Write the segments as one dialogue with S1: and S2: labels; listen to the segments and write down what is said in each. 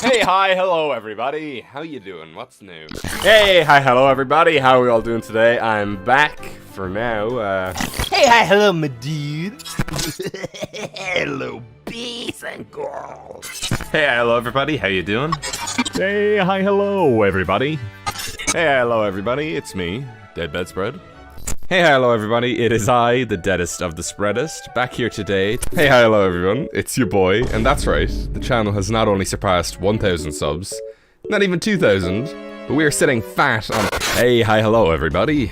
S1: Hey, hi, hello everybody. How you doing? What's new?
S2: Hey, hi, hello everybody. How are we all doing today? I'm back for now.
S1: Hey, hi, hello, my dude. Hello, bees and girls.
S2: Hey, hi, hello everybody. How you doing? Hey, hi, hello everybody. Hey, hi, hello everybody. It's me, Dead Bedspread. Hey, hi, hello everybody. It is I, the deadest of the spreadest, back here today. Hey, hi, hello everyone. It's your boy, and that's right. The channel has not only surpassed 1,000 subs, not even 2,000, but we are sitting fat on. Hey, hi, hello everybody.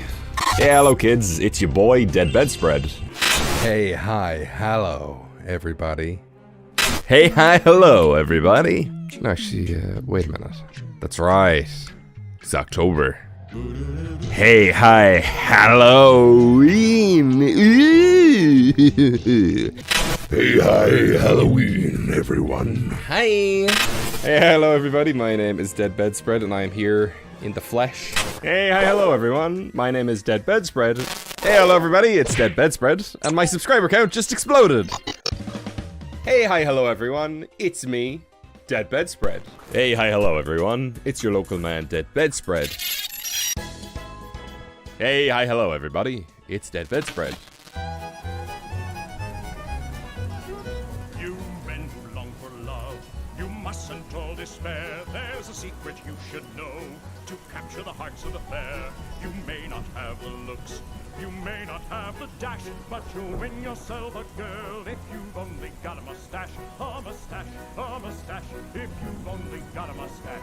S2: Hey, hello kids. It's your boy, Dead Bedspread.
S3: Hey, hi, hello, everybody.
S2: Hey, hi, hello everybody. No, actually, wait a minute. That's right. It's October. Hey, hi, Halloween!
S3: Hey, hi, Halloween, everyone.
S2: Hi! Hey, hello everybody, my name is Dead Bedspread and I am here in the flesh. Hey, hi, hello everyone, my name is Dead Bedspread. Hey, hello everybody, it's Dead Bedspread, and my subscriber count just exploded. Hey, hi, hello everyone, it's me, Dead Bedspread. Hey, hi, hello everyone, it's your local man, Dead Bedspread. Hey, hi, hello everybody, it's Dead Bedspread.
S4: You men who long for love, you mustn't all despair. There's a secret you should know to capture the hearts of the fair. You may not have the looks, you may not have the dash, but you'll win yourself a girl if you've only got a mustache, a mustache, a mustache, if you've only got a mustache.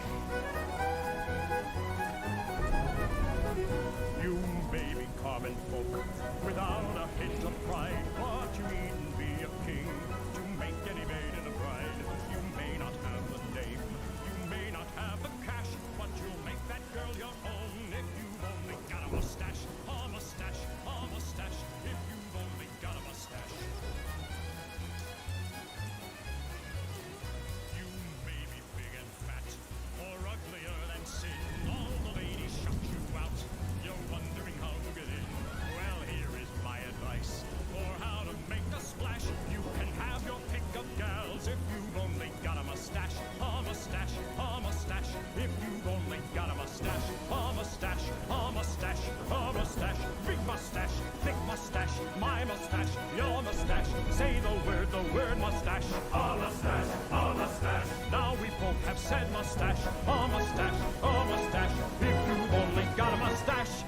S4: You may be common folk without a hint of pride, but you needn't be a king to make any maiden a bride. You may not have the name, you may not have the cash, but you'll make that girl your own if you've only got a mustache, a mustache, a mustache, if you've only got a mustache. You may be big and fat, or uglier than sin. All the ladies shut you out. You're wondering how to get in. Well, here is my advice for how to make a splash. You can have your pick of gals if you've only got a mustache, a mustache, a mustache. If you've only got a mustache, a mustache, a mustache, a mustache, big mustache, thick mustache, my mustache, your mustache. Say the word mustache, a mustache, a mustache. Now we both have said mustache, a mustache, a mustache. If you've only got a mustache.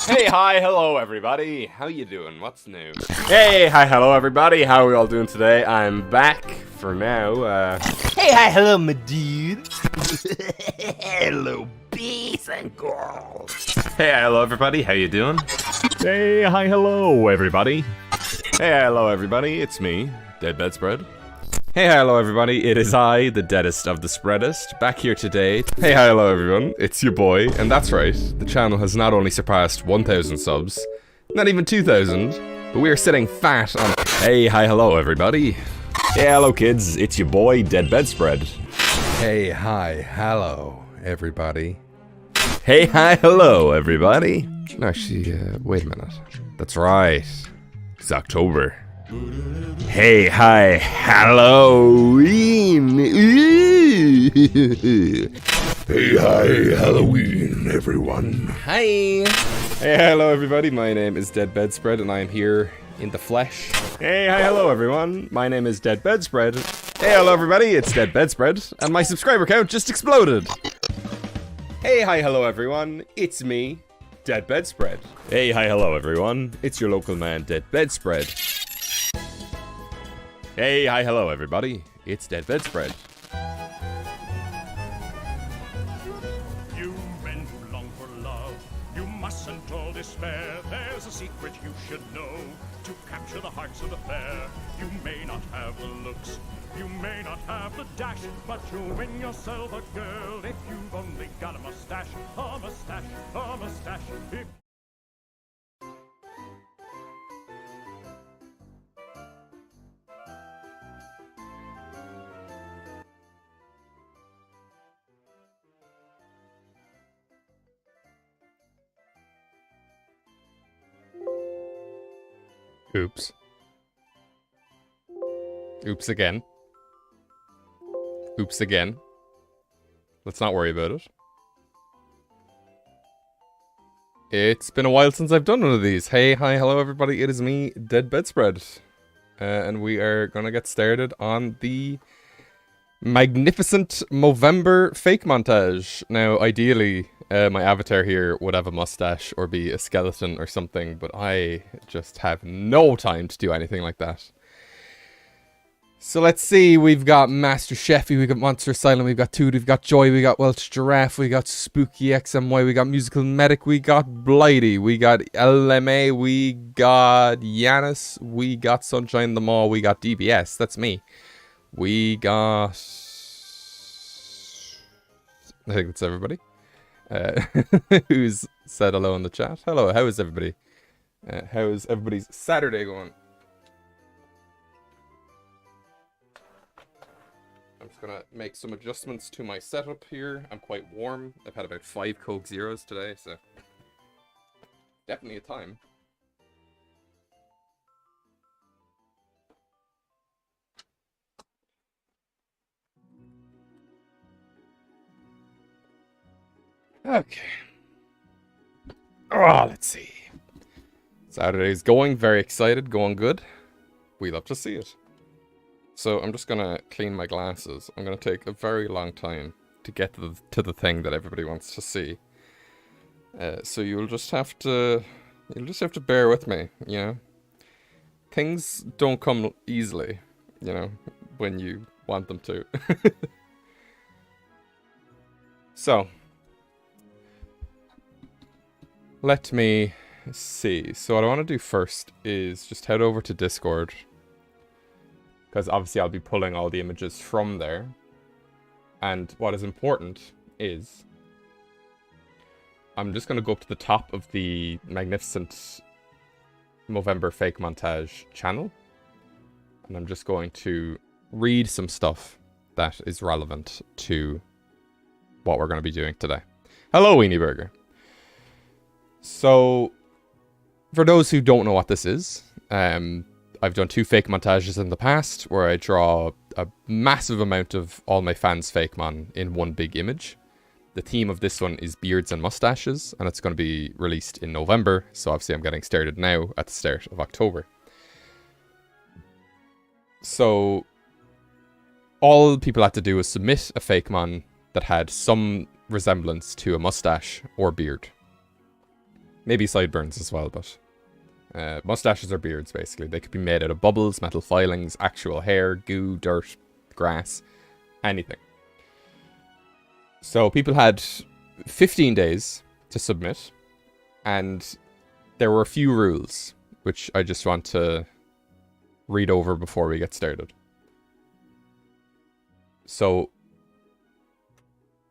S2: Hey, hi, hello, everybody. How you doing? What's new? Hey, hi, hello, everybody. How are we all doing today? I'm back for now.
S1: Hey, hi, hello, my dude. Hello, bees and girls.
S2: Hey, hi, hello, everybody. How you doing? Hey, hi, hello, everybody. Hey, hi, hello, everybody. It's me, Dead Bedspread. Hey, hi, hello, everybody. It is I, the deadest of the spreadest, back here today. Hey, hi, hello, everyone. It's your boy, and that's right. The channel has not only surpassed 1,000 subs, not even 2,000, but we are sitting fat on. Hey, hi, hello, everybody. Hey, hello, kids. It's your boy, Dead Bedspread.
S3: Hey, hi, hello, everybody.
S2: Hey, hi, hello, everybody. Actually, wait a minute. That's right. It's October. Hey, hi, Halloween.
S3: Hey, hi, Halloween, everyone.
S2: Hi. Hey, hello, everybody. My name is Dead Bedspread, and I am here in the flesh. Hey, hi, hello, everyone. My name is Dead Bedspread. Hey, hello, everybody. It's Dead Bedspread, and my subscriber count just exploded. Hey, hi, hello, everyone. It's me, Dead Bedspread. Hey, hi, hello, everyone. It's your local man, Dead Bedspread. Hey, hi, hello, everybody. It's Dead Bedspread.
S4: You men who long for love, you mustn't all despair. There's a secret you should know to capture the hearts of the fair. You may not have the looks, you may not have the dash, but you'll win yourself a girl if you've only got a mustache, a mustache, a mustache. If
S2: Oops. Oops again. Oops again. Let's not worry about it. It's been a while since I've done one of these. Hey, hi, hello, everybody. It is me, Dead Bedspread. And we are gonna get started on the magnificent Movember Fakemontage. Now, ideally, my avatar here would have a mustache or be a skeleton or something, but I just have no time to do anything like that. So let's see, we've got Master Chefy, we've got Monster Asylum, we've got Toot, we've got Joy, we got Welsh Giraffe, we got Spooky XMY, we got Musical Medic, we got Blighty, we got LMA, we got Yanis, we got Sunshine the Maw, we got DBS, that's me. We got... I think that's everybody. Who's said hello in the chat. Hello, how is everybody? How is everybody's Saturday going? I'm just gonna make some adjustments to my setup here. I'm quite warm. I've had about 5 Coke Zeros today, so definitely a time. Okay. Oh, let's see. Saturday's going, very excited, going good. We love to see it. So I'm just gonna clean my glasses. I'm gonna take a very long time to get to the thing that everybody wants to see. So you'll just have to bear with me, you know. Things don't come easily, you know, when you want them to. So let me see. So what I want to do first is just head over to Discord, because obviously I'll be pulling all the images from there. And what is important is I'm just going to go up to the top of the magnificent Movember Fakemontage channel, and I'm just going to read some stuff that is relevant to what we're going to be doing today. Hello, Weenie Burger. So, for those who don't know what this is, I've done 2 Fakemontages in the past where I draw a massive amount of all my fans' Fakemon in one big image. The theme of this one is beards and mustaches, and it's going to be released in November, so obviously I'm getting started now at the start of October. So, all people had to do was submit a Fakemon that had some resemblance to a mustache or beard. Maybe sideburns as well, but mustaches are beards, basically. They could be made out of bubbles, metal filings, actual hair, goo, dirt, grass, anything. So people had 15 days to submit, and there were a few rules, which I just want to read over before we get started. So,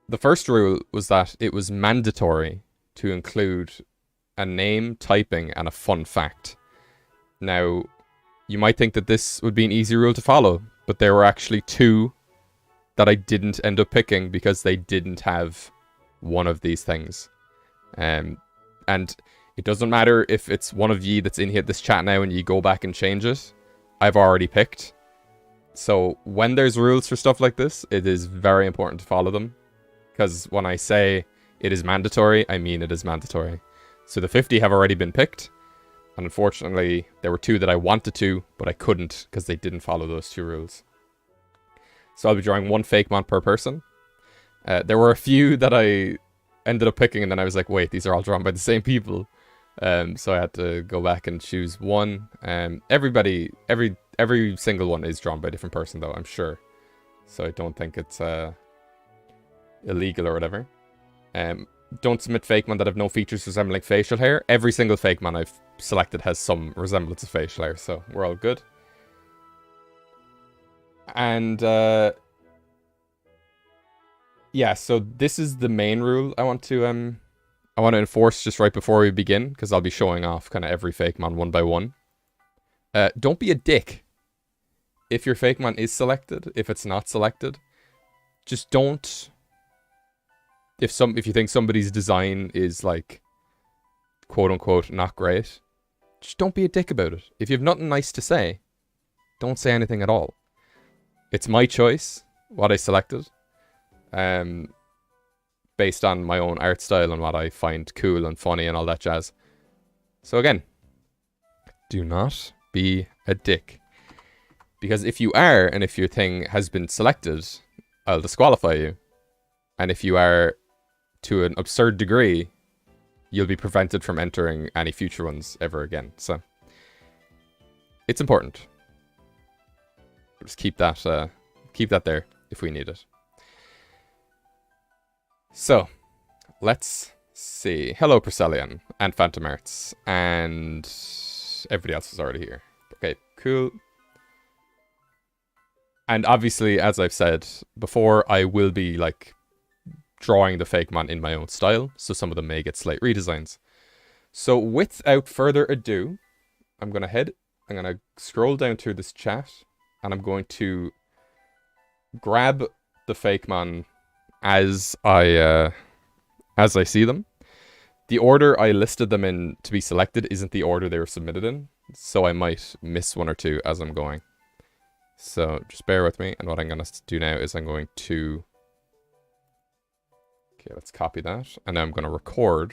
S2: the first rule was that it was mandatory to include a name, typing, and a fun fact. Now, you might think that this would be an easy rule to follow, but there were actually two that I didn't end up picking because they didn't have one of these things. And it doesn't matter if it's one of ye that's in here this chat now and you go back and change it. I've already picked. So when there's rules for stuff like this, it is very important to follow them. Because when I say it is mandatory, I mean it is mandatory. So the 50 have already been picked. And unfortunately, there were two that I wanted to, but I couldn't because they didn't follow those two rules. So I'll be drawing one Fakemon per person. There were a few that I ended up picking, and then I was like, wait, these are all drawn by the same people. So I had to go back and choose one. Every single one is drawn by a different person, though, I'm sure. So I don't think it's illegal or whatever. Don't submit Fakemon that have no features resembling facial hair. Every single Fakemon I've selected has some resemblance of facial hair, so we're all good. And yeah, so this is the main rule I want to enforce just right before we begin, because I'll be showing off kind of every Fakemon one by one. Don't be a dick. If your Fakemon is selected, if it's not selected, just don't. If you think somebody's design is like quote unquote not great, just don't be a dick about it. If you have nothing nice to say, don't say anything at all. It's my choice, what I selected, based on my own art style and what I find cool and funny and all that jazz. So again, do not be a dick. Because if you are, and if your thing has been selected, I'll disqualify you. And if you are to an absurd degree, you'll be prevented from entering any future ones ever again. So, it's important. Just keep that there if we need it. So, let's see. Hello, Priscellian and Phantom Arts, and everybody else is already here. Okay, cool. And obviously, as I've said before, I will be like drawing the Fakemon in my own style, so some of them may get slight redesigns. So, without further ado, I'm gonna scroll down through this chat. And I'm going to grab the Fakemon as I see them. The order I listed them in to be selected isn't the order they were submitted in, so I might miss one or two as I'm going. So just bear with me, and what I'm going to do now is I'm going to... Okay, let's copy that, and now I'm going to record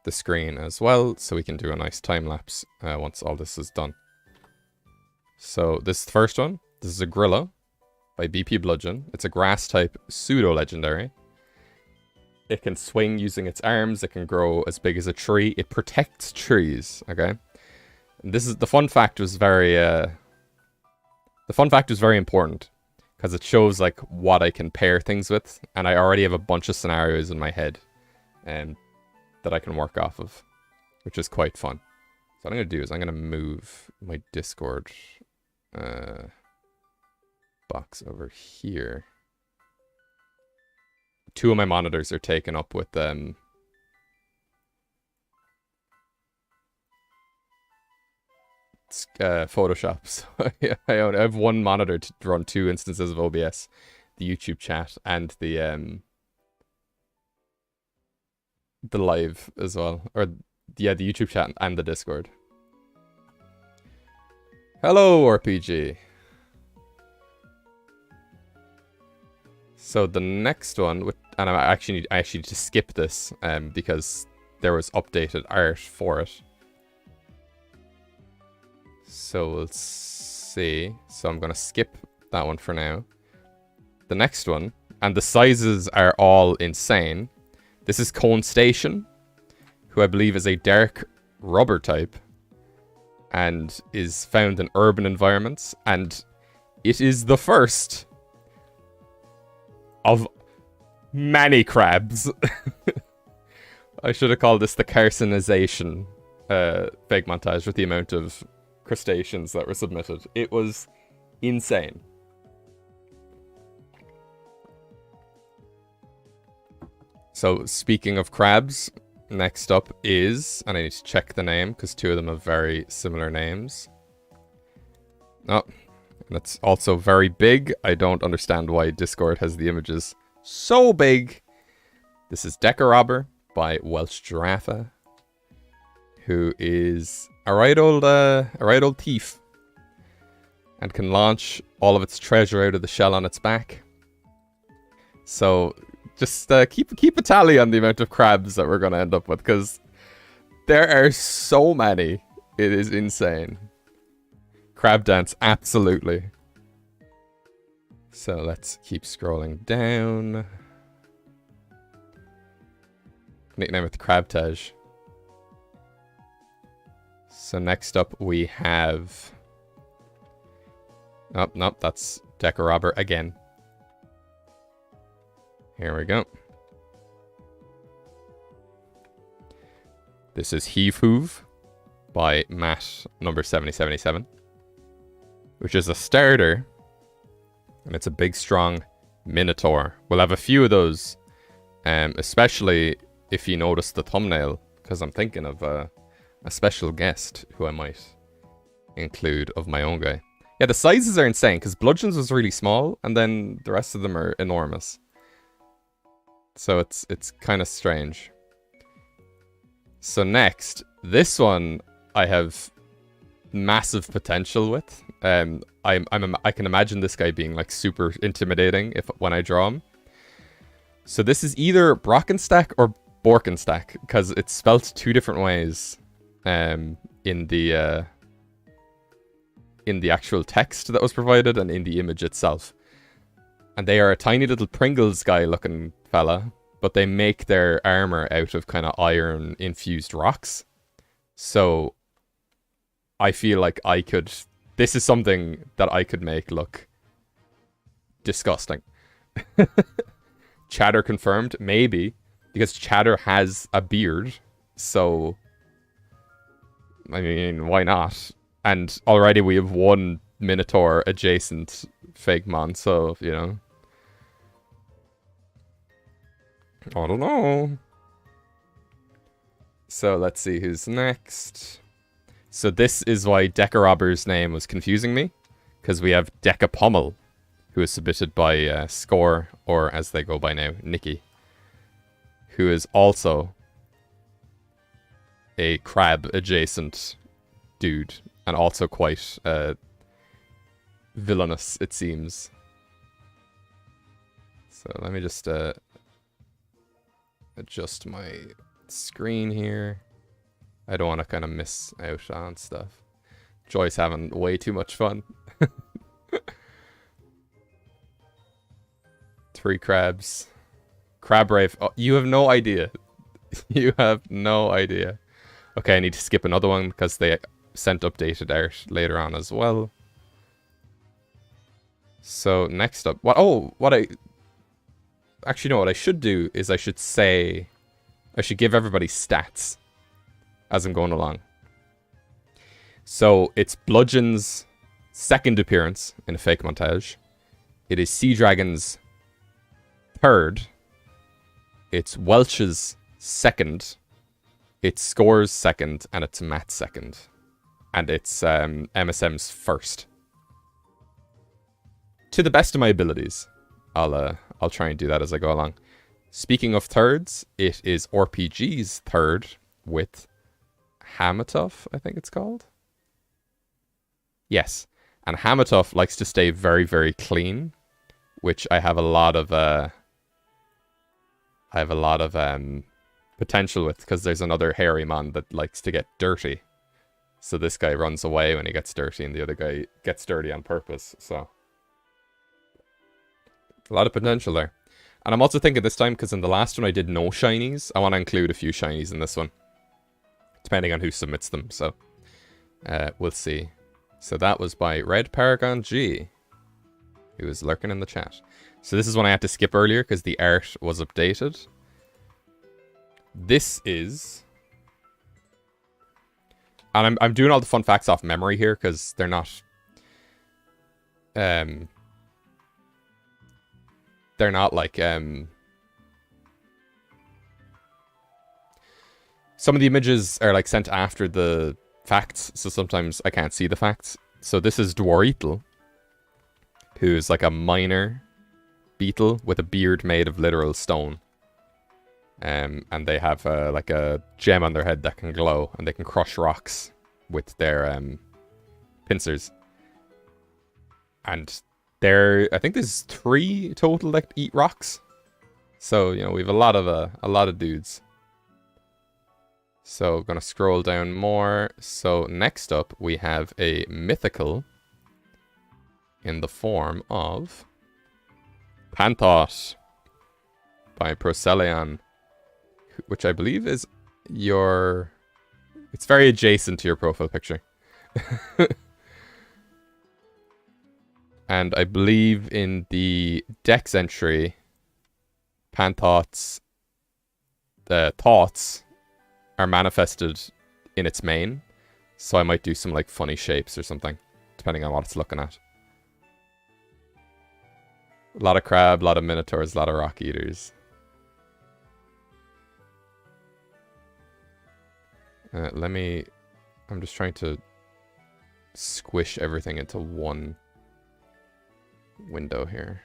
S2: the screen as well, so we can do a nice time lapse once all this is done. So this is the first one. This is a Gorilla by BP Bludgeon. It's a grass type pseudo-legendary. It can swing using its arms. It can grow as big as a tree. It protects trees, okay? And this is the fun fact was very important because it shows like what I can pair things with, and I already have a bunch of scenarios in my head that I can work off of, which is quite fun. So what I'm going to do is I'm going to move my Discord box over here. Two of my monitors are taken up with Photoshop. So yeah, I have one monitor to run two instances of OBS, the YouTube chat and the live as well, or yeah, the YouTube chat and the Discord. Hello, RPG. So the next one, and I actually need to skip this because there was updated art for it. So we'll see. So I'm gonna skip that one for now. The next one, and the sizes are all insane. This is Cone Station. who I believe is a dark rubber type and is found in urban environments, and it is the first of many crabs. I should have called this the carcinization fake montage with the amount of crustaceans that were submitted. It was insane. So, speaking of crabs, next up is, and I need to check the name because two of them have very similar names. Oh, and it's also very big. I don't understand why Discord has the images so big. This is Deca by Welsh Giraffe, who is a right old thief, and can launch all of its treasure out of the shell on its back. So just keep a tally on the amount of crabs that we're going to end up with, because there are so many. It is insane. Crab dance, absolutely. So let's keep scrolling down. Nickname it Crabtage. So next up we have... Oh, nope, that's Deca again. Here we go. This is Heave Hoove by Matt number 7077, which is a starter, and it's a big, strong Minotaur. We'll have a few of those, especially if you notice the thumbnail, because I'm thinking of a special guest who I might include of my own guy. Yeah, the sizes are insane, because Bludgeon's was really small, and then the rest of them are enormous. So it's kind of strange. So next, this one I have massive potential with. I can imagine this guy being like super intimidating when I draw him. So this is either Brockenstack or Borkenstack, because it's spelt two different ways in the actual text that was provided and in the image itself. And they are a tiny little Pringles guy looking fella, but they make their armor out of kind of iron infused rocks. So I feel like this is something that I could make look disgusting. Chatter confirmed, maybe, because Chatter has a beard. So, I mean, why not? And already we have one Minotaur adjacent Fakemon, so, you know. I don't know. So let's see who's next. So this is why Deca name was confusing me, because we have Deca Pommel, who is submitted by Score, or as they go by now, Nikki, who is also a crab adjacent dude, and also quite villainous, it seems. So let me just adjust my screen here. I don't want to kind of miss out on stuff. Joy's having way too much fun. 3 crabs. Crab Rave. Oh, you have no idea. You have no idea. Okay, I need to skip another one because they sent updated art later on as well. So next up, actually, no, what I should do is I should give everybody stats as I'm going along. So it's Bludgeon's second appearance in a Fakemontage. It is Sea Dragon's third. It's Welch's second. It's Score's second, and it's Matt's second. And it's MSM's first. To the best of my abilities, I'll try and do that as I go along. Speaking of thirds, it is RPG's third with Hamatov, I think it's called. Yes, and Hamatov likes to stay very, very clean, which I have a lot of potential with, because there's another hairy man that likes to get dirty. So this guy runs away when he gets dirty, and the other guy gets dirty on purpose. So a lot of potential there. And I'm also thinking this time, because in the last one I did no shinies, I want to include a few shinies in this one. depending on who submits them. So we'll see. So that was by Red Paragon G, who was lurking in the chat. So this is one I had to skip earlier because the art was updated. This is... And I'm doing all the fun facts off memory here because they're not... they're not like... Some of the images are like sent after the facts, so sometimes I can't see the facts. So this is Dwarietal, who's like a minor beetle with a beard made of literal stone. And they have like a gem on their head that can glow, and they can crush rocks with their pincers. And I think there's 3 total that eat rocks. So you know we have a lot of dudes. So gonna scroll down more. So next up we have a mythical in the form of Panthot by Proceleon, which I believe is your... It's very adjacent to your profile picture. And I believe in the Dex entry, Panthot's thoughts are manifested in its mane. So I might do some like funny shapes or something, depending on what it's looking at. A lot of crab, a lot of minotaurs, a lot of rock eaters. I'm just trying to squish everything into one window here.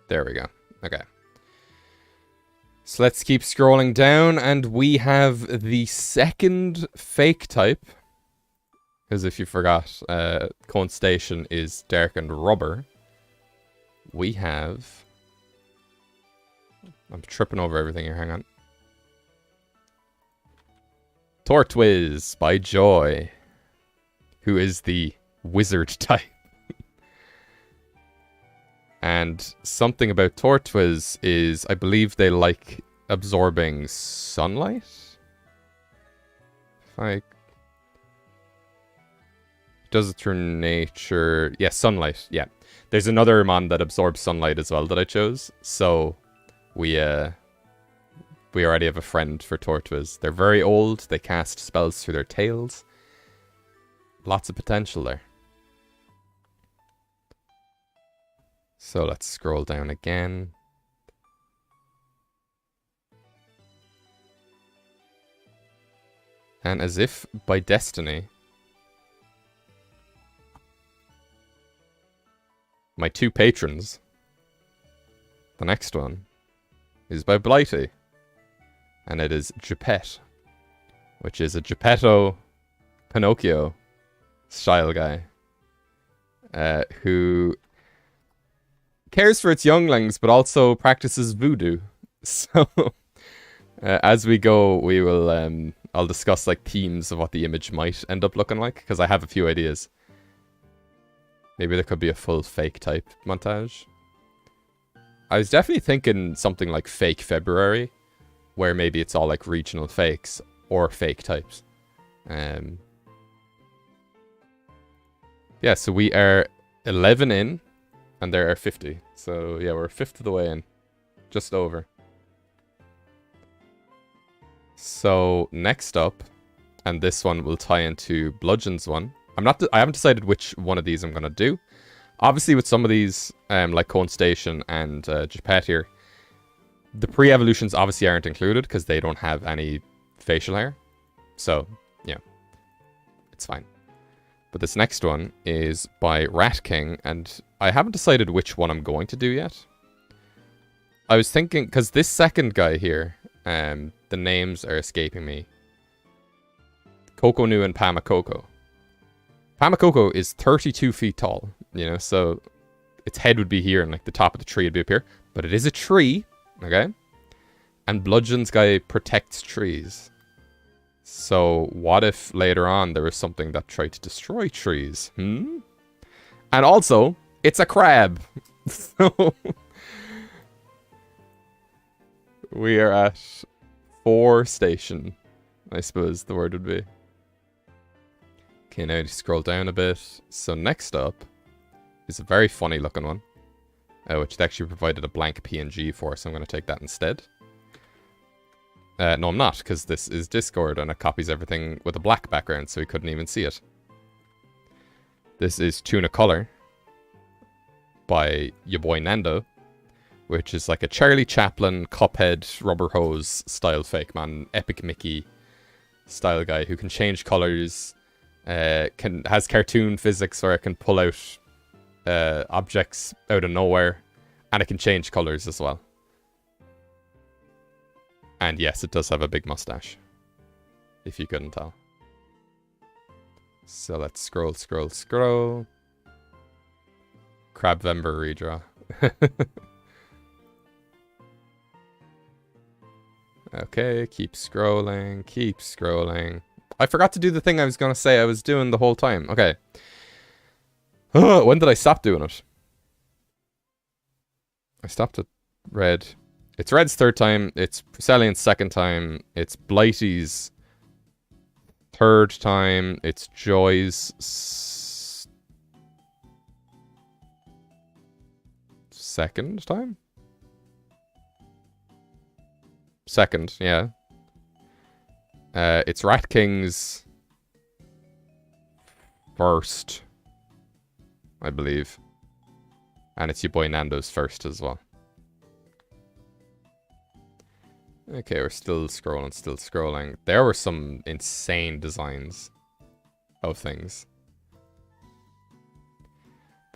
S2: There we go. Okay. So let's keep scrolling down, and we have the second fake type. As if you forgot, Cone Station is darkened rubber. We have... I'm tripping over everything here, hang on. Tortwiz by Joy, who is the wizard type. And something about Tortwiz is, I believe they like absorbing sunlight? Does it through nature? Yeah, sunlight, yeah. There's another mon that absorbs sunlight as well that I chose. So we already have a friend for Tortwiz. They're very old. They cast spells through their tails. Lots of potential there. So let's scroll down again. And as if by destiny, my 2 patrons, the next one, is by Blighty. And it is Geppetto, which is a Geppetto Pinocchio style guy, who cares for its younglings, but also practices voodoo. So, as we go, we will, I'll discuss, like, themes of what the image might end up looking like, because I have a few ideas. Maybe there could be a full fake type montage. I was definitely thinking something like Fake February, where maybe it's all, like, regional fakes, or fake types. Yeah, so we are 11 in. And there are 50. So, yeah, we're a fifth of the way in. Just over. So, next up, and this one will tie into Bludgeon's one. I haven't decided which one of these I'm going to do. Obviously, with some of these, like Cone Station and Geppetto here, the pre-evolutions obviously aren't included because they don't have any facial hair. So, yeah, it's fine. But this next one is by Rat King, and I haven't decided which one I'm going to do yet. I was thinking, because this second guy here, the names are escaping me. Kokonu and Pamakoko. Pamakoko is 32 feet tall, you know, so its head would be here and like the top of the tree would be up here. But it is a tree, okay? And Bludgeon's guy protects trees. So what if later on there was something that tried to destroy trees? And also, it's a crab. So we are at 4 station, I suppose the word would be. Okay, now you scroll down a bit. So next up is a very funny looking one, which they actually provided a blank PNG for, so I'm going to take that instead. No, I'm not, because this is Discord and it copies everything with a black background, so we couldn't even see it. This is Tuna Color by your boy Nando, which is like a Charlie Chaplin, Cuphead, Rubber Hose style fake man, Epic Mickey style guy who can change colors, has cartoon physics where it can pull out objects out of nowhere, and it can change colors as well. And yes, it does have a big mustache, if you couldn't tell. So let's scroll. Crabvember redraw. Okay, keep scrolling. I forgot to do the thing I was going to say I was doing the whole time. Okay. When did I stop doing it? I stopped at red. It's Red's 3rd time. It's Priscellian's 2nd time. It's Blighty's 3rd time. It's Joy's 2nd time? 2nd, yeah. It's Rat King's 1st, I believe. And it's your boy Nando's 1st as well. Okay, we're still scrolling. There were some insane designs of things.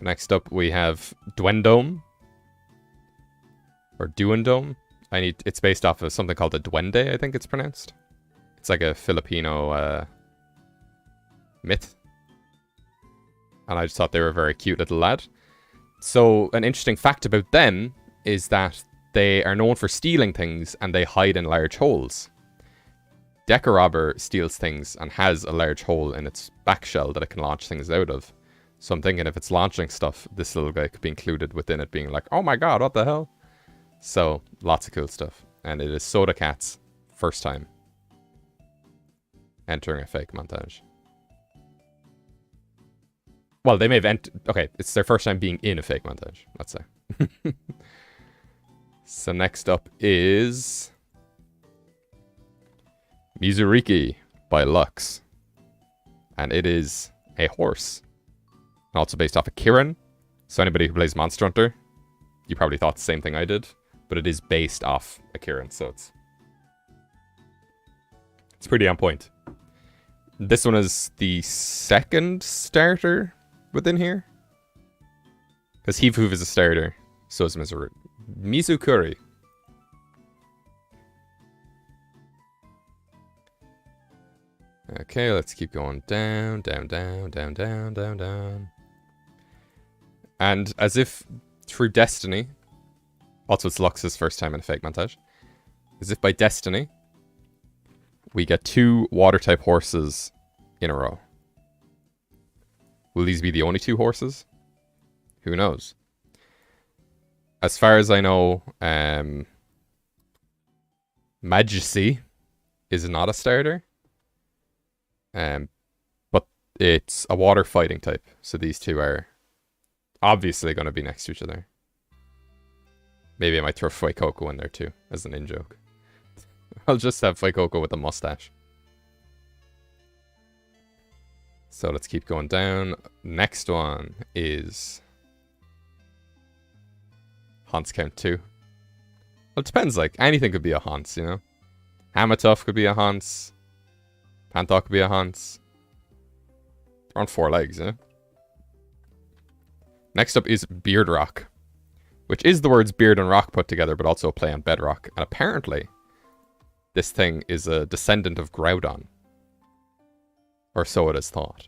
S2: Next up, we have Duendome. Or Duendome. It's based off of something called a duende, I think it's pronounced. It's like a Filipino myth. And I just thought they were a very cute little lad. So, an interesting fact about them is that they are known for stealing things and they hide in large holes. Deca Robber steals things and has a large hole in its back shell that it can launch things out of. So I'm thinking if it's launching stuff, this little guy could be included within it, being like, oh my god, what the hell? So, lots of cool stuff. And it is Soda Cat's 1st time entering a Fakemontage. Well, they may have okay, it's their 1st time being in a Fakemontage, let's say. So next up is Mizuriki by Lux. And it is a horse. And also based off of Kirin. So anybody who plays Monster Hunter, you probably thought the same thing I did. But it is based off a Kirin, so it's pretty on point. This one is the 2nd starter within here. Because Heave Hoof is a starter, so is Mizukuri. Okay, let's keep going down. And as if through destiny, also it's Lux's 1st time in a Fakemontage, as if by destiny, we get 2 water-type horses in a row. Will these be the only 2 horses? Who knows? As far as I know, Majesty is not a starter. But it's a water fighting type. So these 2 are obviously going to be next to each other. Maybe I might throw Fuecoco in there too, as an in-joke. I'll just have Fuecoco with a mustache. So let's keep going down. Next one is Haunts Count 2. Well, it depends, like, anything could be a Haunts, you know? Hamatough could be a Haunts. Panther could be a Haunts. They're on 4 legs, eh? Next up is Beard Rock, which is the words beard and rock put together, but also a play on bedrock. And apparently, this thing is a descendant of Groudon. Or so it is thought.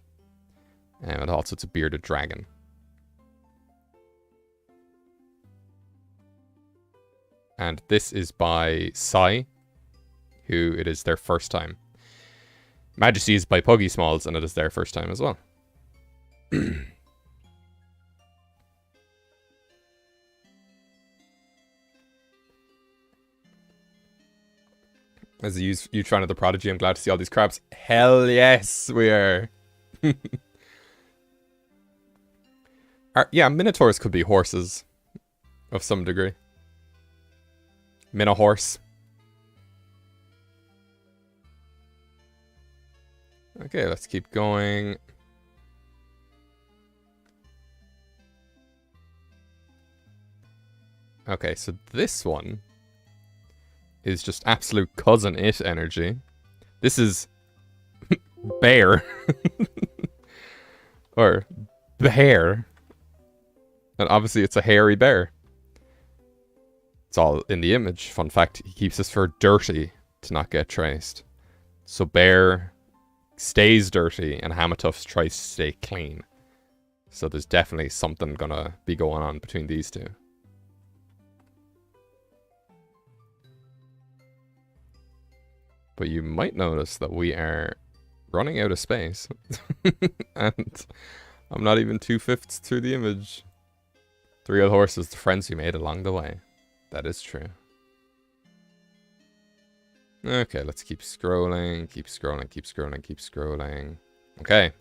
S2: And also it's a bearded dragon. And this is by Sai, who it is their 1st time. Majesty is by Puggy Smalls, and it is their 1st time as well. As you trying to the Prodigy, I'm glad to see all these crabs. Hell yes, we are. Yeah, Minotaurs could be horses of some degree. Horse. Okay, let's keep going. Okay, so this one is just absolute cousin it energy. This is bear. Or bear. And obviously it's a hairy bear. It's all in the image. Fun fact, he keeps his fur dirty to not get traced. So bear stays dirty and Hamatuffs tries to stay clean. So there's definitely something gonna be going on between these two. But you might notice that we are running out of space. And I'm not even 2/5 through the image. 3 other horses, the friends we made along the way. That is true. Okay, let's keep scrolling, keep scrolling, keep scrolling, keep scrolling. Okay.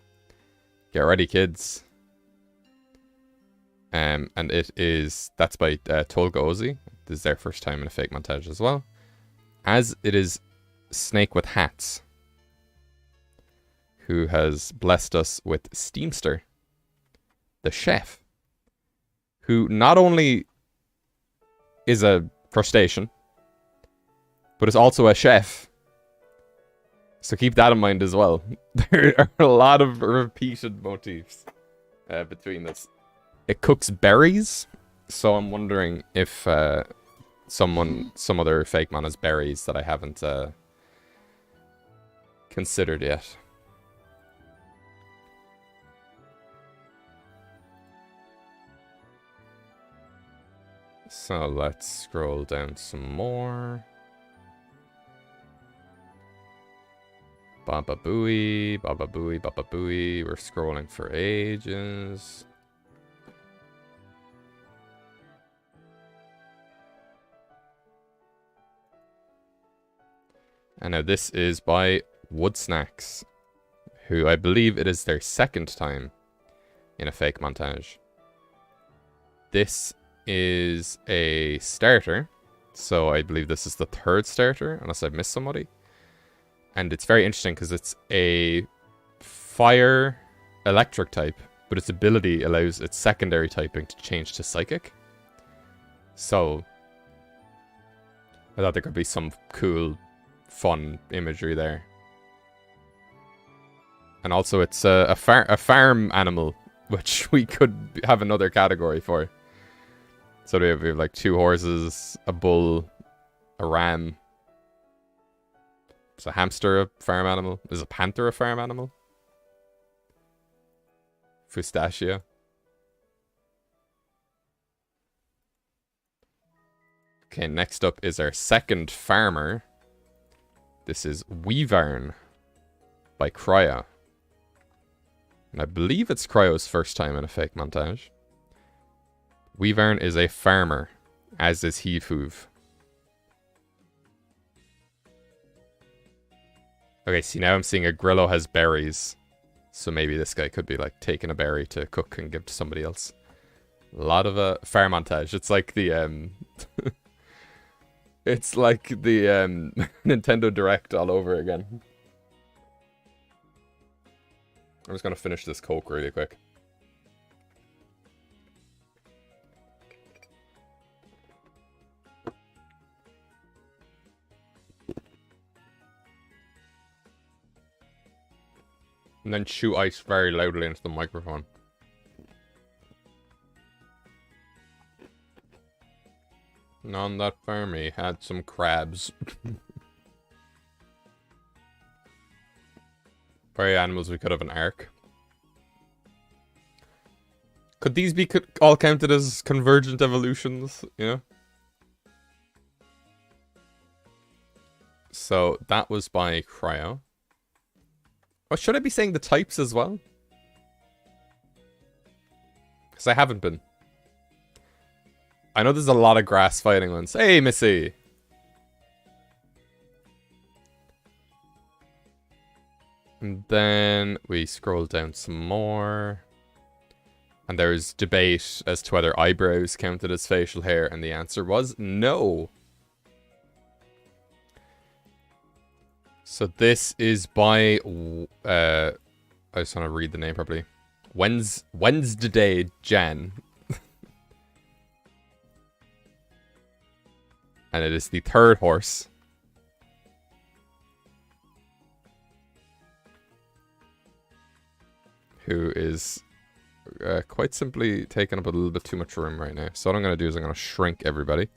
S2: Get ready, kids. And that's by Tolga Ozzy. This is their first time in a Fakemontage as well. As it is Snake with Hats, who has blessed us with Steamster, the chef, who not only is a crustacean, but is also a chef. So keep that in mind as well. There are a lot of repeated motifs between this. It cooks berries, so I'm wondering if some other fake man has berries that I haven't considered yet. So let's scroll down some more. Baba Booey, Baba Booey, Baba Booey. We're scrolling for ages. And now this is by Wood Snacks, who I believe it is their second time in a Fakemontage. This is a starter, so I believe this is the 3rd starter, unless I've missed somebody. And it's very interesting because it's a fire electric type, but its ability allows its secondary typing to change to psychic. So I thought there could be some cool, fun imagery there. And also it's a farm animal, which we could have another category for. So we have like 2 horses, a bull, a ram. Is a hamster a farm animal? Is a panther a farm animal? Fustachia. Okay, next up is our second farmer. This is Weavarn by Cryo. And I believe it's Cryo's first time in a Fakemontage. Weavarn is a farmer, as is Heave Hoove. Okay, see now I'm seeing a Grillo has berries. So maybe this guy could be like taking a berry to cook and give to somebody else. A lot of Fakemontage. It's like the it's like the Nintendo Direct all over again. I'm just gonna finish this Coke really quick. And then chew ice very loudly into the microphone. On that farm, he had some crabs. Very animals we could have an arc. Could these be all counted as convergent evolutions, you know? So, that was by Cryo. Or should I be saying the types as well? Because I haven't been. I know there's a lot of grass fighting ones. Hey, Missy! And then we scroll down some more. And there's debate as to whether eyebrows counted as facial hair, and the answer was no. So this is by, I just want to read the name properly. Wednesday Jan. And it is the third horse. Who is quite simply taking up a little bit too much room right now. So what I'm going to do is I'm going to shrink everybody.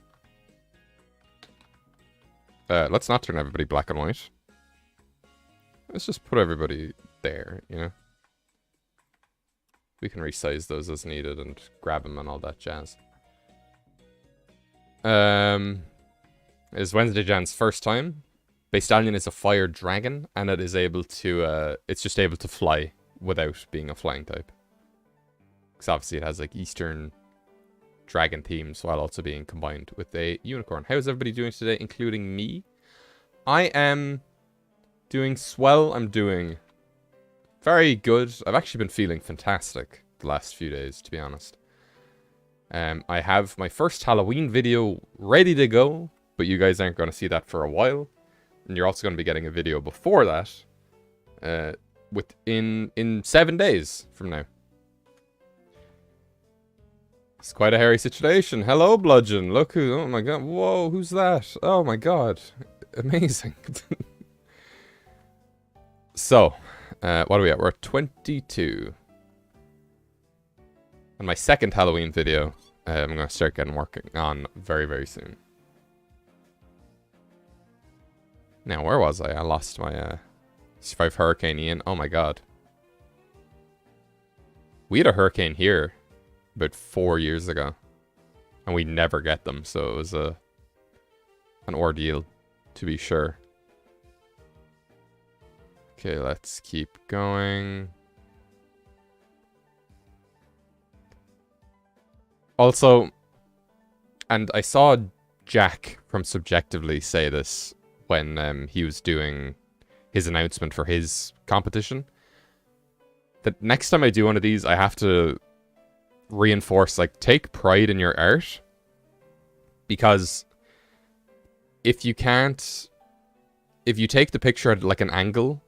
S2: Let's not turn everybody black and white. Let's just put everybody there, you know. We can resize those as needed and grab them and all that jazz. Is Wednesday Jan's first time. Bay Stallion is a fire dragon, and it is able to, it's just able to fly without being a flying type. Because obviously it has like Eastern dragon themes while also being combined with a unicorn. How is everybody doing today, including me? I am doing swell. I'm doing very good. I've actually been feeling fantastic the last few days, to be honest. I have my first Halloween video ready to go, but you guys aren't going to see that for a while. And you're also going to be getting a video before that, in 7 days from now. It's quite a hairy situation. Hello, Bludgeon. Look who... Oh my god. Whoa, who's that? Oh my god. Amazing. So, what are we at? We're at 22. And my second Halloween video, I'm going to start working on very, very soon. Now, where was I? I lost my... survived Hurricane Ian. Oh my god. We had a hurricane here about 4 years ago. And we never get them, so it was an ordeal, to be sure. Okay, let's keep going. Also, and I saw Jack from Subjectively say this when he was doing his announcement for his competition. That next time I do one of these, I have to reinforce, like, take pride in your art. Because if you can't... If you take the picture at, like, an angle,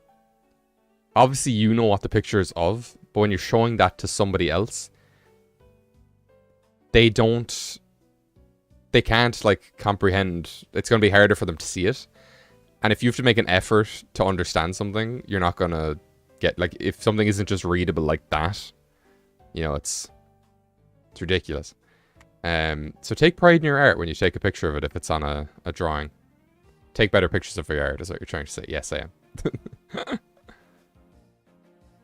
S2: obviously you know what the picture is of, but when you're showing that to somebody else, they can't, like, comprehend. It's going to be harder for them to see it. And if you have to make an effort to understand something, you're not going to get, like, if something isn't just readable like that, you know, it's ridiculous. So take pride in your art when you take a picture of it if it's on a drawing. Take better pictures of your art is what you're trying to say. Yes, I am.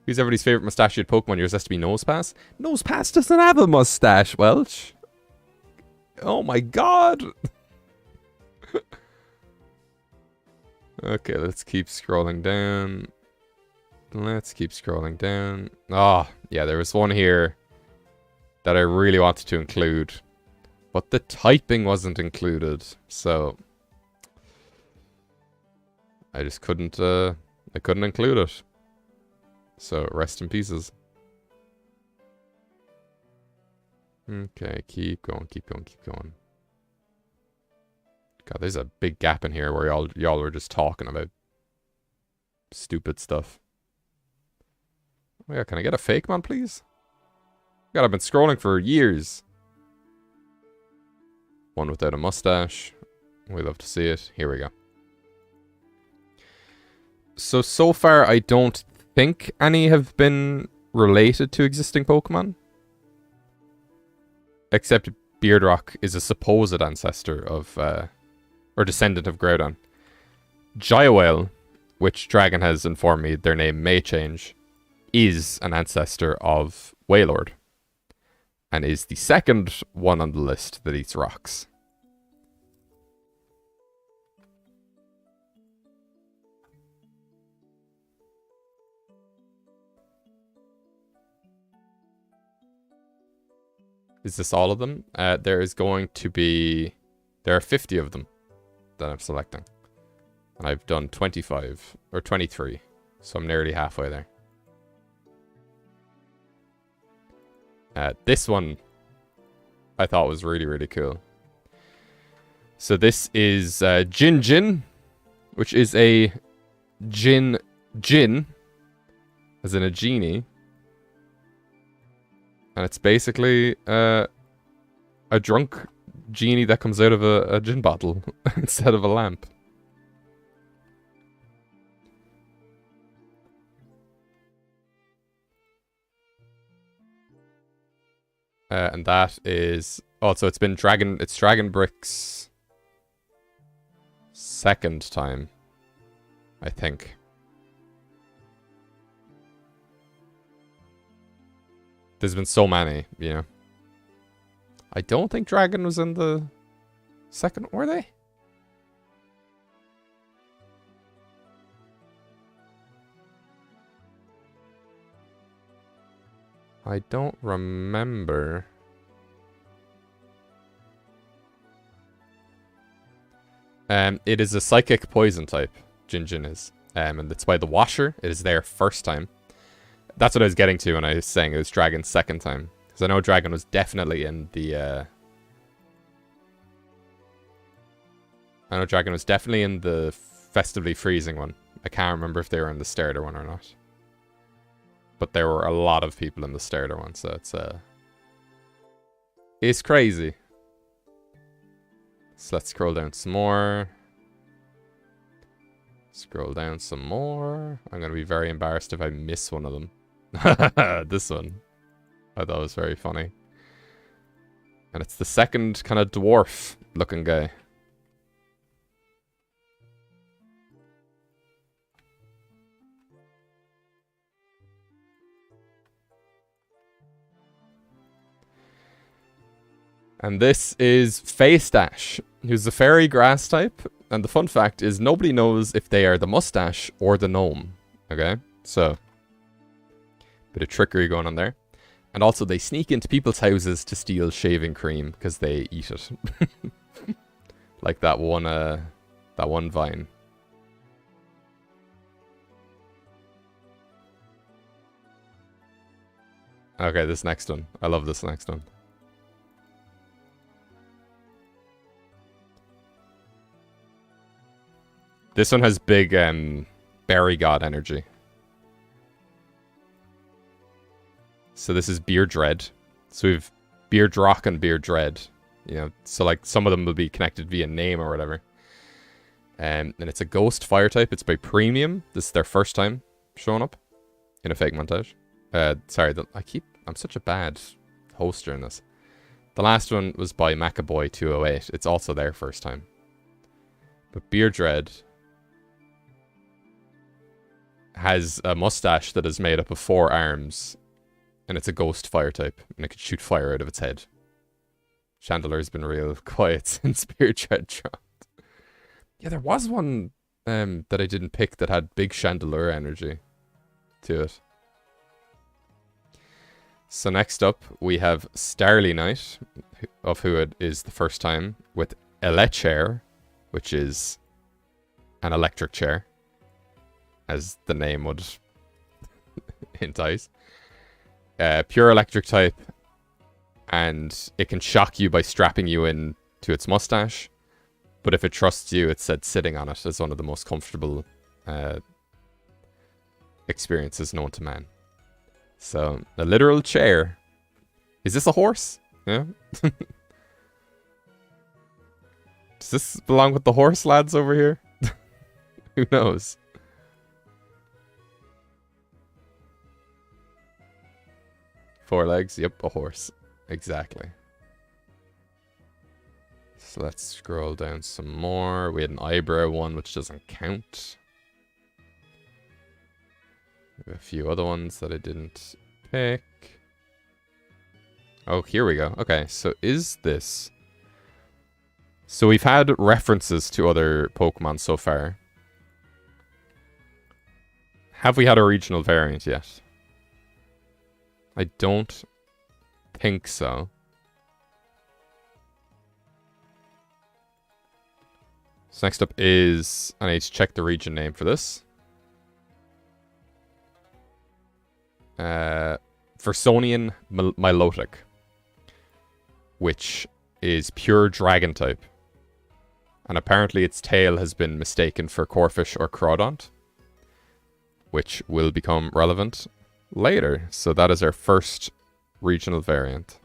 S2: Who's everybody's favourite mustachioed Pokemon? Yours has to be Nosepass. Nosepass doesn't have a mustache, Welch. Oh my god. Okay, let's keep scrolling down. Let's keep scrolling down. Oh, yeah, there was one here that I really wanted to include, but the typing wasn't included, so I just couldn't, I couldn't include it. So, rest in pieces. Okay, keep going, keep going, keep going. God, there's a big gap in here where y'all were just talking about stupid stuff. Oh yeah, can I get a fake man, please? God, I've been scrolling for years. One without a mustache. We love to see it. Here we go. So far, I don't think any have been related to existing Pokemon. Except Beardrock is a supposed ancestor of, or descendant of Groudon. Gyawale, which Dragon has informed me their name may change, is an ancestor of Wailord. And is the second one on the list that eats rocks. Is this all of them? There is going to be... There are 50 of them that I'm selecting. And I've done 25, or 23. So I'm nearly halfway there. This one I thought was really, really cool. So this is Jin Jin, which is a Jin, as in a genie. And it's basically a drunk genie that comes out of a gin bottle instead of a lamp. And that is also, it's Dragon Brick's second time, I think. There's been so many, you know. I don't think Dragon was in the second, were they? I don't remember. It is a psychic poison type, Jin Jin is. And it's by the Washer. It is their first time. That's what I was getting to when I was saying it was Dragon's second time. Because I know Dragon was definitely in the... I know Dragon was definitely in the Festively Freezing one. I can't remember if they were in the starter one or not. But there were a lot of people in the starter one, so it's crazy. So let's scroll down some more. Scroll down some more. I'm going to be very embarrassed if I miss one of them. This one. I thought it was very funny. And it's the second kind of dwarf looking guy. And this is Facedash, who's the fairy grass type. And the fun fact is nobody knows if they are the mustache or the gnome. Okay? So, bit of trickery going on there. And also they sneak into people's houses to steal shaving cream because they eat it. Like that one vine. Okay, this next one. I love this next one. This one has big berry god energy. So this is Beer Dread. So we've Beard Rock and Beard Dread. You know, so like some of them will be connected via name or whatever. And it's a ghost fire type. It's by Premium. This is their first time showing up in a Fakemontage. Sorry, I'm such a bad host during this. The last one was by Macaboy 208. It's also their first time. But Beer Dread has a mustache that is made up of 4 arms, and it's a ghost fire type, and it can shoot fire out of its head. Chandeler's been real quiet since Beer Dread dropped. Yeah, there was one that I didn't pick that had big Chandelure energy to it. So next up, we have Starly Knight, of who it is the first time, with Elechair, which is an electric chair, as the name would entice. Pure electric type, and it can shock you by strapping you in to its mustache. But if it trusts you, it said sitting on it is one of the most comfortable experiences known to man. So, a literal chair. Is this a horse? Yeah. Does this belong with the horse lads over here? Who knows? Four legs? Yep, a horse. Exactly. So let's scroll down some more. We had an eyebrow one, which doesn't count. We have a few other ones that I didn't pick. Oh, here we go. Okay, so is this... So we've had references to other Pokemon so far. Have we had a regional variant yet? I don't think so. So next up is... I need to check the region name for this. Versonian Milotic, which is pure dragon type. And apparently its tail has been mistaken for Corphish or Crawdont, which will become relevant later. So that is our first regional variant.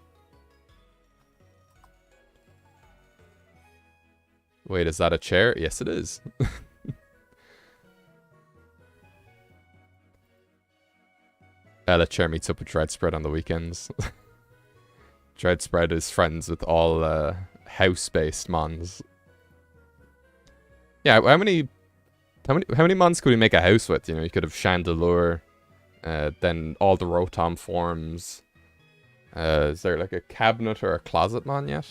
S2: Wait, is that a chair? Yes, it is. Ella Chair meets up with Dreadspread on the weekends. Dreadspread is friends with all house-based mons. Yeah, how many mons could we make a house with? You know, you could have Chandelure, then all the Rotom forms. Is there like a cabinet or a closet mon yet?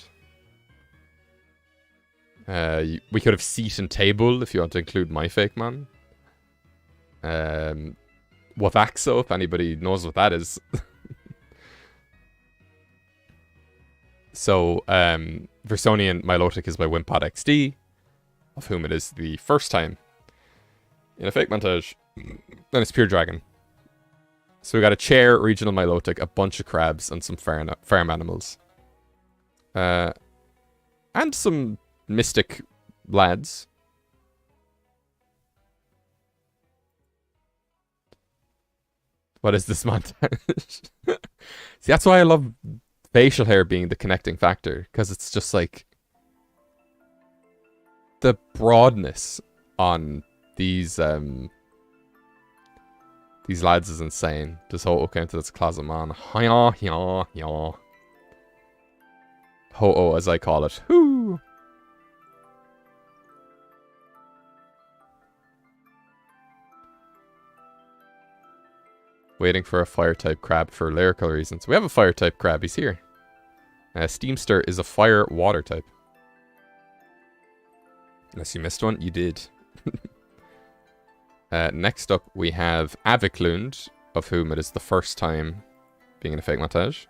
S2: We could have seat and table if you want to include my fake man. Wavaxo, if anybody knows what that is. So, Versonian Milotic is by Wimpod XD, of whom it is the first time in a Fakemontage. Then it's Pure Dragon. So we got a chair, regional Milotic, a bunch of crabs, and some farm animals. And some mystic lads. What is this montage? See, that's why I love facial hair being the connecting factor, because it's just like the broadness on these lads is insane. Just Ho-Oh came to this closet man. Ho-Oh, as I call it. Whoo! Waiting for a fire-type crab for lyrical reasons. We have a fire-type crab. He's here. Steamster is a fire-water type. Unless you missed one, you did. Next up, we have Aviclund, of whom it is the first time being in a Fakemontage.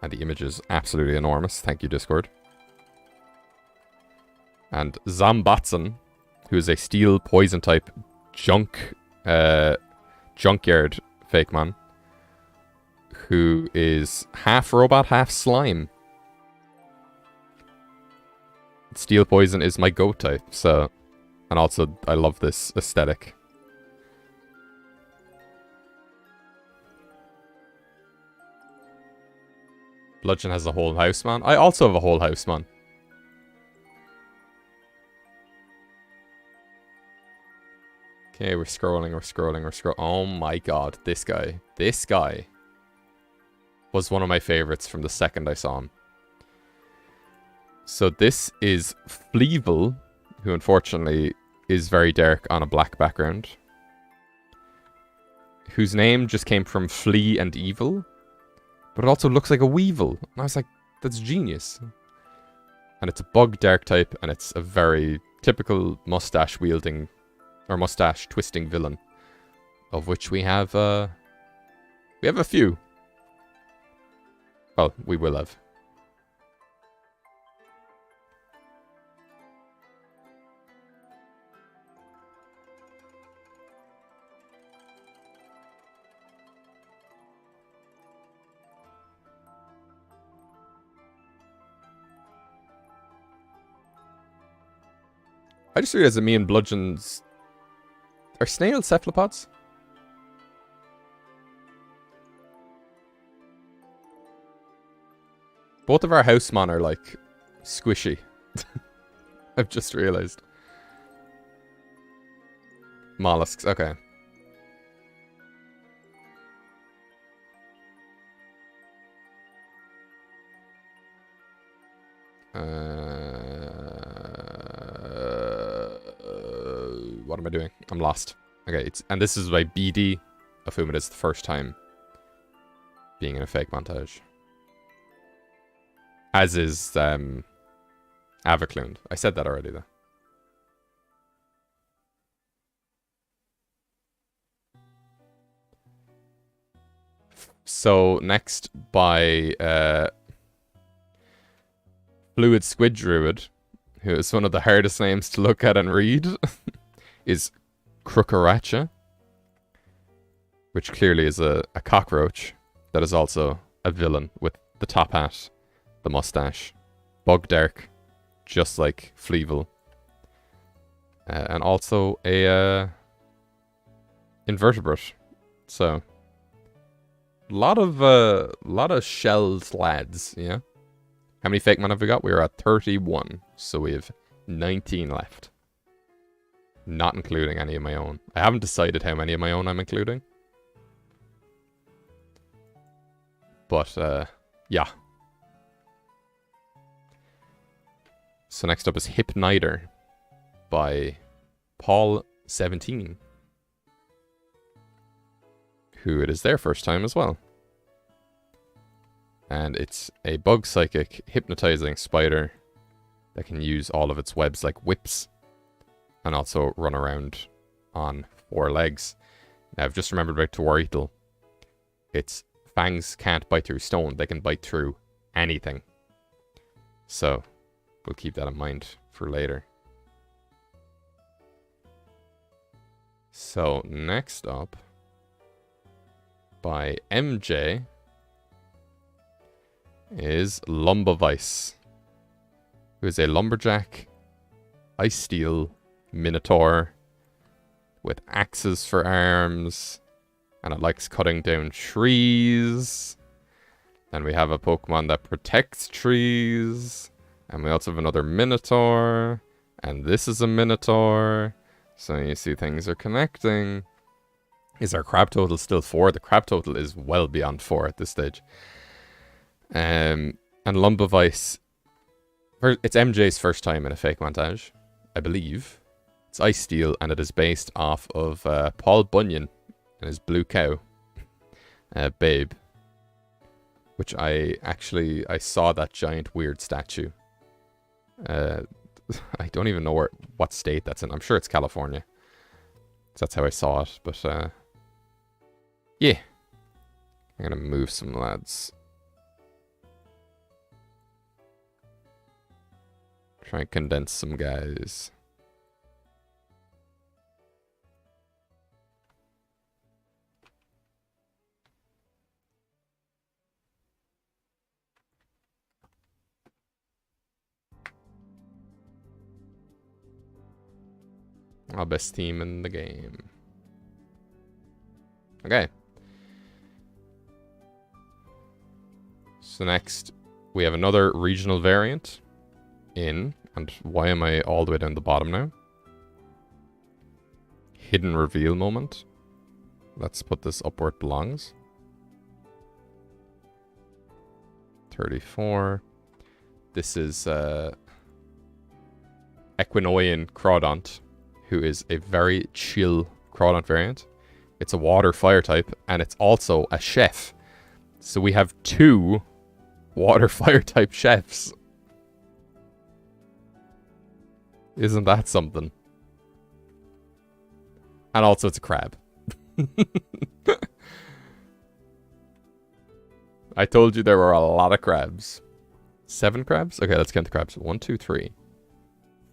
S2: And the image is absolutely enormous. Thank you, Discord. And Zambatson, who is a steel poison type junkyard fake man, who is half robot, half slime. Steel poison is my goat type, so, and also I love this aesthetic. Bludgeon has a whole house man. I also have a whole house man. Okay, we're scrolling. Oh my god, this guy. This guy was one of my favorites from the second I saw him. So this is Fleevel, who unfortunately is very dark on a black background, whose name just came from flea and evil, but it also looks like a weevil. And I was like, that's genius. And it's a bug dark type, and it's a very typical mustache wielding or mustache twisting villain, of which we have a few. Well, we will have. I just realized that me and Bludgeon's... Are snails cephalopods? Both of our housemon are, like, squishy. I've just realized. Mollusks, okay. What am I doing? I'm lost. Okay, and this is by BD, of whom it is the first time being in a Fakemontage. As is Aviclund. I said that already, though. So, next by Fluid Squid Druid, who is one of the hardest names to look at and read, is Krukaracha. which clearly is a cockroach that is also a villain with the top hat, the mustache, Bugdark, just like Fleevil, and also a invertebrate. So lot of shells, lads. Yeah. How many fake mon have we got? We're at 31, so we have 19 left. Not including any of my own. I haven't decided how many of my own I'm including. But, yeah. So next up is Hypniter by Paul17. Who it is their first time as well. And it's a bug psychic hypnotizing spider that can use all of its webs like whips. And also run around on 4 legs. Now, I've just remembered about Tuarital. Its fangs can't bite through stone. They can bite through anything. So, we'll keep that in mind for later. So, next up, by MJ, is Lumbavice, who is a lumberjack, ice steel, minotaur with axes for arms, and it likes cutting down trees. Then we have a Pokemon that protects trees, and we also have another minotaur, and this is a minotaur. So you see things are connecting. Is our crab total still 4? The crab total is well beyond 4 at this stage. And Lumbavice, it's MJ's first time in a Fakemontage, I believe. It's Ice Steel, and it is based off of Paul Bunyan and his blue cow, Babe. Which I saw that giant weird statue. I don't even know what state that's in. I'm sure it's California. So that's how I saw it, but yeah. I'm gonna move some lads. Try and condense some guys. Our best team in the game. Okay. So next, we have another regional variant in, and why am I all the way down the bottom now? Hidden reveal moment. Let's put this up where it belongs. 34. This is Equinoian Crawdont, who is a very chill Crawdont variant. It's a water fire type, and it's also a chef. So we have 2 water fire type chefs. Isn't that something? And also it's a crab. I told you there were a lot of crabs. 7 crabs? Okay, let's count the crabs. 1, 2, 3,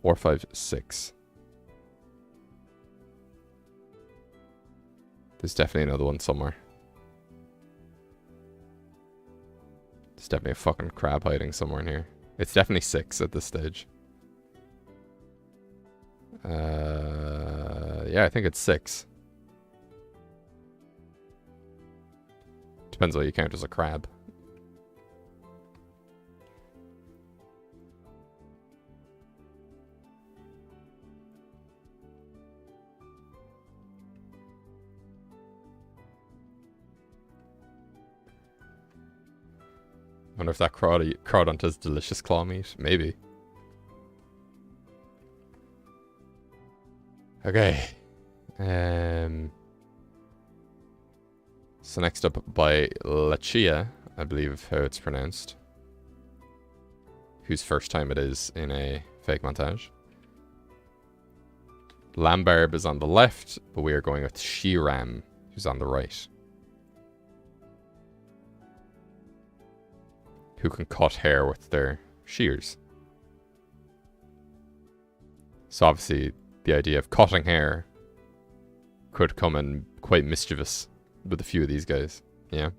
S2: 4, 5, 6. There's definitely another one somewhere. There's definitely a fucking crab hiding somewhere in here. It's definitely 6 at this stage. Yeah, I think it's 6. Depends what you count as a crab. I wonder if that Crawdont is delicious claw meat. Maybe. Okay. So next up by Lachia, I believe how it's pronounced. Whose first time it is in a Fakemontage. Lambarb is on the left, but we are going with Shiram, who's on the right. Who can cut hair with their shears. So obviously, the idea of cutting hair could come in quite mischievous with a few of these guys. Yeah.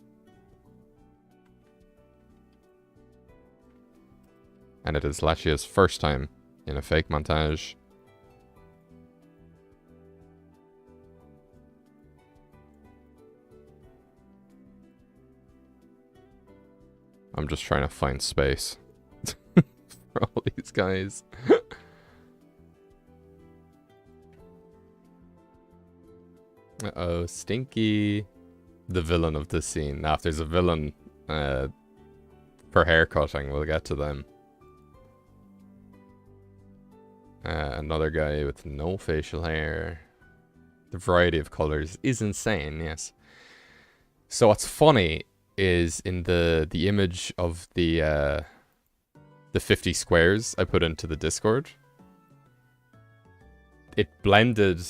S2: And it is Lachia's first time in a fake montage. I'm just trying to find space for all these guys. Uh-oh, Stinky. The villain of this scene. Now, if there's a villain for haircutting, we'll get to them. Another guy with no facial hair. The variety of colors is insane, yes. So what's funny is in the image of the 50 squares I put into the Discord, it blended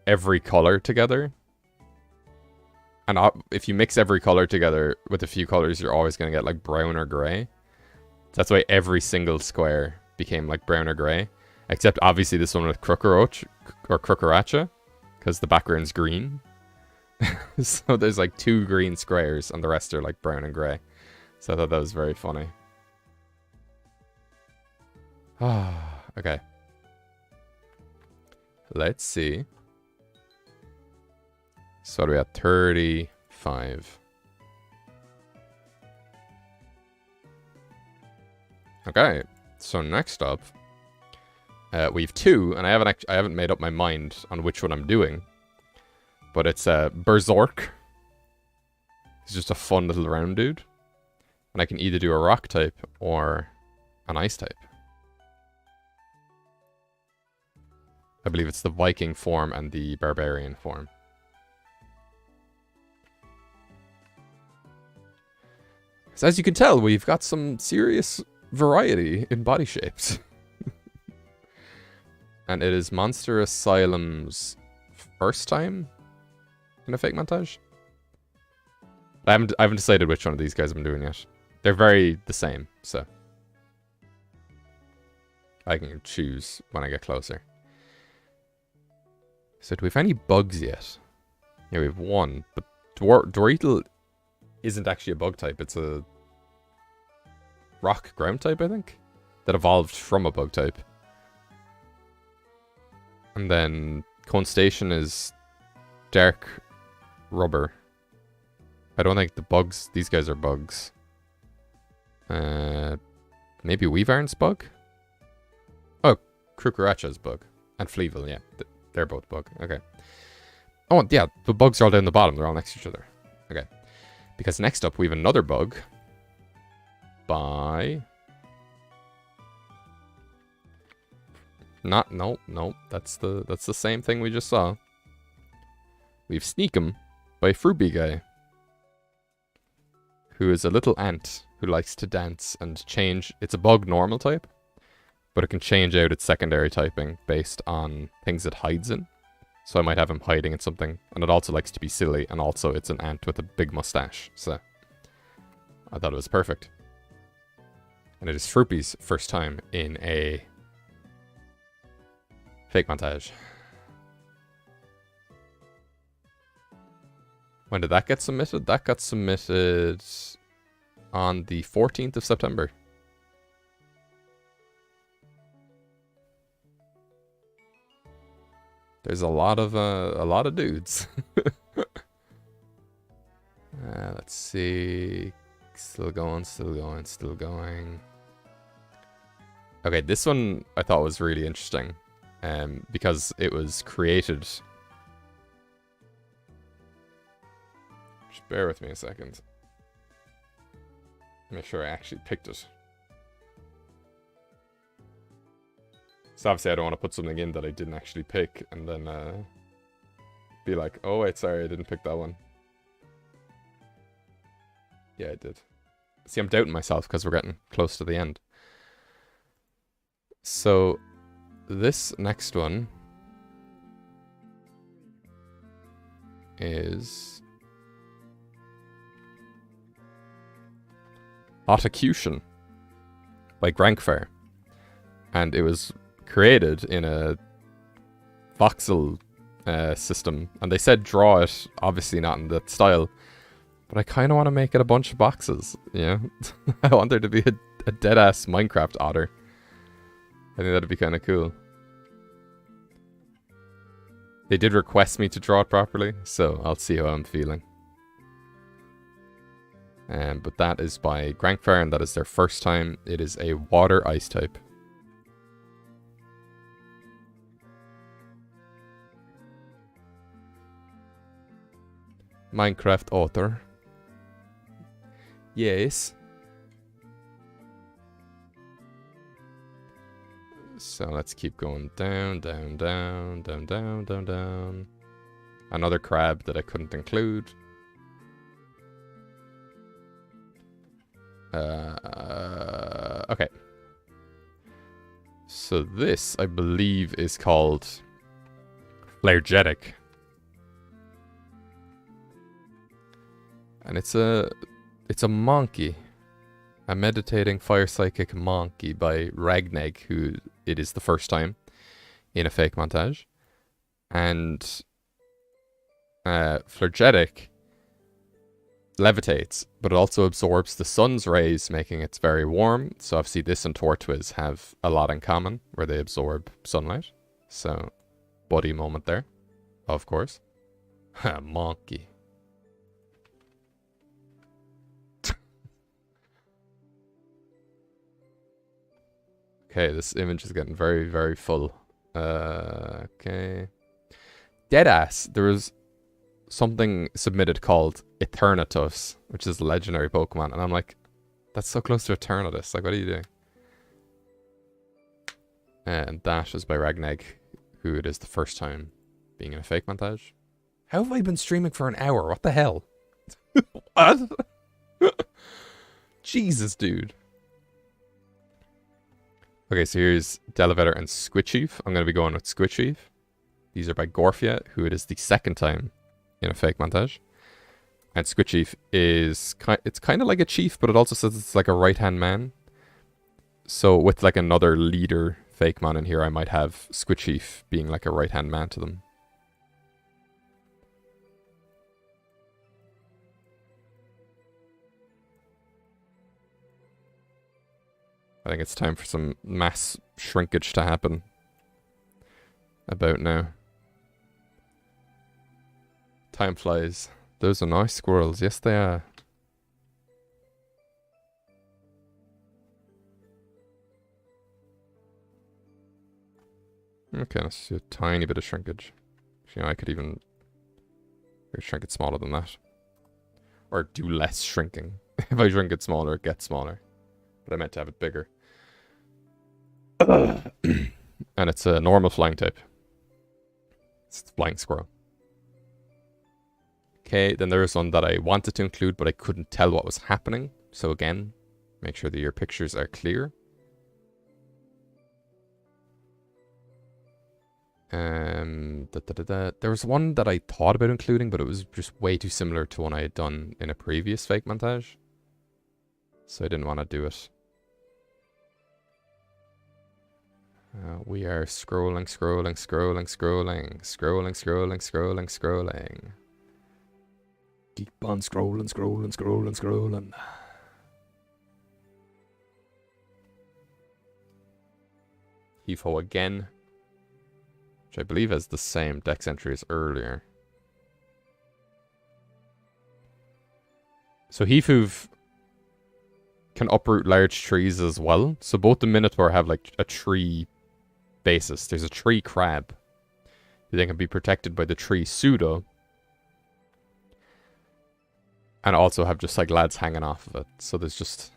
S2: every color together. And if you mix every color together with a few colors, you're always going to get like brown or gray. That's why every single square became like brown or gray. Except obviously this one with Crookeroach or Crookeracha, because the background's green. So there's like 2 green squares and the rest are like brown and gray. So I thought that was very funny. Okay. Let's see. So what are we at? 35. Okay. So next up, we have 2, and I haven't made up my mind on which one I'm doing. But it's Berserk. He's just a fun little round dude. And I can either do a rock type or an ice type. I believe it's the Viking form and the Barbarian form. So as you can tell, we've got some serious variety in body shapes. And it is Monster Asylum's first time in a fake montage. I haven't decided which one of these guys I'm doing yet. They're very the same, so I can choose when I get closer. So do we have any bugs yet? Yeah, we have 1, but Dorital isn't actually a bug type. It's a rock ground type, I think, that evolved from a bug type. And then Cone Station is dark rubber. I don't think these guys are bugs. Maybe Weavarn's bug? Oh, Crookeracha's bug. And Fleeville, yeah. They're both bug. Okay. Oh, yeah, the bugs are all down the bottom. They're all next to each other. Okay. Because next up, we have another bug. By... No. That's the same thing we just saw. We've Sneakum by Fruby Guy, who is a little ant who likes to dance and change. It's a bug normal type, but it can change out its secondary typing based on things it hides in. So I might have him hiding in something, and it also likes to be silly, and also it's an ant with a big mustache. So I thought it was perfect. And it is Fruppy's first time in a fake montage. When did that get submitted? That got submitted on the 14th of September. There's a lot of dudes. Let's see. Still going. Okay, this one I thought was really interesting. Because it was created... Just bear with me a second. Make sure I actually picked it. So obviously I don't want to put something in that I didn't actually pick and then be like, oh wait, sorry, I didn't pick that one. Yeah, I did. See, I'm doubting myself because we're getting close to the end. So this next one is Autocution by Grankfair. And it was created in a voxel system. And they said draw it, obviously not in that style. But I kind of want to make it a bunch of boxes, you know? I want there to be a dead-ass Minecraft otter. I think that'd be kind of cool. They did request me to draw it properly, so I'll see how I'm feeling. But that is by Grankfire, and that is their first time. It is a water ice type. Minecraft author. Yes. So let's keep going down, down, down, down, down, down, down. Another crab that I couldn't include. Okay. So this, I believe, is called Flaregetic. And it's a monkey. A meditating fire psychic monkey by Ragneg, who it is the first time in a fake montage. And Flaregetic levitates, but it also absorbs the sun's rays, making it very warm. So obviously this and Tortoise have a lot in common, where they absorb sunlight. So, buddy moment there, of course. Monkey. Okay, this image is getting very, very full. Okay. Deadass. There was something submitted called Eternatus, which is a legendary Pokemon. And I'm like, that's so close to Eternatus. Like, what are you doing? And that is by Ragneg, who it is the first time being in a fake montage. How have I been streaming for an hour? What the hell? What? Jesus, dude. Okay, so here's Delevator and Squidchief. I'm going to be going with Squidchief. These are by Gorfia, who it is the second time in a fake montage. And Squidchief is it's kind of like a chief, but it also says it's like a right-hand man. So with like another leader fake mon in here, I might have Squidchief being like a right-hand man to them. I think it's time for some mass shrinkage to happen. About now. Time flies. Those are nice squirrels. Yes, they are. Okay, let's do a tiny bit of shrinkage. You know, I could even shrink it smaller than that. Or do less shrinking. If I shrink it smaller, it gets smaller. But I meant to have it bigger. And it's a normal flying type. It's flying squirrel. Okay, then there is one that I wanted to include, but I couldn't tell what was happening. So again, make sure that your pictures are clear. There was one that I thought about including, but it was just way too similar to one I had done in a previous fake montage. So I didn't want to do it. We are scrolling, scrolling, scrolling, scrolling, scrolling, scrolling, scrolling, scrolling.
S1: Keep on scrolling, scrolling, scrolling, scrolling.
S2: Hefo again. Which I believe has the same dex entry as earlier. So Hefuv can uproot large trees as well. So both the Minotaur have like a tree basis. There's a tree crab. They can be protected by the tree pseudo. And also have just like lads hanging off of it. So there's just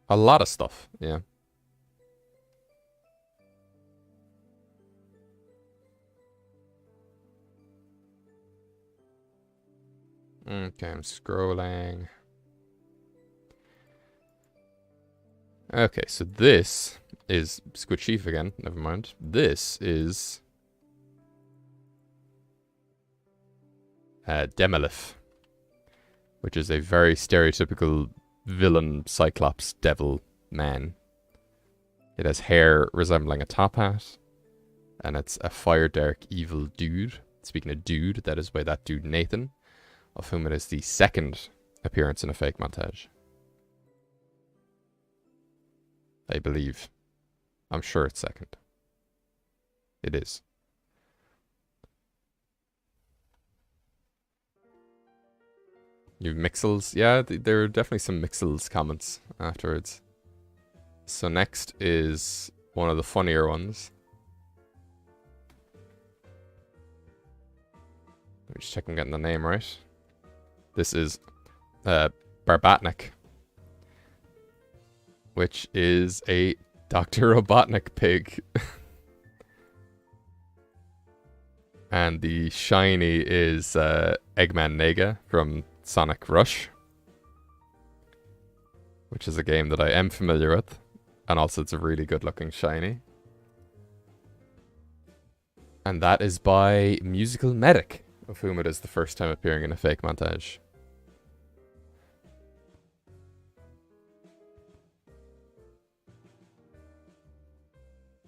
S2: a lot of stuff. Yeah. Okay, I'm scrolling. Okay, so this is Squidchief again. Never mind. This is Demolith, which is a very stereotypical villain Cyclops devil man. It has hair resembling a top hat, And it's a fire dark evil dude. Speaking of dude, that is by that dude Nathan, of whom it is the second appearance in a fake montage. I believe. I'm sure it's second. It is. You Mixels? Yeah, there are definitely some Mixels comments afterwards. So next is one of the funnier ones. Let me just check I'm getting the name right. This is Barbatnik, which is a Dr. Robotnik pig. And the shiny is Eggman Nega from Sonic Rush, which is a game that I am familiar with. And also it's a really good looking shiny. And that is by Musical Medic, of whom it is the first time appearing in a fake montage.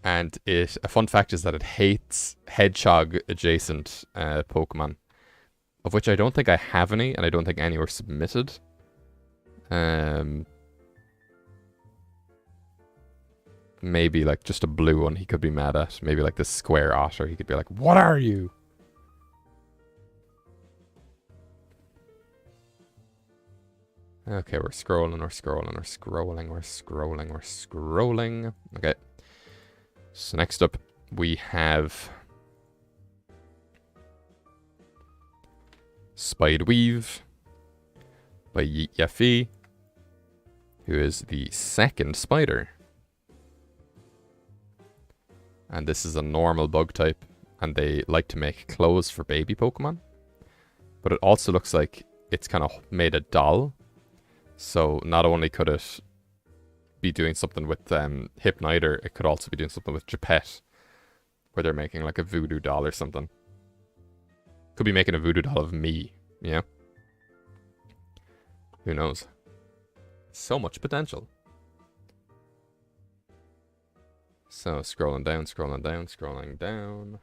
S2: And a fun fact is that it hates hedgehog adjacent Pokemon, of which I don't think I have any, and I don't think any were submitted. Maybe like just a blue one he could be mad at. Maybe like the square otter, he could be like, "What are you?" Okay, we're scrolling. Okay. So next up, we have Spideweave by Yeet Yafi, who is the second spider. And this is a normal bug type, and they like to make clothes for baby Pokemon. But it also looks like it's kind of made a doll. So not only could it be doing something with Hypniter, it could also be doing something with Geppette, where they're making like a voodoo doll or something. Could be making a voodoo doll of me, yeah? Who knows? So much potential. So scrolling down.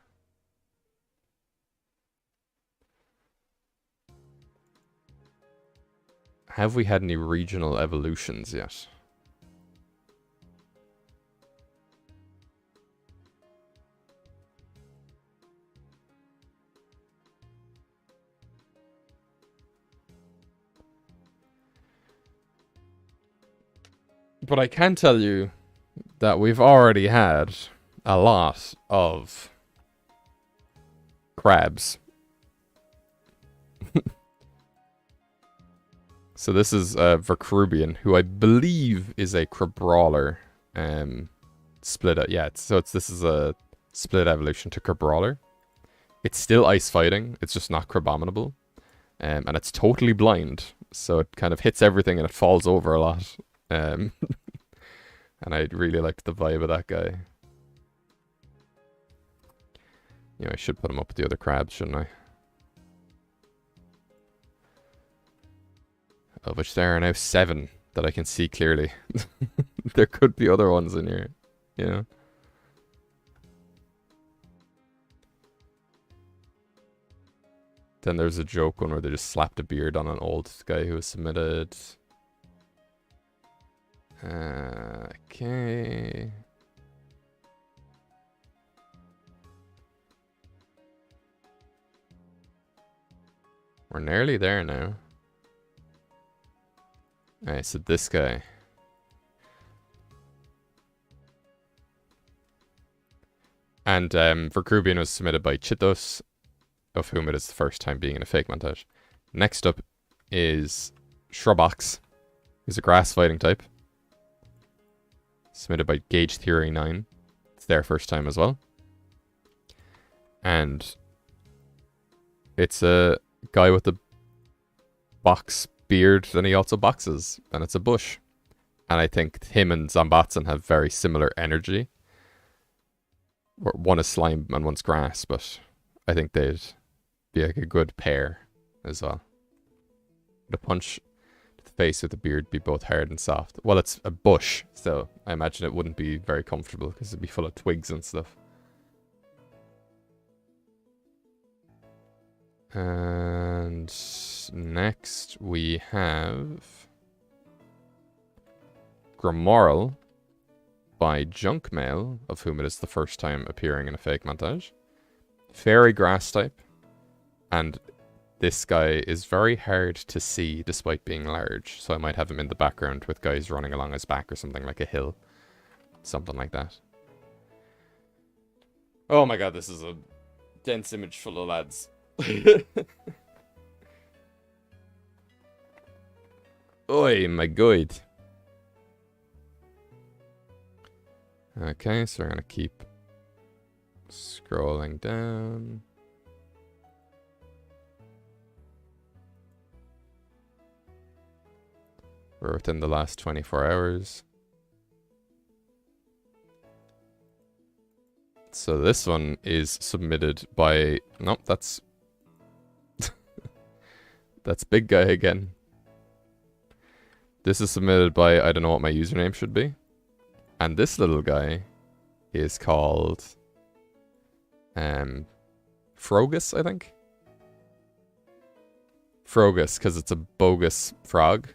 S2: Have we had any regional evolutions yet? But I can tell you that we've already had a lot of crabs. So this is Verkrubian, who I believe is a Crabrawler split. Yeah, this is a split evolution to Crabrawler. It's still ice fighting. It's just not Crabominable, and it's totally blind. So it kind of hits everything and it falls over a lot. And I really liked the vibe of that guy. You know, I should put him up with the other crabs, shouldn't I? Of which there are now 7 that I can see clearly. There could be other ones in here, you know? Then there's a joke one where they just slapped a beard on an old guy who was submitted. Okay. We're nearly there now. Alright, so this guy. And Verkrubian was submitted by Chitos, of whom it is the first time being in a fake montage. Next up is Shrubbox, who's a grass fighting type. Submitted by Gauge Theory 9. It's their first time as well. And it's a guy with a box beard, and he also boxes, and it's a bush. And I think him and Zombatson have very similar energy. One is slime and one's grass, but I think they'd be like a good pair as well. The punch to the face with the beard be both hard and soft. Well, it's a bush, so I imagine it wouldn't be very comfortable because it'd be full of twigs and stuff. And next we have Grimoral by Junkmail, of whom it is the first time appearing in a Fakemontage. Fairy Grass type. And this guy is very hard to see despite being large. So I might have him in the background with guys running along his back or something like a hill. Something like that. Oh my god, this is a dense image full of lads. Oi, my god. Okay, so we're gonna keep scrolling down. We're within the last 24 hours. So this one is submitted by... Nope, that's... that's big guy again. This is submitted by... I don't know what my username should be. And this little guy is called... Frogus, I think? Frogus, because it's a bogus frog.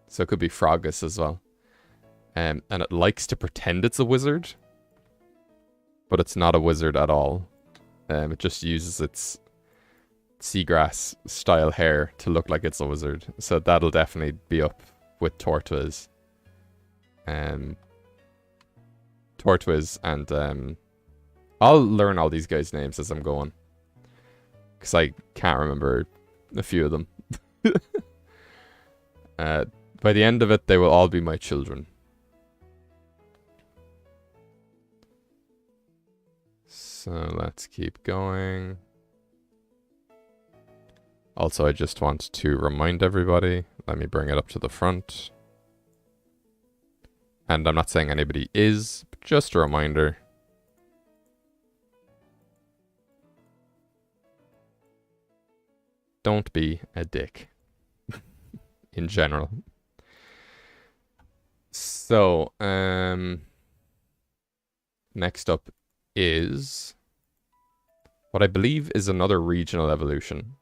S2: So it could be Frogus as well. And it likes to pretend it's a wizard. But it's not a wizard at all. It just uses its seagrass style hair to look like it's a wizard. So that'll definitely be up with Tortoise. Tortoise and I'll learn all these guys' names as I'm going. Because I can't remember a few of them. By the end of it, they will all be my children. So let's keep going. Also, I just want to remind everybody. Let me bring it up to the front. And I'm not saying anybody is, but just a reminder. Don't be a dick. In general. So, next up is what I believe is another regional evolution.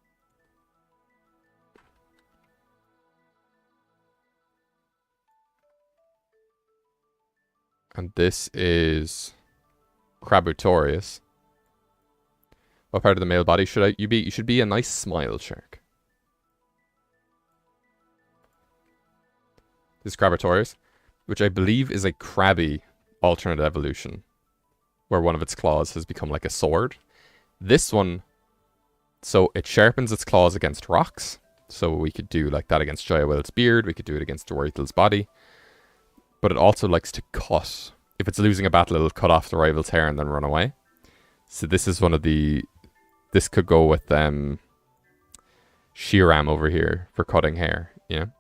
S2: And this is Crabutorius. What part of the male body should you be? You should be a nice smile shark. This is Crabutorius, which I believe is a crabby alternate evolution, where one of its claws has become like a sword. This one, so it sharpens its claws against rocks. So we could do like that against Joyawil's beard. We could do it against Doritel's body. But it also likes to cut. If it's losing a battle, it'll cut off the rival's hair and then run away. So this is one of the... This could go with Shiram over here for cutting hair, you know?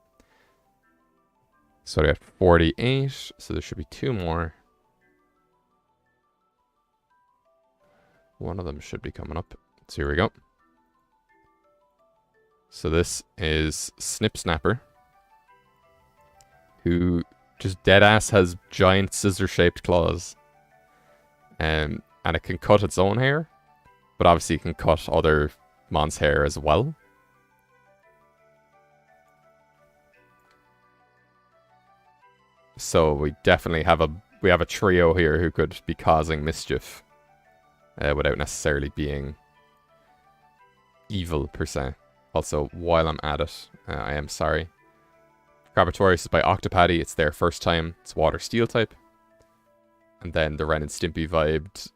S2: So we got 48, so there should be 2 more. One of them should be coming up. So here we go. So this is Snip Snapper, who just deadass has giant scissor-shaped claws. And it can cut its own hair, but obviously it can cut other mons' hair as well. So we definitely have a trio here who could be causing mischief without necessarily being evil per se. Also, while I'm at it, I am sorry. Crabutorius is by Octopaddy. It's their first time. It's water steel type. And then the Ren and Stimpy vibed.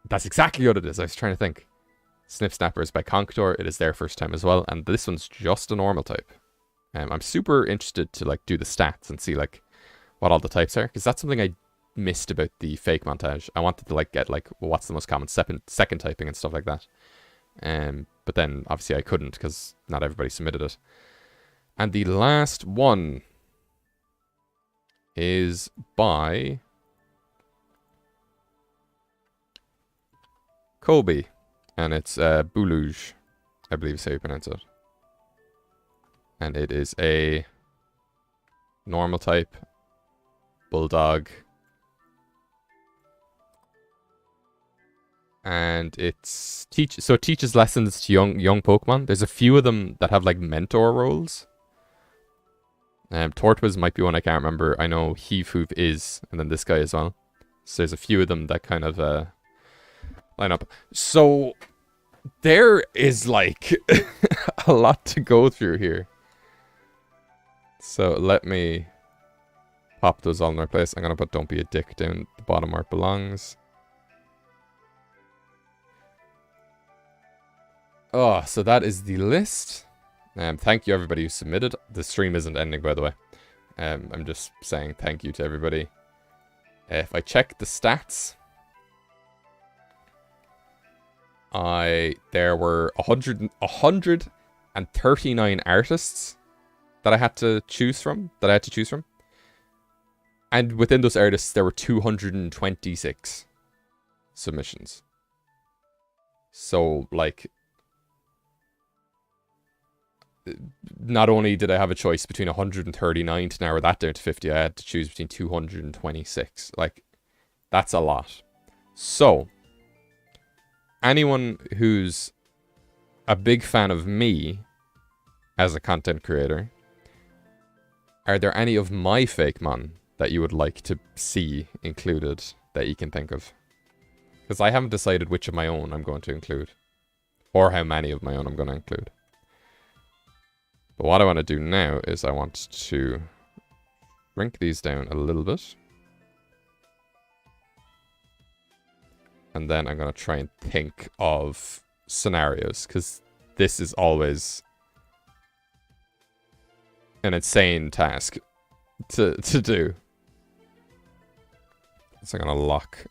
S2: That's exactly what it is. I was trying to think. Snip Snapper is by Conqueror. It is their first time as well. And this one's just a normal type. I'm super interested to like do the stats and see like what all the types are, because that's something I missed about the Fakemontage. I wanted to like get like what's the most common second typing and stuff like that. But then obviously I couldn't because not everybody submitted it. And the last one is by Kobe, and it's Buluge, I believe is how you pronounce it. And it is a normal type bulldog. And it's so it teaches lessons to young Pokemon. There's a few of them that have like mentor roles. Tortwiz might be one, I can't remember. I know Heathhoof is, and then this guy as well. So there's a few of them that kind of line up. So there is like a lot to go through here. So let me pop those all in their place. I'm gonna put "Don't be a dick" down the bottom where it belongs. Oh, so that is the list. Thank you everybody who submitted. The stream isn't ending, by the way. I'm just saying thank you to everybody. If I check the stats, there were 139 artists that I had to choose from. And within those artists, there were 226 submissions. So, like, not only did I have a choice between 139 to narrow that down to 50, I had to choose between 226. Like, that's a lot. So, anyone who's a big fan of me as a content creator, are there any of my Fakemon that you would like to see included that you can think of? Because I haven't decided which of my own I'm going to include, or how many of my own I'm going to include. But what I want to do now is I want to shrink these down a little bit. And then I'm going to try and think of scenarios, because this is always an insane task to do. So I'm going to lock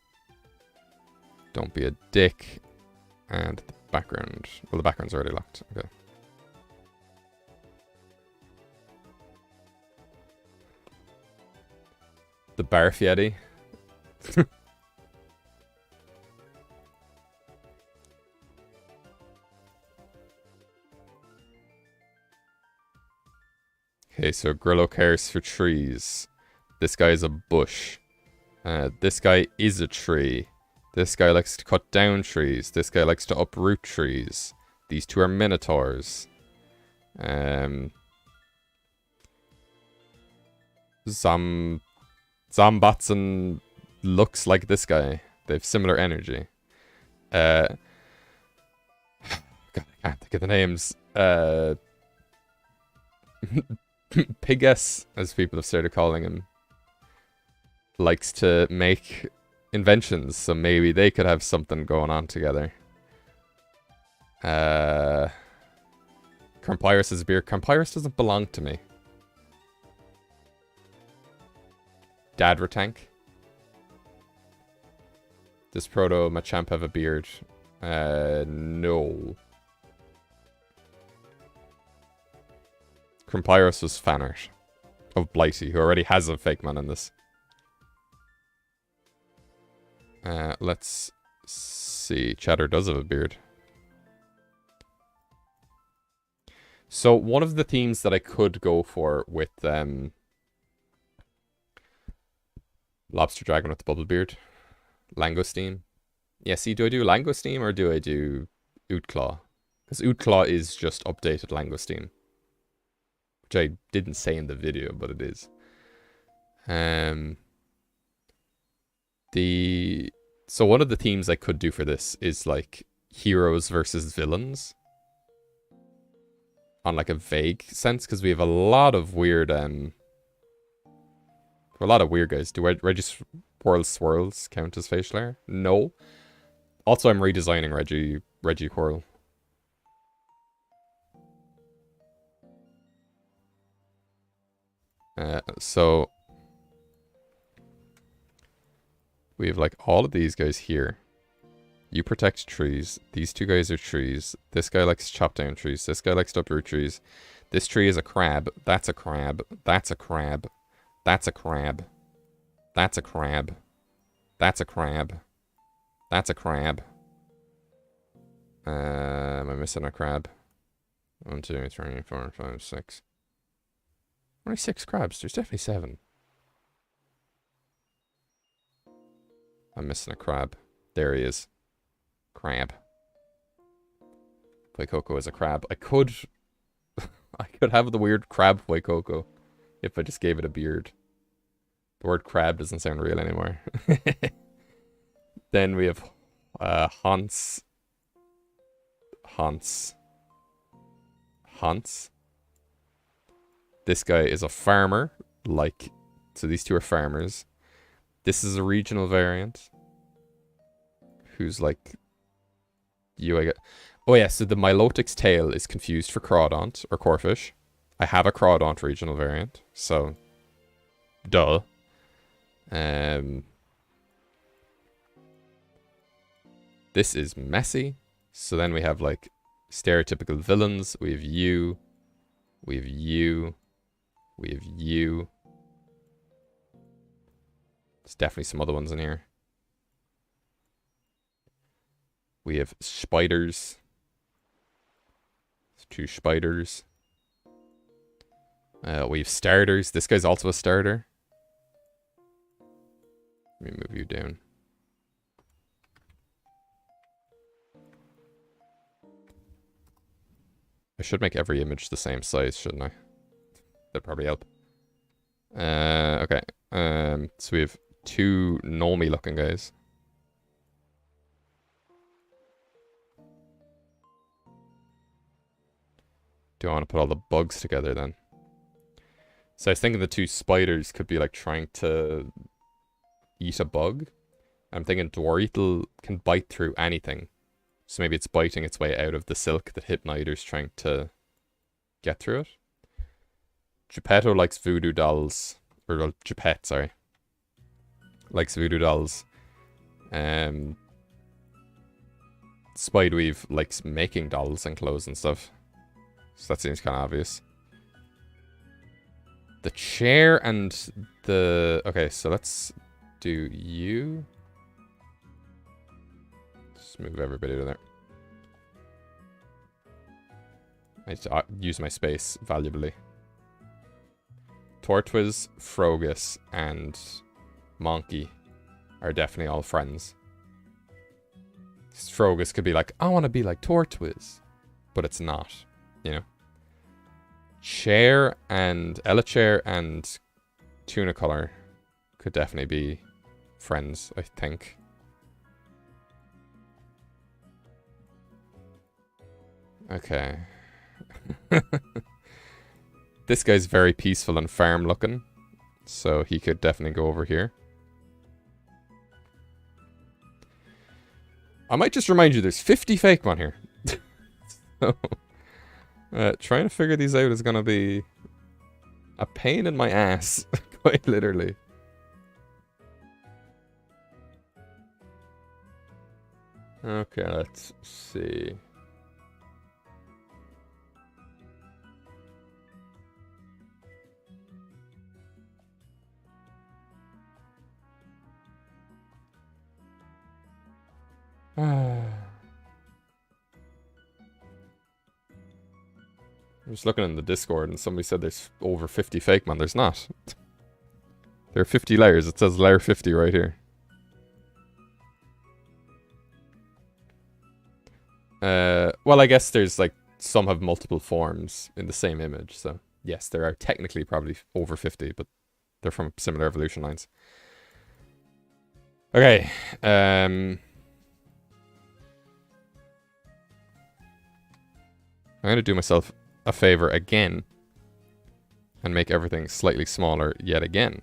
S2: "Don't be a dick" and the background. Well, the background's already locked. Okay. The Barf Yeti. Okay, so Grillo cares for trees. This guy is a bush. This guy is a tree. This guy likes to cut down trees. This guy likes to uproot trees. These two are minotaurs. Zombatson looks like this guy. They have similar energy. God, I can't think of the names. Pigus, as people have started calling him, likes to make inventions, so maybe they could have something going on together. Crumpyrus is a beer. Crumpyrus doesn't belong to me. Dadra-tank. Does Proto Machamp have a beard? No. Crumpyrus was fan art of Blighty, who already has a Fakemon in this. Let's see. Chatter does have a beard. So one of the themes that I could go for with Lobster Dragon with the bubble beard, Langoustine. Yeah, see, do I do Langoustine or do I do Ootclaw? Because Ootclaw is just updated Langoustine, which I didn't say in the video, but it is. So one of the themes I could do for this is like heroes versus villains, on like a vague sense, because we have a lot of weird guys. Do Regiswirl Swirls count as facial hair? No. Also, I'm redesigning Regiwhirl. So we have like all of these guys here. You protect trees. These two guys are trees. This guy likes to chop down trees. This guy likes to uproot trees. This tree is a crab. That's a crab. That's a crab. That's a crab. That's a crab. That's a crab. That's a crab. Am I missing a crab? 1, 2, 3, 4, 5, 6. Only 6 crabs. There's definitely 7. I'm missing a crab. There he is. Crab. Fuecoco is a crab. I could have the weird crab Fuecoco if I just gave it a beard. The word crab doesn't sound real anymore. Then we have Hans. This guy is a farmer, so these two are farmers. This is a regional variant. Who's like oh yeah, so the Milotic's tail is confused for Crawdaunt or Corfish. I have a Crawdaunt regional variant, so duh. This is messy. So then we have like stereotypical villains. We have you. We have you. We have you. There's definitely some other ones in here. We have spiders. There's 2 spiders. We have starters. This guy's also a starter. Let me move you down. I should make every image the same size, shouldn't I? That'd probably help. Okay. So we have 2 Nomi looking guys. Do I want to put all the bugs together then? So I was thinking the 2 spiders could be like trying to eat a bug. I'm thinking Dwarietal can bite through anything. So maybe it's biting its way out of the silk that Hypnider's trying to get through it. Geppetto likes voodoo dolls. Or well, Geppette, sorry. Likes voodoo dolls. Spideweave likes making dolls and clothes and stuff. So that seems kind of obvious. The chair and the... Okay, so let's do you. Just move everybody to there. I need to use my space valuably. Tortwiz, Frogus, and Monkey are definitely all friends. Frogus could be like, I want to be like Tortwiz. But it's not, you know. Chair and Elachair and Tuna Color could definitely be friends, I think. Okay. This guy's very peaceful and farm looking, so he could definitely go over here. I might just remind you, there's 50 Fakemon here. So, trying to figure these out is going to be a pain in my ass, quite literally. Okay, let's see. I'm just looking in the Discord and somebody said there's over 50 Fakemon. There's not. There are 50 layers. It says layer 50 right here. Well, I guess there's like some have multiple forms in the same image. So yes, there are technically probably over 50, but they're from similar evolution lines. Okay. I'm going to do myself a favor again and make everything slightly smaller yet again.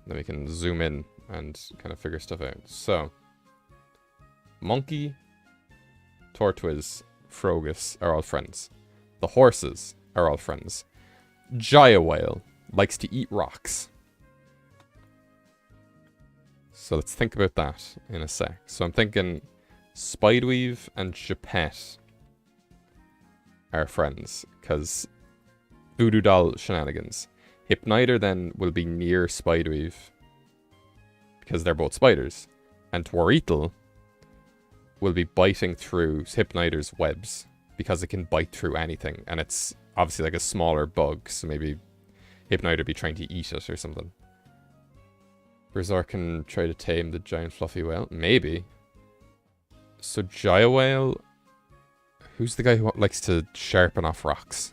S2: Then we can zoom in and kind of figure stuff out. So, Monkey, Tortwiz, Frogus are all friends. The horses are all friends. Jaya Whale likes to eat rocks. So let's think about that in a sec. So I'm thinking Spideweave and Geppette are friends, because Voodoo Doll shenanigans. Hypnider then will be near Spideweave, because they're both spiders. And Dwarietal will be biting through Hypnider's webs, because it can bite through anything. And it's obviously like a smaller bug, so maybe Hypnider be trying to eat it or something. Berserk can try to tame the giant fluffy whale. Maybe. So Gyre Whale... Who's the guy who likes to sharpen off rocks?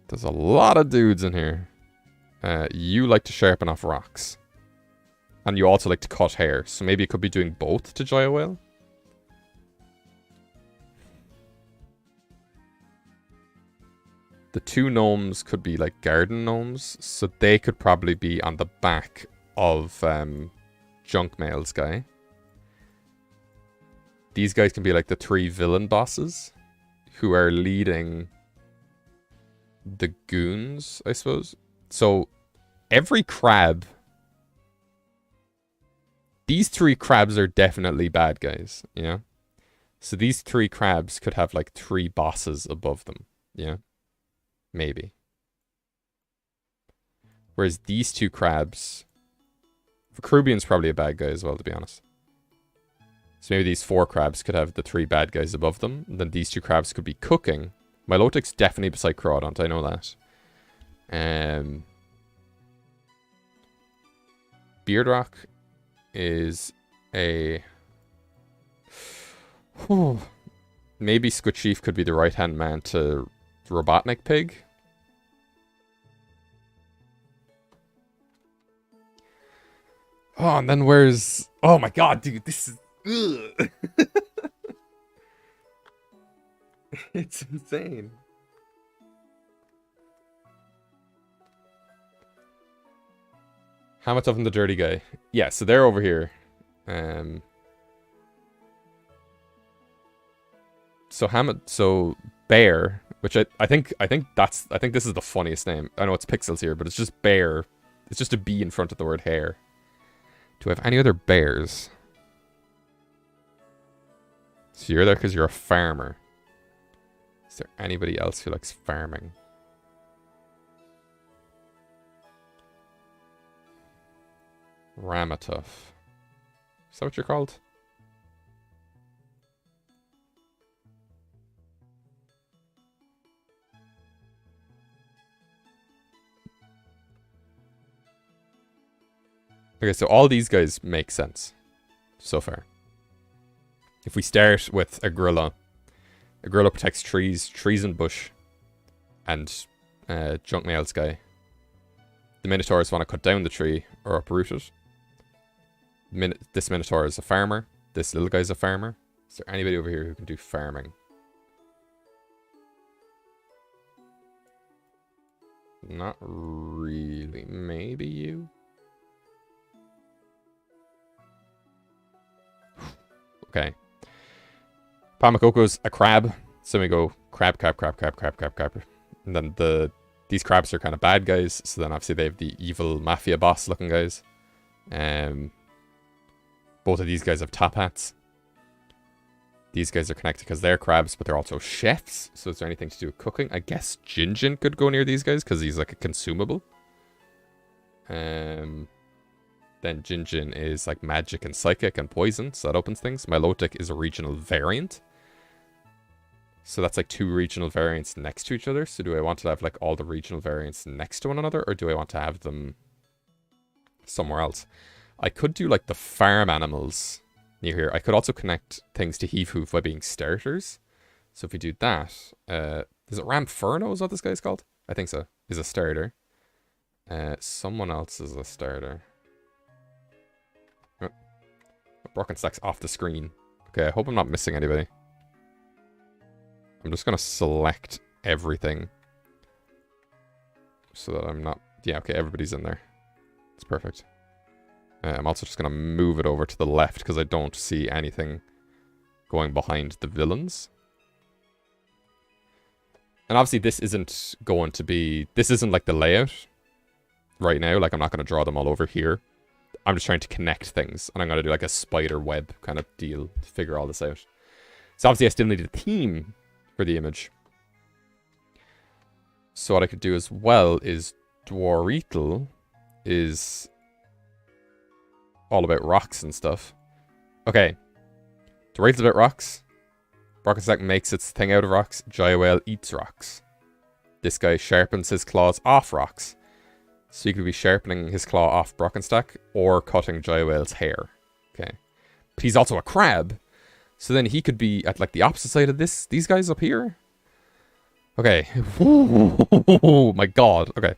S2: There's a lot of dudes in here. You like to sharpen off rocks. And you also like to cut hair. So maybe it could be doing both to Gyre Whale. The two gnomes could be like garden gnomes. So they could probably be on the back of Junk Mail's guy. These guys can be like the three villain bosses who are leading the goons, I suppose. So every crab... These three crabs are definitely bad guys, yeah? So these three crabs could have like three bosses above them, yeah? Maybe. Whereas these two crabs... Vakrubian's probably a bad guy as well, to be honest. So maybe these four crabs could have the three bad guys above them. And then these two crabs could be cooking. Milotic's definitely beside Crawdont, I know that. Beardrock is a... Maybe Squidchief could be the right-hand man to Robotnik Pig. Oh, and then where's... Oh my god, dude, this is... Ugh. It's insane. How much of them the dirty guy? Yeah, so they're over here. So Bear, which I think this is the funniest name. I know it's pixels here, but it's just Bear. It's just a B in front of the word hair. Do I have any other bears? So you're there because you're a farmer. Is there anybody else who likes farming? Ramatuf. Is that what you're called? Okay, so all these guys make sense so far. If we start with a gorilla protects trees and bush, and Junk Mail's guy. The Minotaurs want to cut down the tree or uproot it. This Minotaur is a farmer. This little guy's a farmer. Is there anybody over here who can do farming? Not really. Maybe you? Okay. Pamakoko's a crab. So we go crab. And then these crabs are kind of bad guys. So then obviously they have the evil mafia boss looking guys. Both of these guys have top hats. These guys are connected because they're crabs, but they're also chefs. So is there anything to do with cooking? I guess Jinjin could go near these guys because he's like a consumable. Then Jinjin is like magic and psychic and poison, so that opens things. Milotic is a regional variant. So that's like two regional variants next to each other. So do I want to have like all the regional variants next to one another, or do I want to have them somewhere else? I could do like the farm animals near here. I could also connect things to Heave Hoof by being starters. So if we do that, is it Ramferno is what this guy's called? I think so. Is a starter. Someone else is a starter. Brockenstack's off the screen. Okay, I hope I'm not missing anybody. I'm just going to select everything. So that I'm not... Yeah, okay, everybody's in there. It's perfect. I'm also just going to move it over to the left because I don't see anything going behind the villains. And obviously this isn't going to be... This isn't like the layout right now. Like, I'm not going to draw them all over here. I'm just trying to connect things, and I'm going to do like a spider web kind of deal to figure all this out. So obviously I still need a theme for the image. So what I could do as well is Dwarrital is all about rocks and stuff. Okay. Dwarrital's about rocks. Brockenstack makes its thing out of rocks. Gyre Whale eats rocks. This guy sharpens his claws off rocks. So he could be sharpening his claw off Brockenstack or cutting Jaya Whale's hair. Okay. But he's also a crab. So then he could be at like the opposite side of these guys up here. Okay. Oh my god. Okay.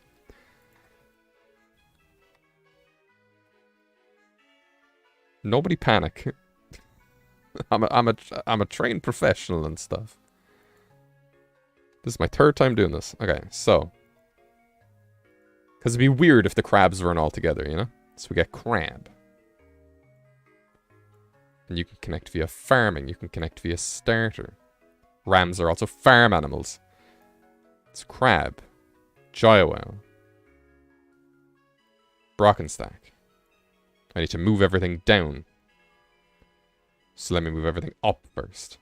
S2: Nobody panic. I'm a trained professional and stuff. This is my 3rd time doing this. Okay, so. Because it'd be weird if the crabs weren't all together, you know? So we get crab. And you can connect via farming. You can connect via starter. Rams are also farm animals. It's crab. Jaya Whale. Brockenstack. I need to move everything down. So let me move everything up first.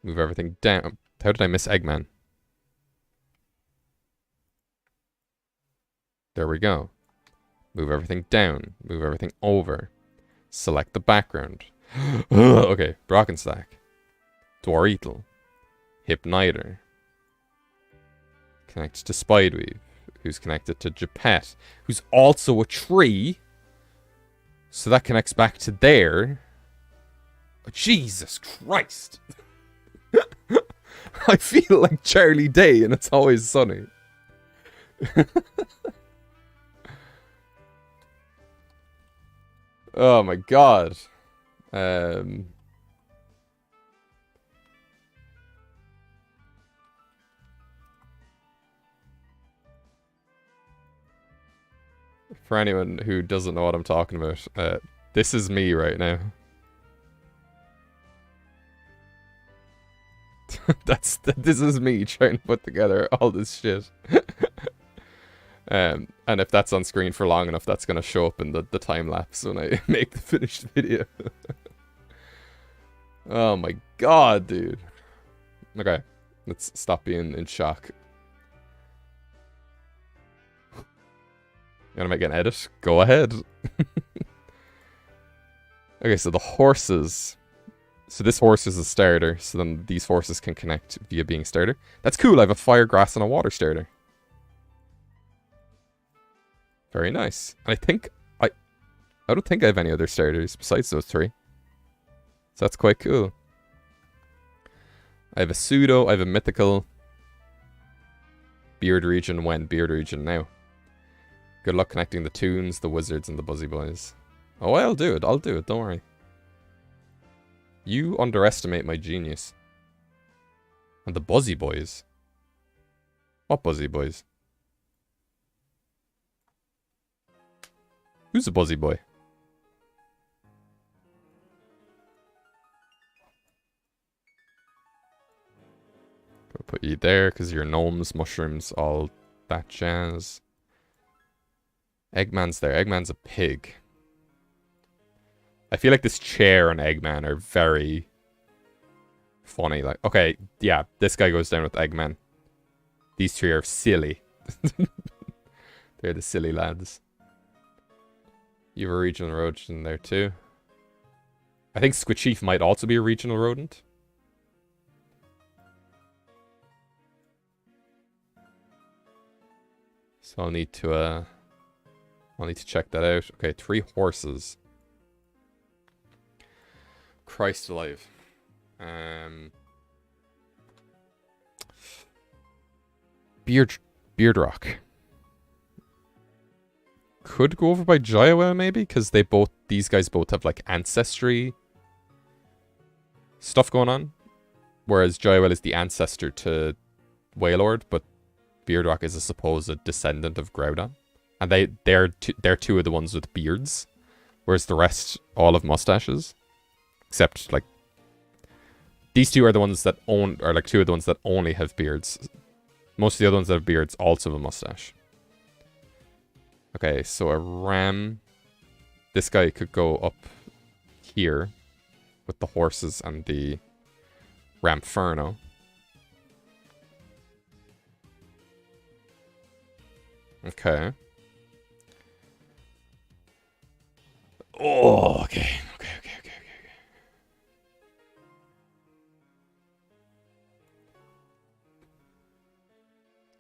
S2: Move everything down. How did I miss Eggman? There we go. Move everything down. Move everything over. Select the background. Okay, Brockenstack. Dwarietal. Hypniter. Connect to Spideweave, who's connected to Japet, who's also a tree. So that connects back to there. Oh, Jesus Christ. I feel like Charlie Day and It's Always Sunny. Oh my god. For anyone who doesn't know what I'm talking about, this is me right now. This is me trying to put together all this shit. And if that's on screen for long enough, that's gonna show up in the time lapse when I make the finished video. Oh my god, dude. Okay, let's stop being in shock. You wanna make an edit? Go ahead. Okay, so the horses. So this horse is a starter, so then these horses can connect via being starter. That's cool, I have a fire, grass, and a water starter. Very nice. And I don't think I have any other starters besides those 3. So that's quite cool. I have a pseudo, I have a mythical. Beard region when, beard region now. Good luck connecting the Toons, the Wizards, and the Buzzy Boys. Oh, I'll do it, don't worry. You underestimate my genius. And the Buzzy Boys? What Buzzy Boys? Who's a Buzzy Boy? I'll put you there because you're gnomes, mushrooms, all that jazz. Eggman's there. Eggman's a pig. I feel like this chair and Eggman are very funny. Like, okay, yeah, this guy goes down with Eggman. These 3 are silly. They're the silly lads. You have a regional rodent in there too. I think Squitchief might also be a regional rodent. So I'll need to check that out. Okay, 3 horses. Christ alive. Beardrock. Could go over by Jaya Whale maybe, because these guys both have like ancestry stuff going on. Whereas Jaya Whale is the ancestor to Wailord, but Beardrock is a supposed descendant of Groudon. And they're 2 of the ones with beards. Whereas the rest all have mustaches. Except like these 2 are the ones that are like 2 of the ones that only have beards. Most of the other ones that have beards also have a mustache. Okay, so a ram. This guy could go up here with the horses and the Ramferno. Okay. Oh, okay.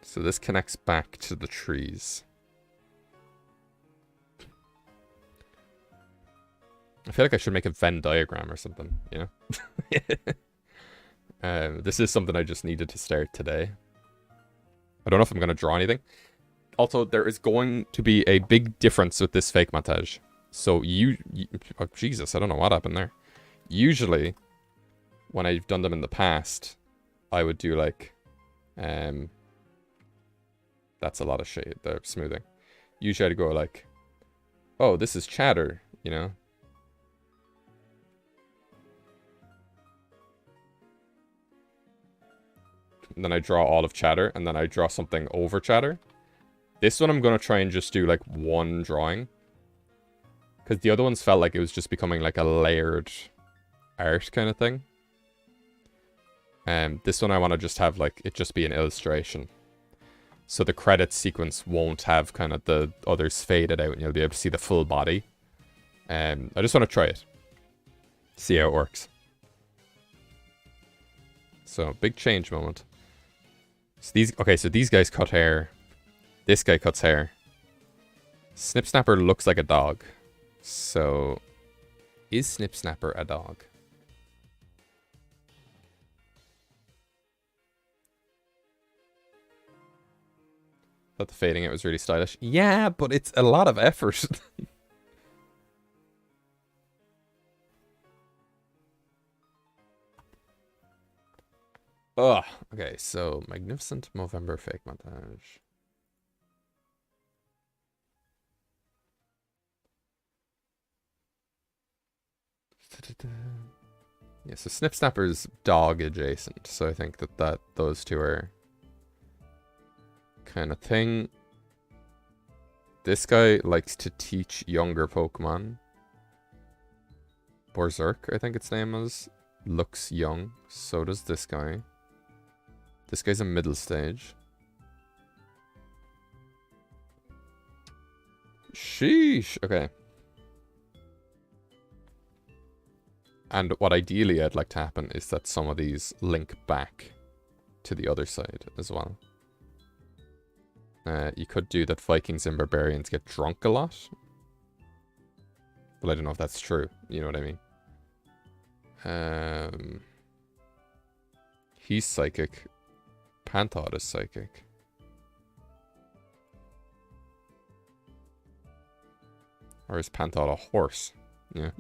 S2: So this connects back to the trees. I feel like I should make a Venn diagram or something, you know? This is something I just needed to start today. I don't know if I'm going to draw anything. Also, there is going to be a big difference with this fake montage. So oh, Jesus, I don't know what happened there. Usually, when I've done them in the past, I would do like, that's a lot of shade, the smoothing. Usually I'd go like, oh, this is chatter, you know? And then I draw all of chatter, and then I draw something over chatter. This one I'm going to try and just do like one drawing. Because the other ones felt like it was just becoming like a layered art kind of thing. This one I want to just have like it just be an illustration. So the credits sequence won't have kind of the others faded out and you'll be able to see the full body. I just want to try it. See how it works. So, big change moment. So these guys cut hair. This guy cuts hair. Snip Snapper looks like a dog. So, is Snip Snapper a dog? Thought the fading it was really stylish. Yeah, but it's a lot of effort. Ugh. Okay, so magnificent Movember fake montage. Yeah, so Snip Snapper's dog adjacent, so I think that those two are kind of thing. This guy likes to teach younger Pokemon. Berserk, I think its name is. Looks young. So does this guy. This guy's a middle stage. Sheesh. Okay. And what ideally I'd like to happen is that some of these link back to the other side as well. You could do that Vikings and Barbarians get drunk a lot. But I don't know if that's true. You know what I mean? He's psychic. Panthod is psychic. Or is Panthod a horse? Yeah.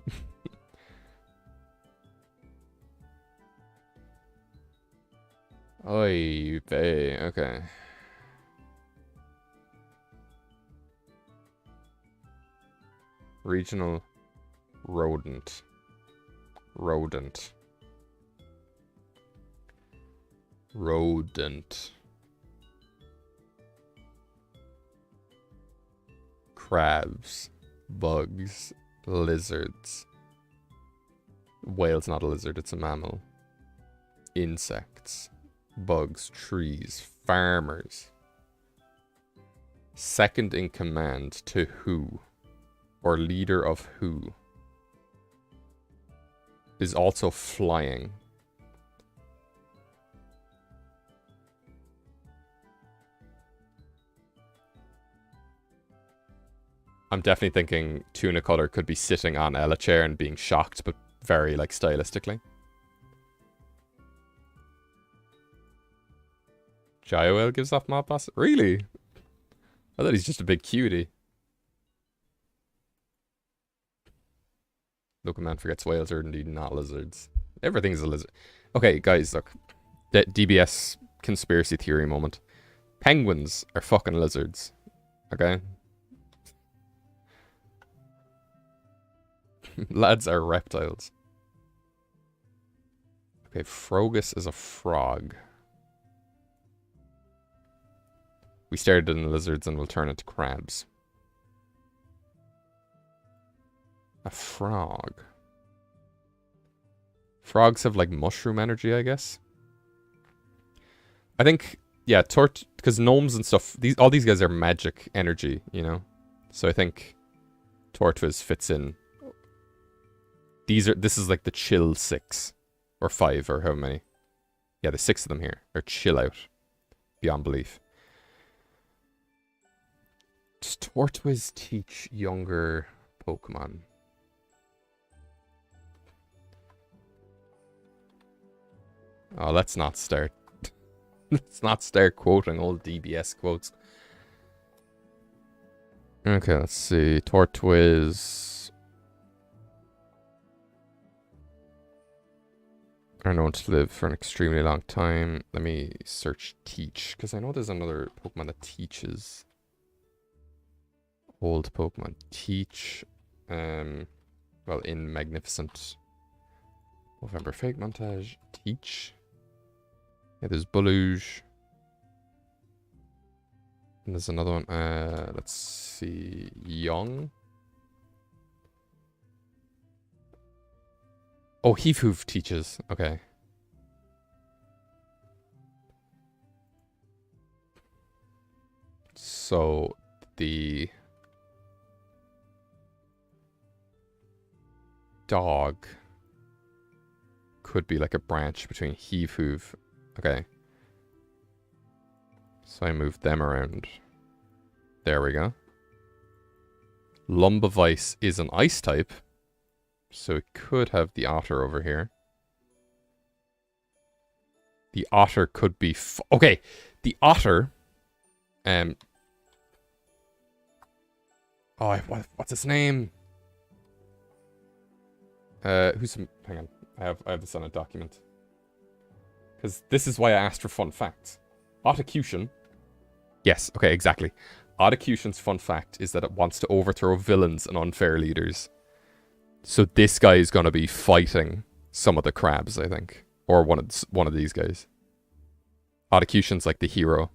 S2: Oy vey, okay. Regional rodent. Rodent. Rodent. Crabs. Bugs. Lizards. Whale's not a lizard, it's a mammal. Insects. Bugs. Trees. Farmers. Second in command to who? Or leader of who? Is also flying. I'm definitely thinking Tuna Cutter could be sitting on Ella chair and being shocked, but very, like, stylistically. Gyoel gives off mob boss? Really? I thought he's just a big cutie. Local man forgets whales are indeed not lizards. Everything's a lizard. Okay, guys, look. DBS conspiracy theory moment. Penguins are fucking lizards. Okay? Lads are reptiles. Okay, Frogus is a frog. We started in lizards and we'll turn it to crabs. A frog. Frogs have like mushroom energy, I guess. I think, yeah, because gnomes and stuff, all these guys are magic energy, you know? So I think Tortoise fits in. This is like the chill 6. Or 5, or how many. Yeah, the 6 of them here are chill out. Beyond belief. Does Tortoise teach younger Pokemon? Oh, let's not start. Let's not start quoting old DBS quotes. Okay, let's see. Tortoise are known to live for an extremely long time. Let me search teach, because I know there's another Pokemon that teaches. Old Pokemon teach. Well, in Magnificent Movember Fakemontage, teach. Yeah, there's Bulluge. And there's another one. Let's see. Young. Oh, Heafhoof teaches. Okay. So, the dog could be like a branch between Heafhoof. Okay. So I moved them around. There we go. Lumbavice is an ice type. So it could have the otter over here. The otter could be... okay. The otter... oh, what's his name? Who's... hang on. I have this on a document. Because this is why I asked for fun facts. Ottocution. Yes, okay, exactly. Ottocution's fun fact is that it wants to overthrow villains and unfair leaders. So this guy is going to be fighting some of the crabs, I think. Or one of these guys. Ottocution's like the hero.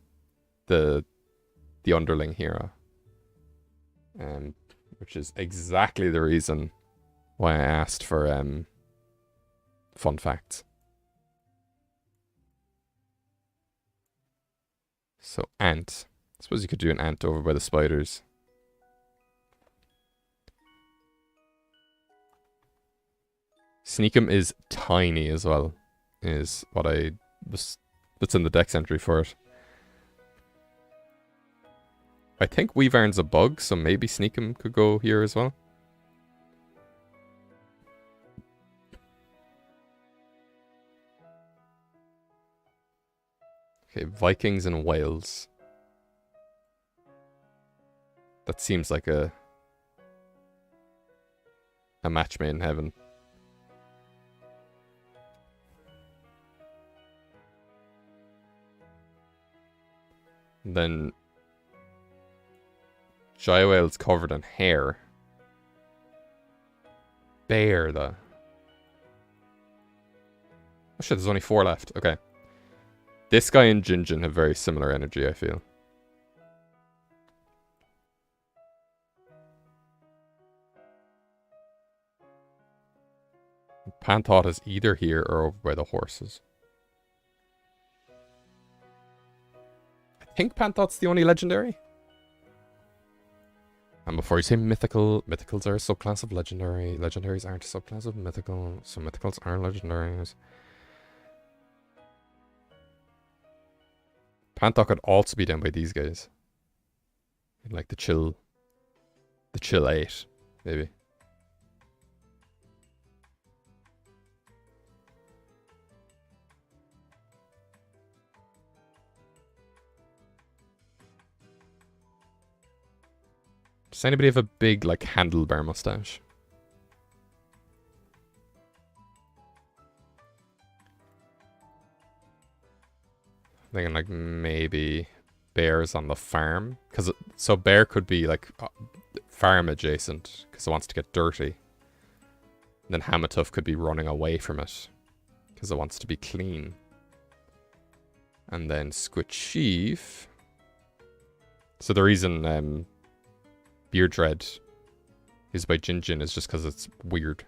S2: The underling hero. Which is exactly the reason why I asked for fun facts. So, ant. I suppose you could do an ant over by the spiders. Sneakum is tiny as well. Is what that's in the dex entry for it. I think Weavarn's a bug, so maybe Sneakum could go here as well. Okay, Vikings and Wales. That seems like a match made in heaven. And then Gywail's covered in hair. Bear, though. Oh shit, there's only 4 left. Okay. This guy and Jinjin have very similar energy, I feel. Panthot is either here or over by the horses. I think Panthot's the only legendary. And before you say mythical, mythicals are a subclass of legendary. Legendaries aren't a subclass of mythical, so mythicals are legendaries. Panthot could also be down by these guys. Like the chill 8, maybe. Does anybody have a big, like, handlebar mustache? Thinking like maybe Bear's on the farm, so Bear could be like farm adjacent because it wants to get dirty. And then Hamatuff could be running away from it because it wants to be clean. And then Squisheef. So the reason Beardred is by Jinjin is just because it's weird.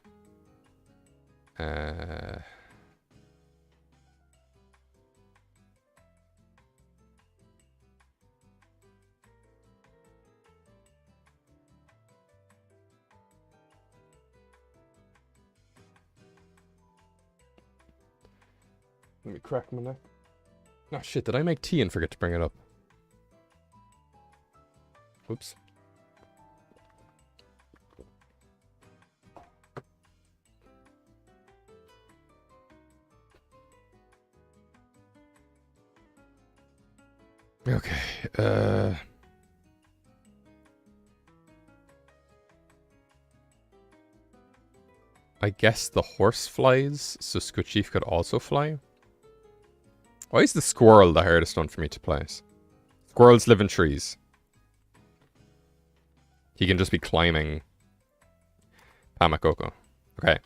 S2: Let me crack my neck. Oh shit, did I make tea and forget to bring it up? Oops. Okay, I guess the horse flies, so Squidchief could also fly. Why is the squirrel the hardest one for me to place? Squirrels live in trees. He can just be climbing Pamakoko. Okay.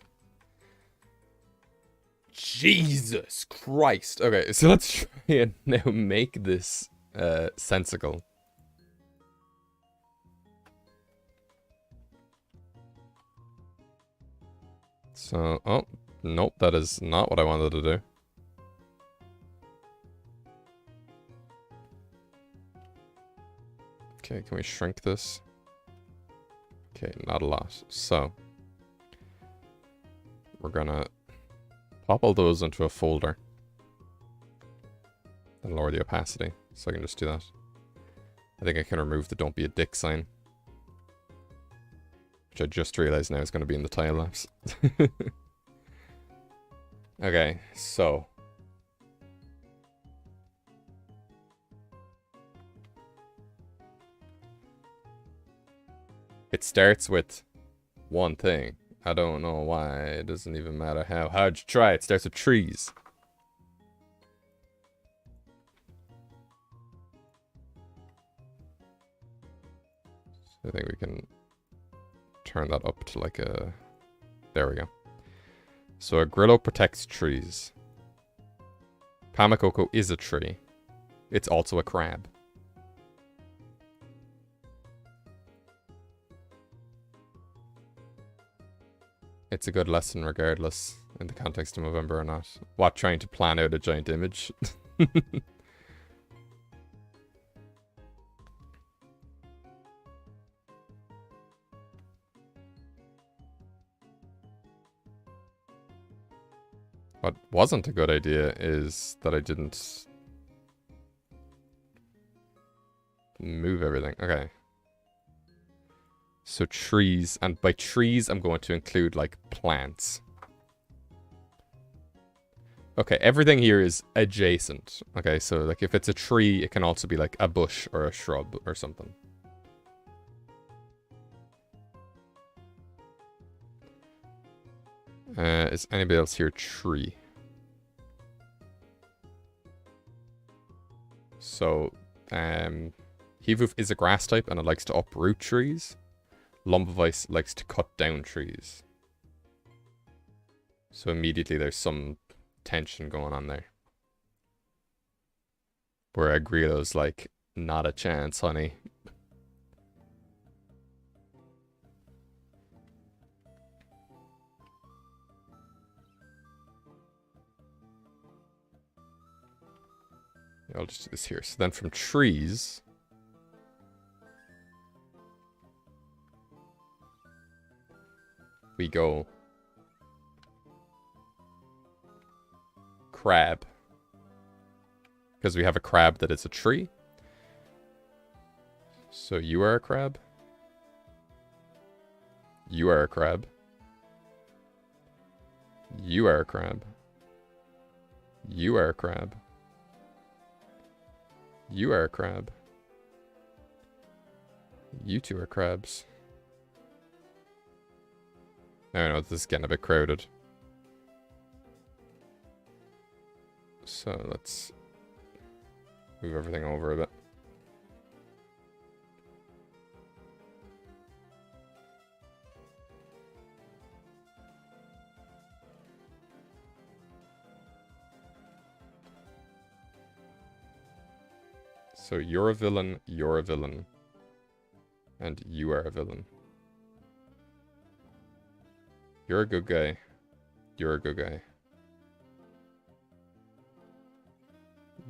S2: Jesus Christ. Okay, so let's try and now make this sensical. So, oh, nope, that is not what I wanted to do. Okay, can we shrink this? Okay, not a lot. So, we're gonna pop all those into a folder. And lower the opacity, so I can just do that. I think I can remove the don't be a dick sign. Which I just realized now is going to be in the time lapse. Okay, so. It starts with one thing. I don't know why. It doesn't even matter how hard you try. It starts with trees. So I think we can turn that up to like a... There we go. So a grillo protects trees. Pamakoko is a tree. It's also a crab. It's a good lesson regardless, in the context of Movember or not. What, trying to plan out a giant image? What wasn't a good idea is that I didn't move everything. Okay. So trees, and by trees I'm going to include like plants. Okay, everything here is adjacent. Okay, so like if it's a tree, it can also be like a bush or a shrub or something. Is anybody else here tree? So, Hivoof is a grass type and it likes to uproot trees. Lumbavice likes to cut down trees. So immediately there's some tension going on there. Where Agrilo's like, not a chance, honey. I'll just do this here. So then from trees... we go... crab. Because we have a crab that is a tree. So you are a crab. You are a crab. You are a crab. You are a crab. You are a crab. You two are crabs. I don't know, this is getting a bit crowded. So let's move everything over a bit. So you're a villain, and you are a villain. You're a good guy. You're a good guy.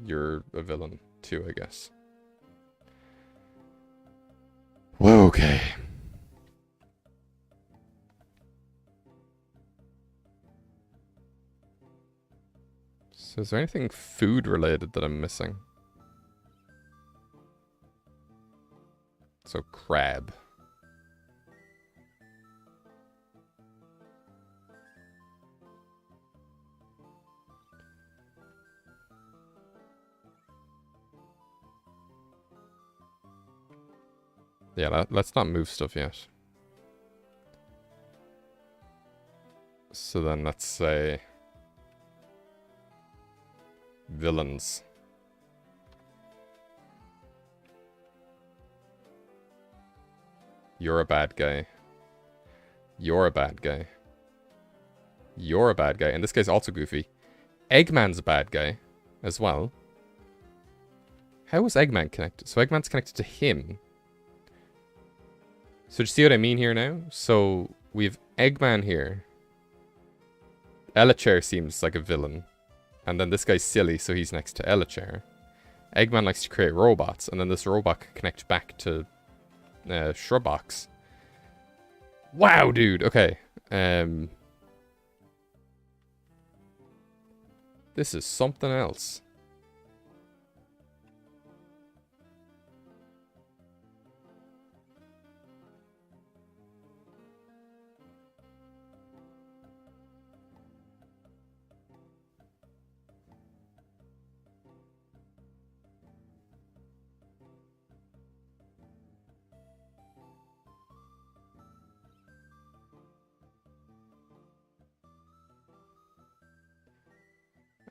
S2: You're a villain too, I guess. Whoa, okay. So is there anything food related that I'm missing? So crab. Yeah, let's not move stuff yet. So then let's say villains. You're a bad guy. You're a bad guy. You're a bad guy. And this guy's also goofy. Eggman's a bad guy as well. How is Eggman connected? So Eggman's connected to him. So do you see what I mean here now? So we have Eggman here. Elachair seems like a villain. And then this guy's silly, so he's next to Elachair. Eggman likes to create robots, and then this robot can connect back to Shrubbox. Wow, dude. Okay. This is something else.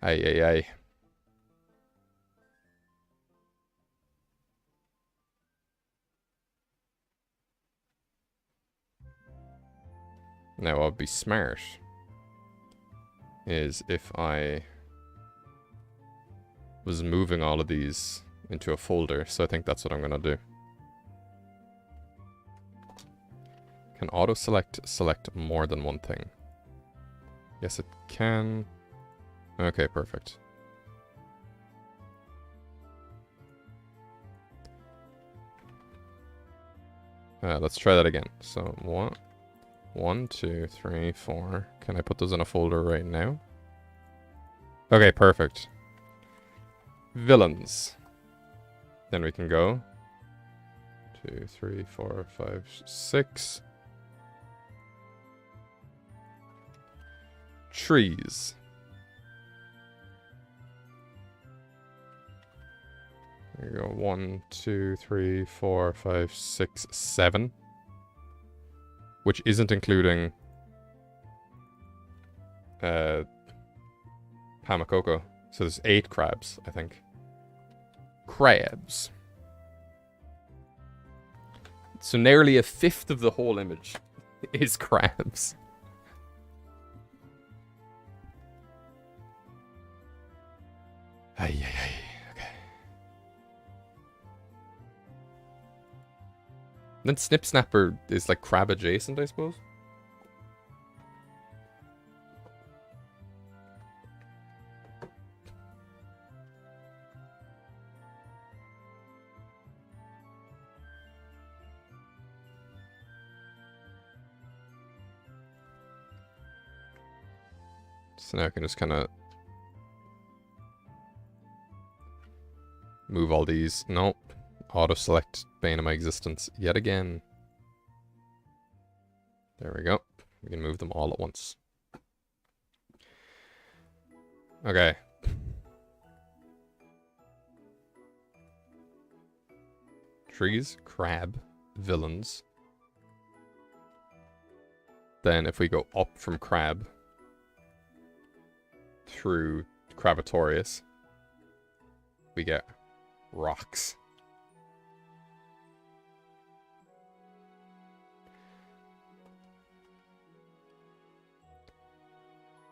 S2: Ay, ay, ay. Now, what would be smart is if I was moving all of these into a folder. So I think that's what I'm going to do. Can auto-select more than one thing? Yes, it can. Okay, perfect. Let's try that again. So, 1, 2, 3, 4. Can I put those in a folder right now? Okay, perfect. Villains. Then we can go 2, 3, 4, 5, 6. Trees. There you go. 1, 2, 3, 4, 5, 6, 7. Which isn't including Hamakoko. So there's 8 crabs, I think. Crabs. So nearly a fifth of the whole image is crabs. Ay, ay, ay. Okay. Then Snip Snapper is like crab adjacent, I suppose. So now I can just kind of move all these. Nope. Auto-select bane of my existence yet again. There we go. We can move them all at once. Okay. Trees, crab, villains. Then if we go up from crab through Crabatorius, we get rocks.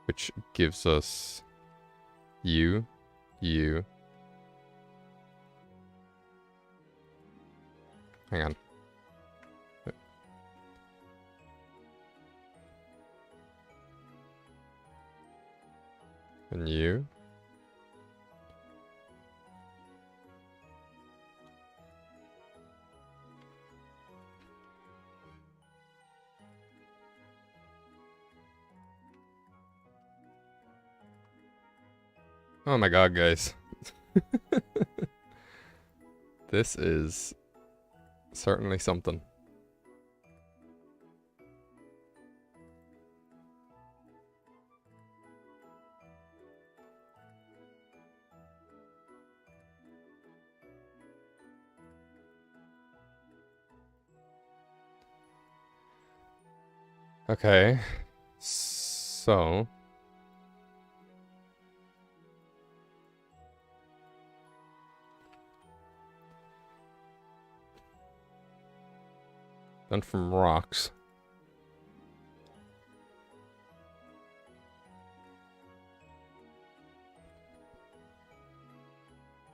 S2: Which gives us you. Hang on. And you. Oh my god, guys. This is certainly something. Okay. So... Then from rocks.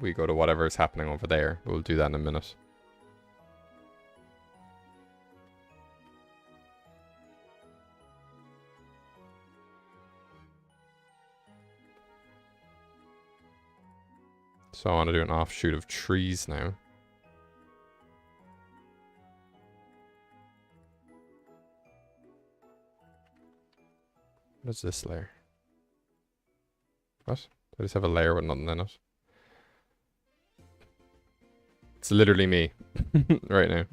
S2: We go to whatever is happening over there. We'll do that in a minute. So I want to do an offshoot of trees now. What is this layer? What? I just have a layer with nothing in it. It's literally me right now.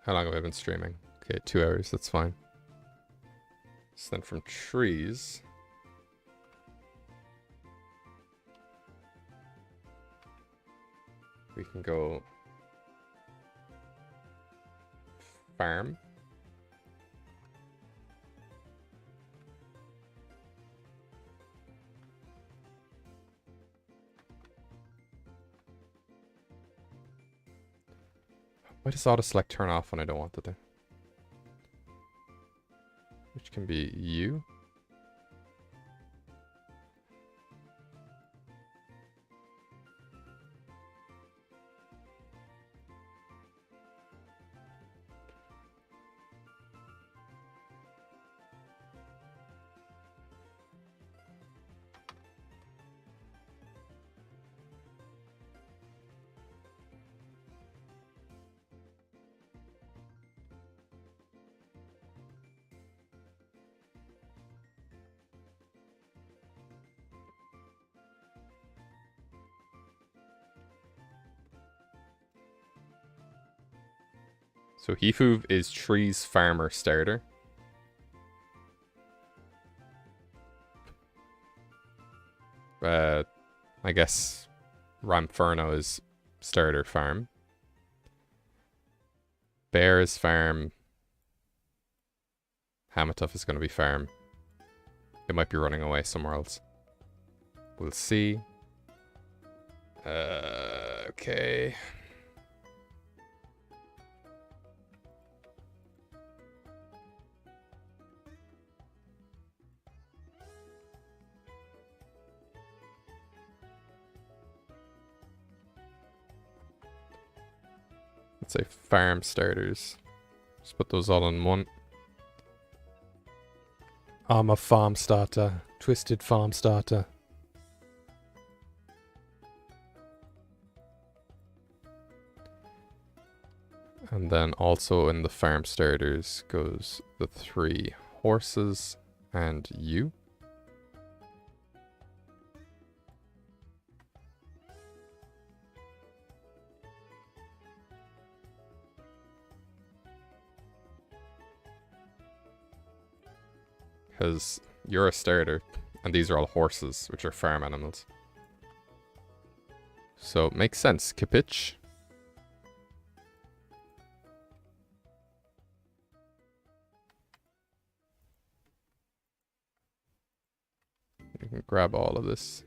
S2: How long have I been streaming? Okay, 2 hours, that's fine. So then from trees... we can go... farm. Why does auto select turn off when I don't want it to? Which can be you. So Hifu is trees farmer starter. I guess Ramferno is starter farm. Bear is farm. Hamatuf is going to be farm. It might be running away somewhere else. We'll see. Okay. Let's say farm starters. Just put those all in one. I'm a farm starter. Twisted farm starter. And then also in the farm starters goes the 3 horses and you. Because you're a starter, and these are all horses, which are farm animals. So it makes sense. Kapitch. You can grab all of this.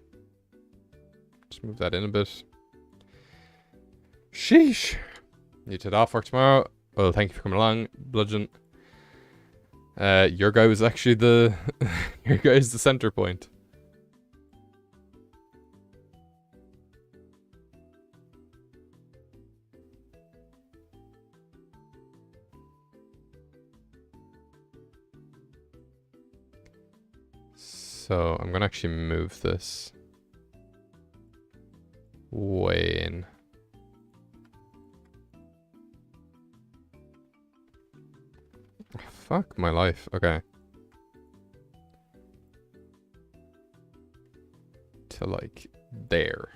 S2: Just move that in a bit. Sheesh. You did off for tomorrow. Well, thank you for coming along, Bludgeon. Your guy was actually the... your guy is the center point. So, I'm gonna actually move this way in. Fuck my life. Okay. To like there.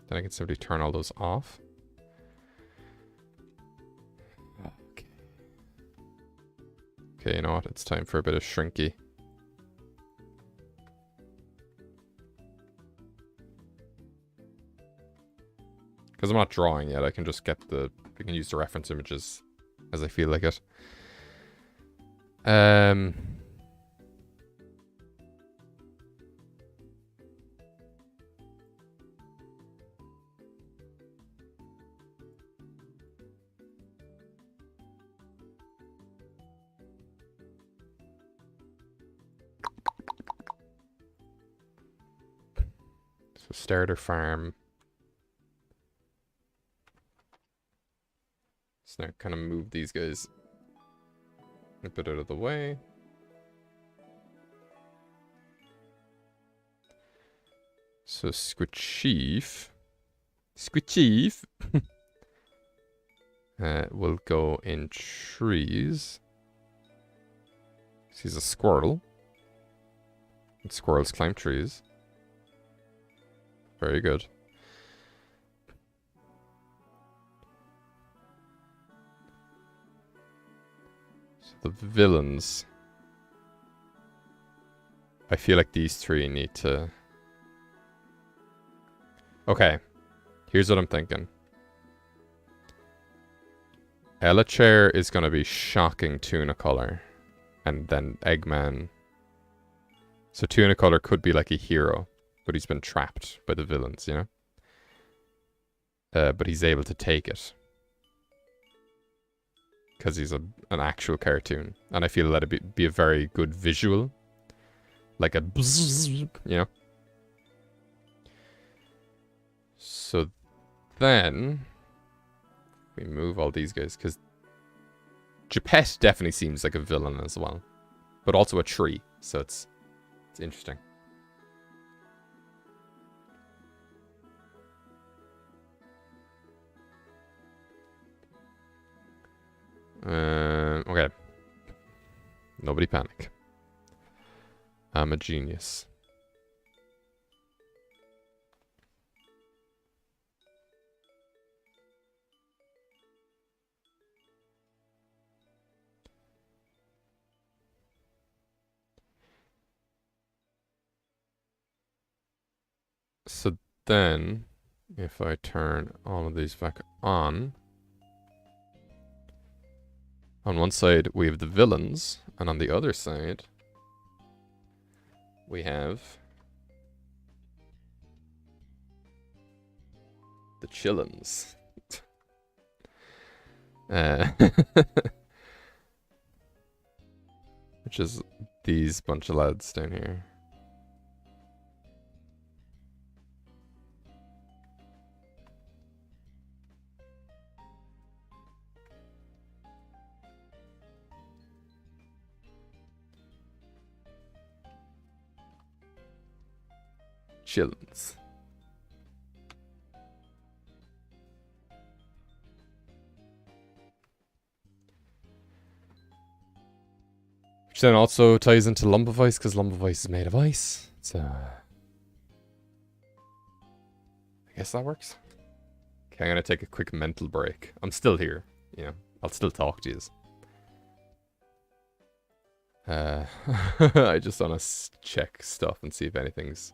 S2: Then I can simply turn all those off. Okay. Okay, you know what? It's time for a bit of shrinky. Because I'm not drawing yet, I can just get the... I can use the reference images as I feel like it. So starter farm. So now kind of move these guys a bit out of the way. So Squitchief will go in trees. He's a squirrel. And squirrels climb trees. Very good. So the villains. I feel like these three need to... Okay. Here's what I'm thinking. Ella Chair is going to be shocking tuna color. And then Eggman. So tuna color could be like a hero. But he's been trapped by the villains, you know? But he's able to take it. Because he's an actual cartoon. And I feel that'd be a very good visual. Like a bzzz, you know? So then... we move all these guys, because... Geppetto definitely seems like a villain as well. But also a tree, so it's interesting. Okay. Nobody panic. I'm a genius. So then, if I turn all of these back on one side we have the villains, and on the other side we have the chillins. Which is these bunch of lads down here. Chillins. Which then also ties into Lump of Ice, because Lump of Ice is made of ice. So I guess that works. Okay, I'm gonna take a quick mental break. I'm still here, you know. I'll still talk to you. I just want to check stuff and see if anything's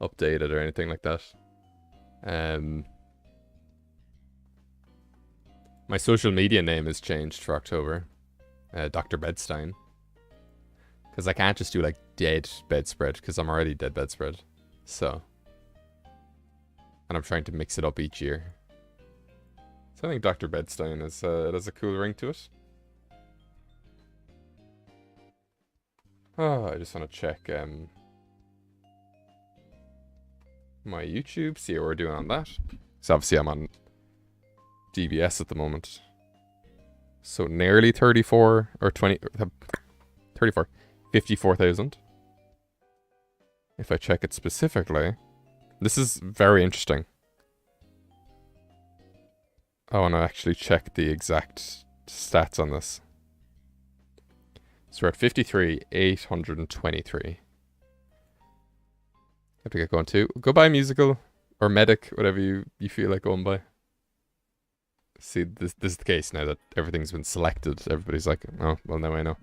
S2: updated or anything like that. My social media name has changed for October. Dr. Bedstein. Because I can't just do like dead bedspread, because I'm already dead bedspread. So. And I'm trying to mix it up each year. So I think Dr. Bedstein is, it has a cool ring to it. Oh, I just want to check my YouTube, see how we're doing on that. So obviously I'm on DBS at the moment. So nearly 34 or 20, 34, 54,000. If I check it specifically, this is very interesting. I want to actually check the exact stats on this. So we're at 53,823. Have to get going too. Go buy musical or medic, whatever you feel like going by. See, this is the case now that everything's been selected. Everybody's like, oh, well, now I know.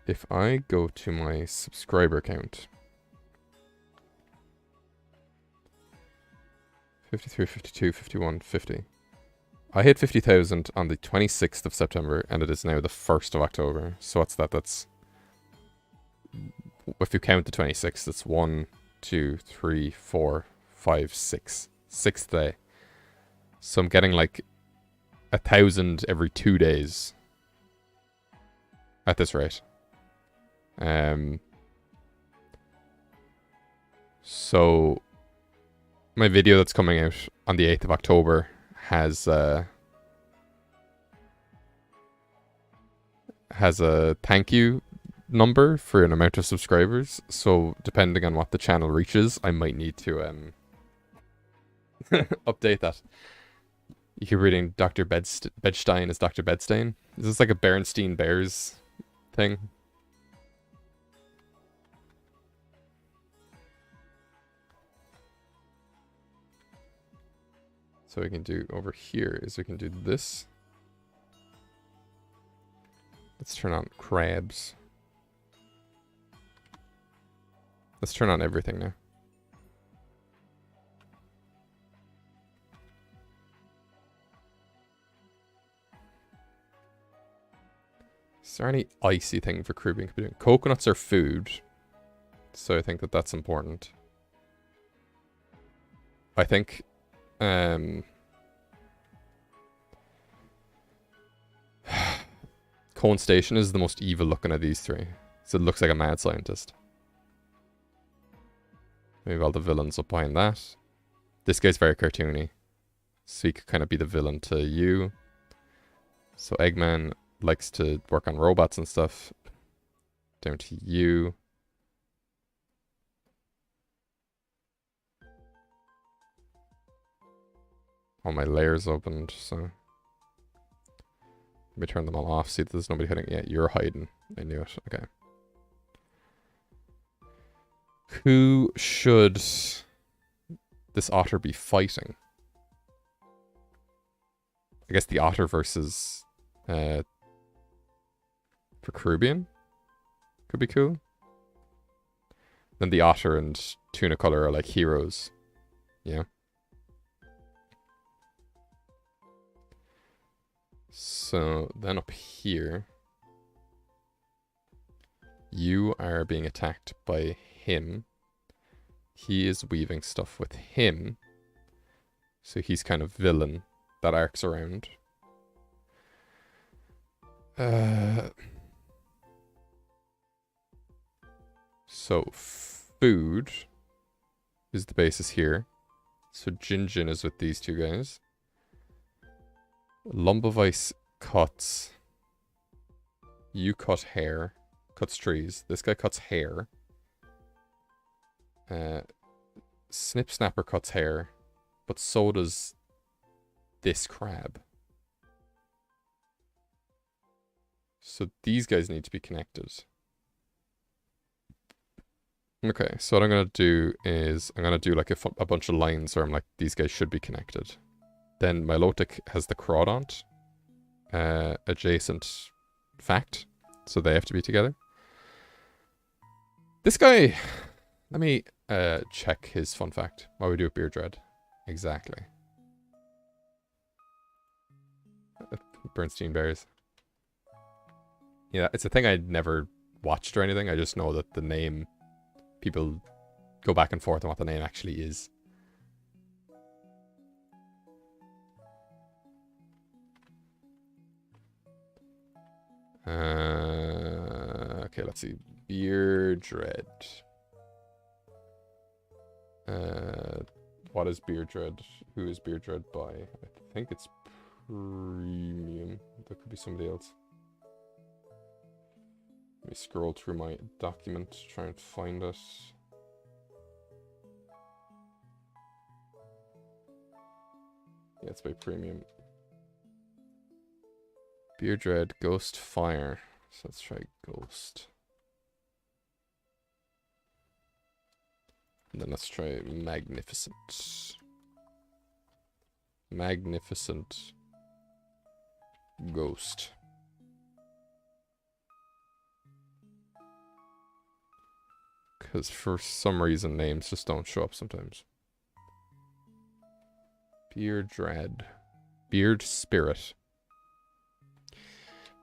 S2: If I go to my subscriber count, 53, 52, 51, 50. I hit 50,000 on the 26th of September, and it is now the 1st of October. So what's that? That's, if you count the 26th, it's 1, 2, 3, 4, 5, 6. 6th day. So I'm getting like 1,000 every 2 days. At this rate. So my video that's coming out on the 8th of October has a thank you number for an amount of subscribers. So depending on what the channel reaches, I might need to update that. You keep reading Dr. Bedstein is Dr. Bedstein. Is this like a Berenstein Bears thing? So we can do over here is we can do this. Let's turn on crabs. Let's turn on everything now. Is there any icy thing for Caribbean could be doing? Coconuts are food. So I think that that's important. I think Cone Station is the most evil looking of these three. So it looks like a mad scientist. Maybe all the villains up behind that. This guy's very cartoony. So he could kind of be the villain to you. So Eggman likes to work on robots and stuff. Down to you. All my layers opened, so let me turn them all off. See that there's nobody hiding. Yeah, you're hiding. I knew it. Okay. Who should this otter be fighting? I guess the otter versus for Caribbean could be cool. Then the otter and tuna color are like heroes. Yeah. So then up here, you are being attacked by him. He is weaving stuff with him. So he's kind of villain that arcs around. So food is the basis here. So Jinjin is with these two guys. Lumbovice cuts. You cut hair. Cuts trees. This guy cuts hair. Snip Snapper cuts hair. But so does this crab. So these guys need to be connected. Okay, so what I'm going to do is I'm going to do like a bunch of lines where I'm like, these guys should be connected. Then Milotic has the Crawdont adjacent fact, so they have to be together. This guy, let me check his fun fact while we do a beer dread. Exactly. Bernstein Bears. Yeah, it's a thing I'd never watched or anything. I just know that the name, people go back and forth on what the name actually is. Okay, let's see. Beer Dread. What is Beer Dread? Who is Beer Dread by? I think it's Premium. There could be somebody else. Let me scroll through my document to try and find it. Yeah, it's by Premium. Beer Dread, Ghost Fire. So let's try Ghost. And then let's try Magnificent. Magnificent ghost. Because for some reason names just don't show up sometimes. Beard Dread. Beard Spirit.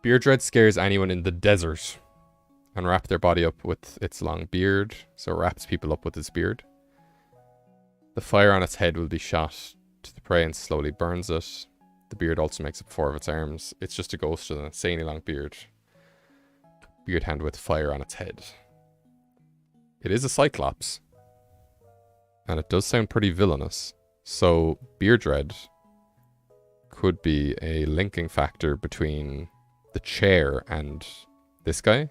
S2: Beard Dread scares anyone in the desert and wrap their body up with its long beard, so it wraps people up with its beard. The fire on its head will be shot to the prey and slowly burns it. The beard also makes up 4 of its arms. It's just a ghost with an insanely long beard. Beard hand with fire on its head. It is a Cyclops. And it does sound pretty villainous. So, Beard Dread could be a linking factor between the chair and this guy.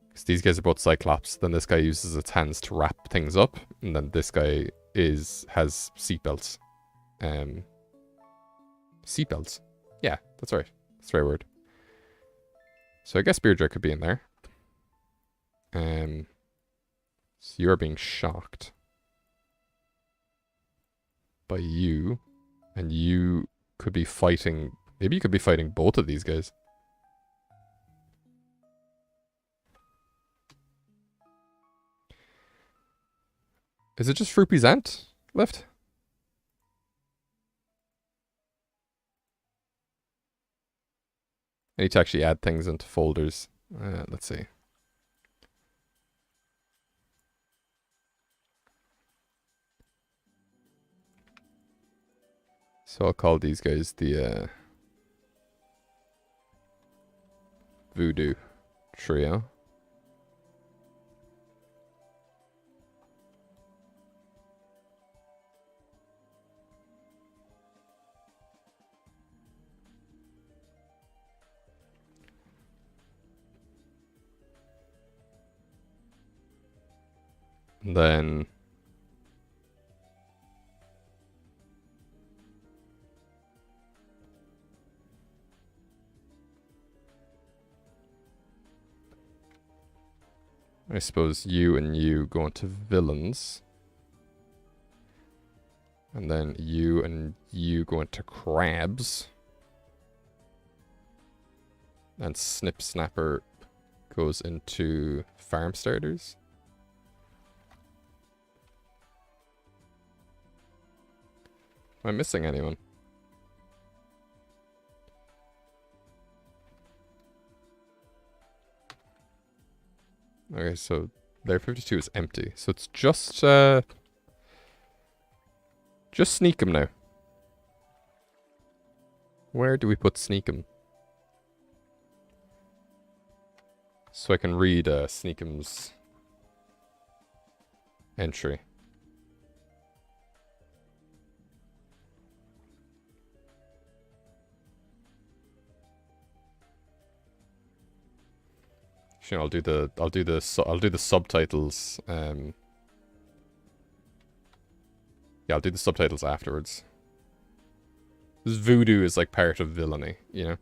S2: Because these guys are both Cyclops. Then this guy uses its hands to wrap things up. And then this guy has seatbelts. Seatbelts. Yeah, that's right. That's the right word. So I guess Beard Dread could be in there. So you're being shocked by you. And you could be fighting... Maybe you could be fighting both of these guys. Is it just Fruppy's aunt left? I need to actually add things into folders. Let's see. So I'll call these guys the Voodoo Trio. Then I suppose you and you go into villains. And then you and you go into crabs. And Snip Snapper goes into farm starters. Am I missing anyone? Okay, so layer 52 is empty. So it's just Sneakum now. Where do we put Sneakum? So I can read Sneakum's entry. Actually, I'll do the subtitles. Yeah, I'll do the subtitles afterwards. This voodoo is like part of villainy, you know.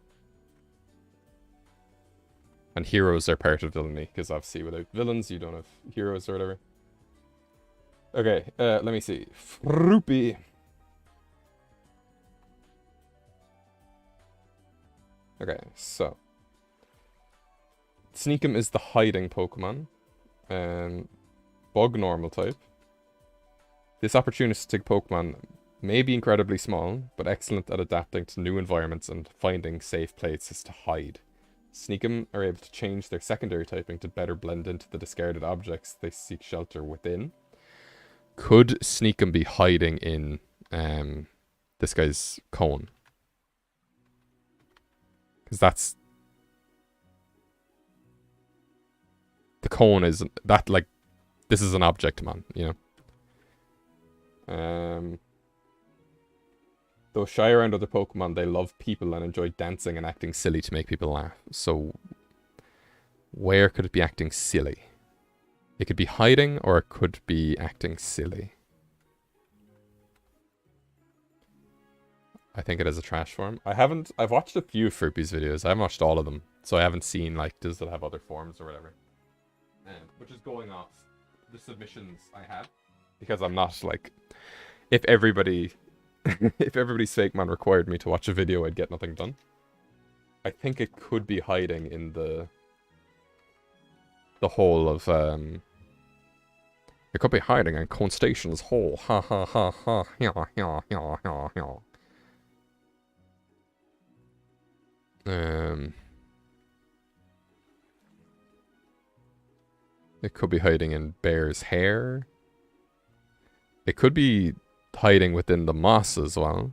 S2: And heroes are part of villainy, because obviously without villains you don't have heroes or whatever. Okay, let me see. Fruppy. Okay, so Sneakum is the hiding Pokemon. Bug normal type. This opportunistic Pokemon may be incredibly small, but excellent at adapting to new environments and finding safe places to hide. Sneakum are able to change their secondary typing to better blend into the discarded objects they seek shelter within. Could Sneakum be hiding in this guy's cone? Because that's... The cone is... that, like... This is an object, man, you know? Though shy around other Pokemon, they love people and enjoy dancing and acting silly to make people laugh. So, where could it be acting silly? It could be hiding, or it could be acting silly. I think it is a trash form. I've watched a few of Fruppy's videos. I haven't watched all of them. So I haven't seen, like, does it have other forms or whatever. Which is going off the submissions I had. Because I'm not, like... If everybody if everybody's fake man required me to watch a video, I'd get nothing done. I think it could be hiding in the whole of, it could be hiding in Cone Station's hole. Ha ha ha ha. Yeah, yeah, yeah, yeah, yeah. It could be hiding in Bear's hair. It could be hiding within the moss as well.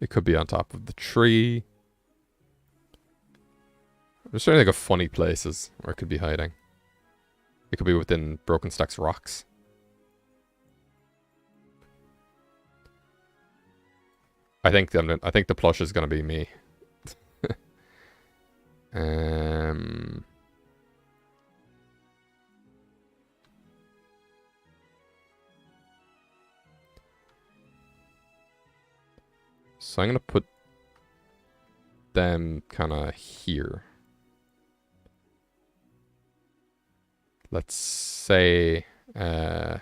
S2: It could be on top of the tree. I'm just trying to think of funny places where it could be hiding. It could be within Broken Stack's rocks. I think the plush is gonna be me. So I'm gonna put them kind of here. Let's say I'll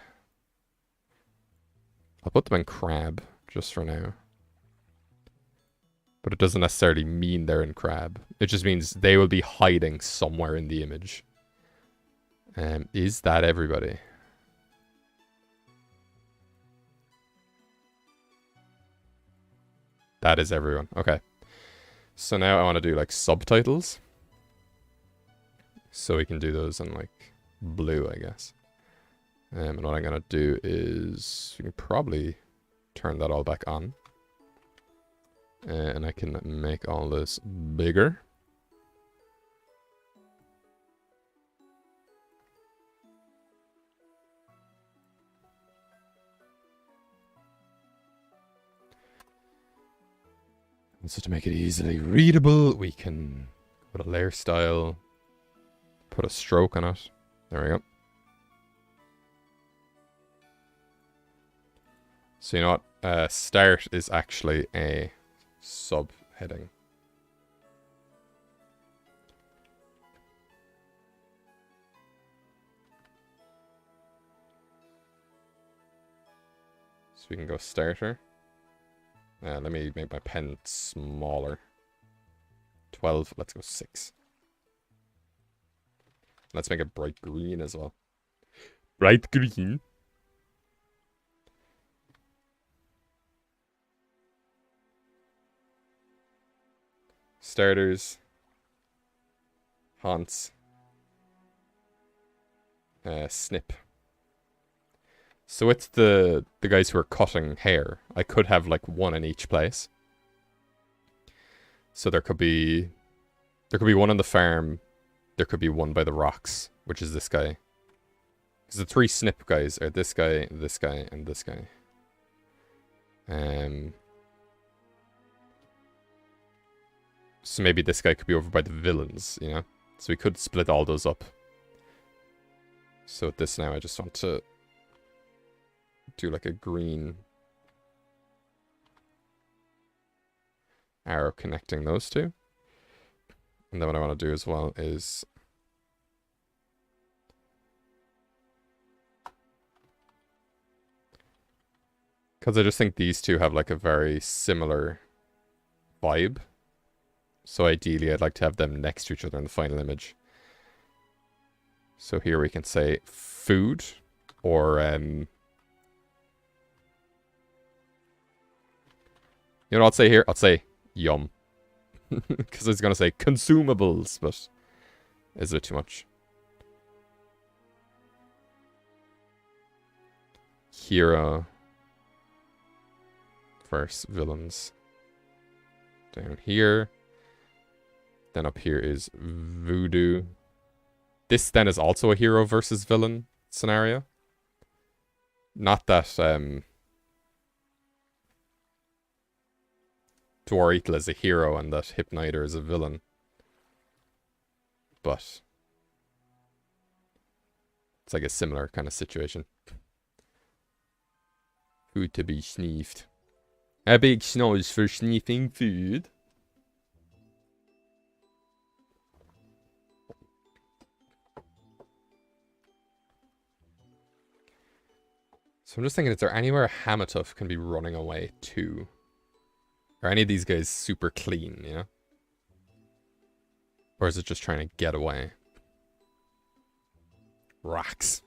S2: put them in crab just for now. But it doesn't necessarily mean they're in crab. It just means they will be hiding somewhere in the image. Is that everybody? That is everyone. Okay. So now I want to do like subtitles. So we can do those in like blue, I guess. And what I'm going to do is we can probably turn that all back on. And I can make all this bigger. And so to make it easily readable, we can put a layer style, put a stroke on it. There we go. So you know what? Start is actually a subheading. So we can go starter. Let me make my pen smaller. 12, let's go 6. Let's make it bright green as well. Bright green. Starters. Haunts. Snip. So it's the guys who are cutting hair. I could have like one in each place. So there could be one on the farm. There could be one by the rocks, which is this guy. Because the 3 snip guys are this guy, and this guy. So maybe this guy could be over by the villains, you know? So we could split all those up. So with this now, I just want to do like a green arrow connecting those two. And then what I want to do as well is because I just think these two have like a very similar vibe. So ideally I'd like to have them next to each other in the final image. So here we can say food or you know what I'll say here? I'll say yum. Because I was going to say consumables, but is it too much? Hero versus villains. Down here. Then up here is voodoo. This then is also a hero versus villain scenario. Not that Dwarith is a hero and that Hypniter is a villain. But it's like a similar kind of situation. Food to be sniffed. A big snooze for sniffing food. So I'm just thinking, is there anywhere Hamatuf can be running away to? Are any of these guys super clean, you know? Or is it just trying to get away? Rocks.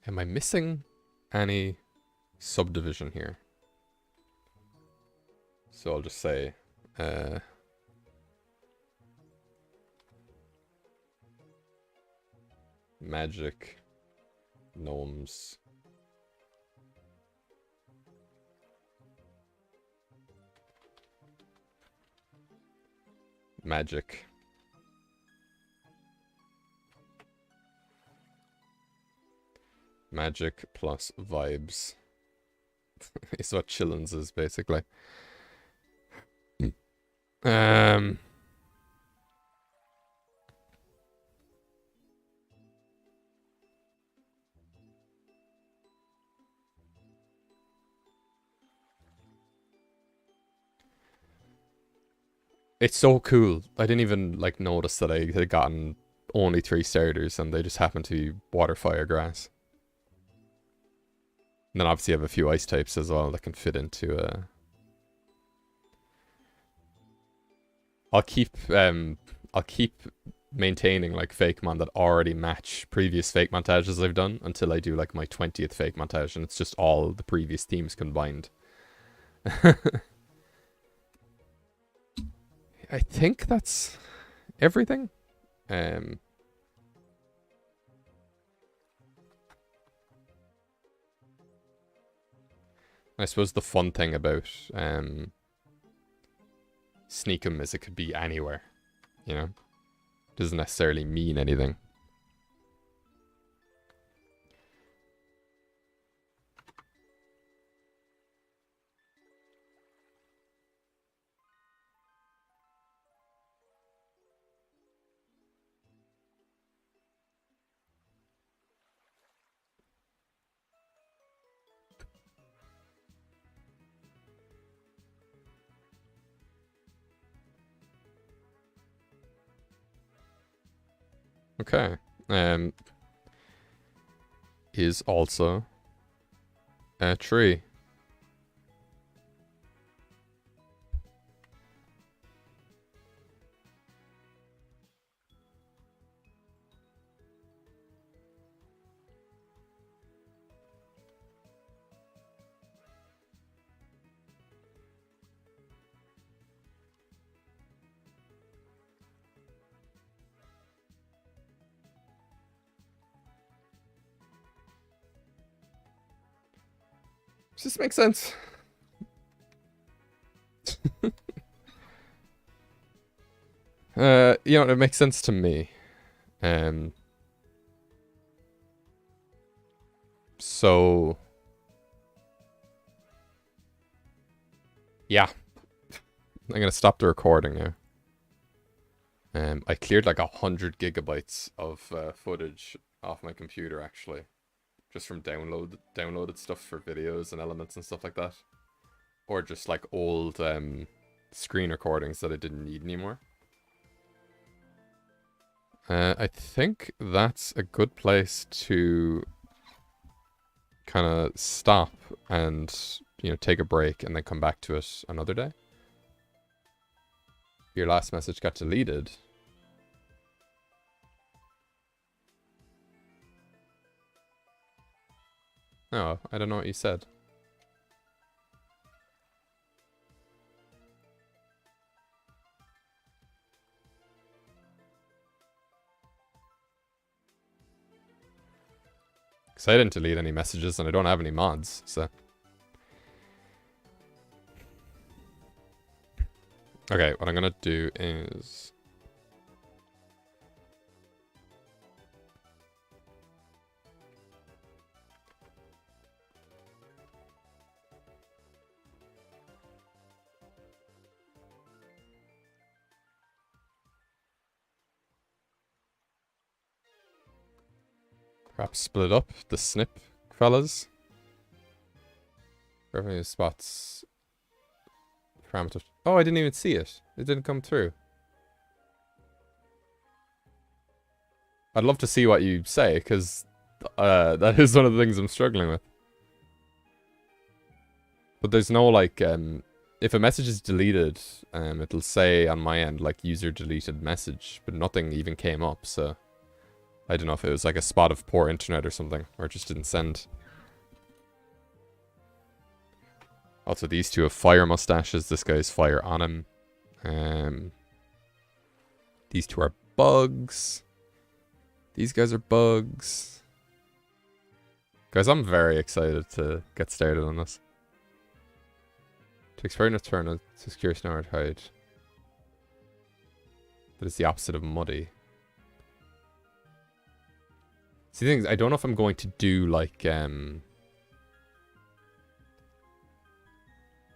S2: Am I missing any subdivision here? So I'll just say, magic, gnomes. Magic. Magic plus vibes. Is what chillins is, basically. It's so cool. I didn't even like notice that I had gotten only 3 starters and they just happened to be water, fire, grass. And then obviously I have a few ice types as well that can fit into I'll keep maintaining like Fakemon that already match previous Fakemontages I've done until I do like my 20th Fakemontage, and it's just all the previous themes combined. I think that's everything. I suppose the fun thing about Sneakum is it could be anywhere, you know? Doesn't necessarily mean anything. Okay. Is also a tree. Does this make sense? You know, it makes sense to me. So yeah. I'm gonna stop the recording now. I cleared like 100 gigabytes of footage off my computer actually. Just from downloaded stuff for videos and elements and stuff like that. Or just like old screen recordings that I didn't need anymore. I think that's a good place to kind of stop and, you know, take a break and then come back to it another day. Your last message got deleted. Oh, I don't know what you said. Because I didn't delete any messages and I don't have any mods, so. Okay, what I'm gonna do is... perhaps split up the snip, fellas. Revenue spots. Parameter. Oh, I didn't even see it. It didn't come through. I'd love to see what you say, because that is one of the things I'm struggling with. But there's no, like, if a message is deleted, it'll say on my end, like, user deleted message, but nothing even came up, so I don't know if it was like a spot of poor internet or something, or it just didn't send. Also, these two have fire mustaches. This guy's fire on him. These two are bugs. These guys are bugs. Guys, I'm very excited to get started on this. To experiment a turn to secure snow or hide. That is the opposite of muddy. See, the thing is, I don't know if I'm going to do, like,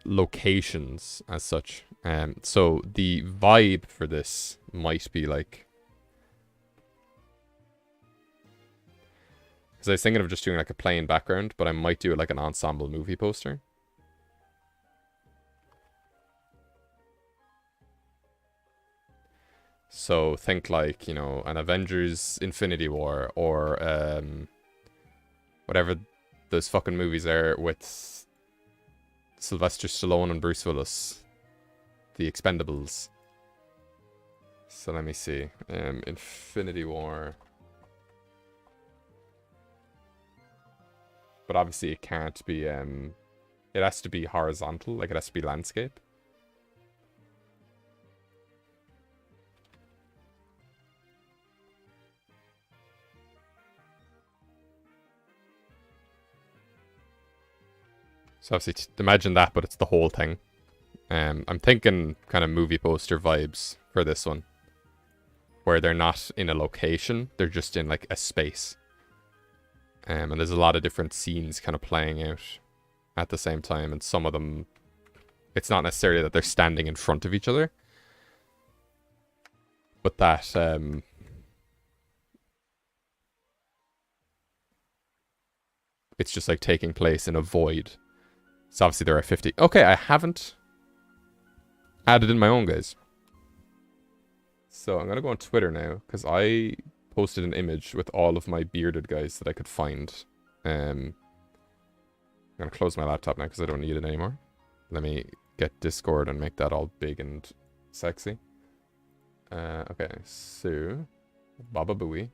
S2: locations as such. So the vibe for this might be, like... Because I was thinking of just doing, like, a plain background, but I might do it like an ensemble movie poster. So think like, you know, an Avengers Infinity War or whatever those fucking movies are with Sylvester Stallone and Bruce Willis. The Expendables. So let me see. Infinity War. But obviously it can't be, it has to be horizontal, like it has to be landscape. So obviously, imagine that, but it's the whole thing. I'm thinking kind of movie poster vibes for this one. Where they're not in a location, they're just in like a space. And there's a lot of different scenes kind of playing out at the same time. And some of them, it's not necessarily that they're standing in front of each other. But that, it's just like taking place in a void. So obviously there are 50. Okay, I haven't added in my own, guys. So I'm going to go on Twitter now, because I posted an image with all of my bearded guys that I could find. I'm going to close my laptop now, because I don't need it anymore. Let me get Discord and make that all big and sexy. Okay, so Baba Booey.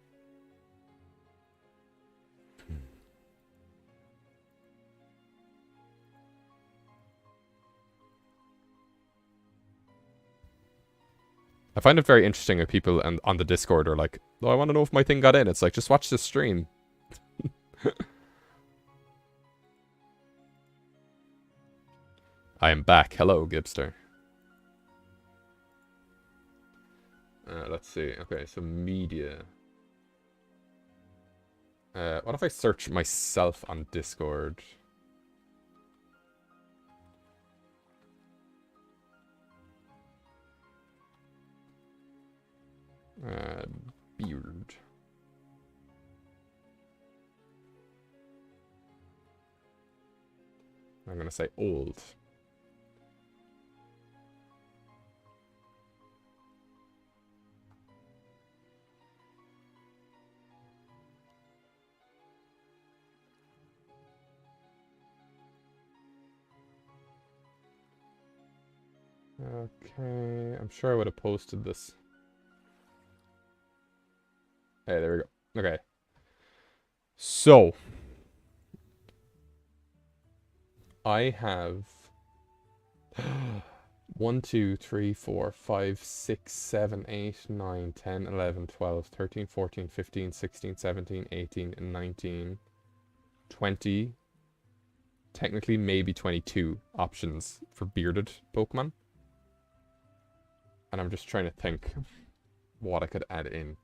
S2: I find it very interesting if people on the Discord are like, oh, I want to know if my thing got in. It's like, just watch this stream. I am back. Hello, Gibster. Let's see. Okay, so media. What if I search myself on Discord? Beard. I'm gonna say old. Okay, I'm sure I would have posted this. Hey, there we go. Okay. So, I have 1, 2, 3, 4, 5, 6, 7, 8, 9, 10, 11, 12, 13, 14, 15, 16, 17, 18, 19, 20, technically maybe 22 options for bearded Pokemon. And I'm just trying to think what I could add in.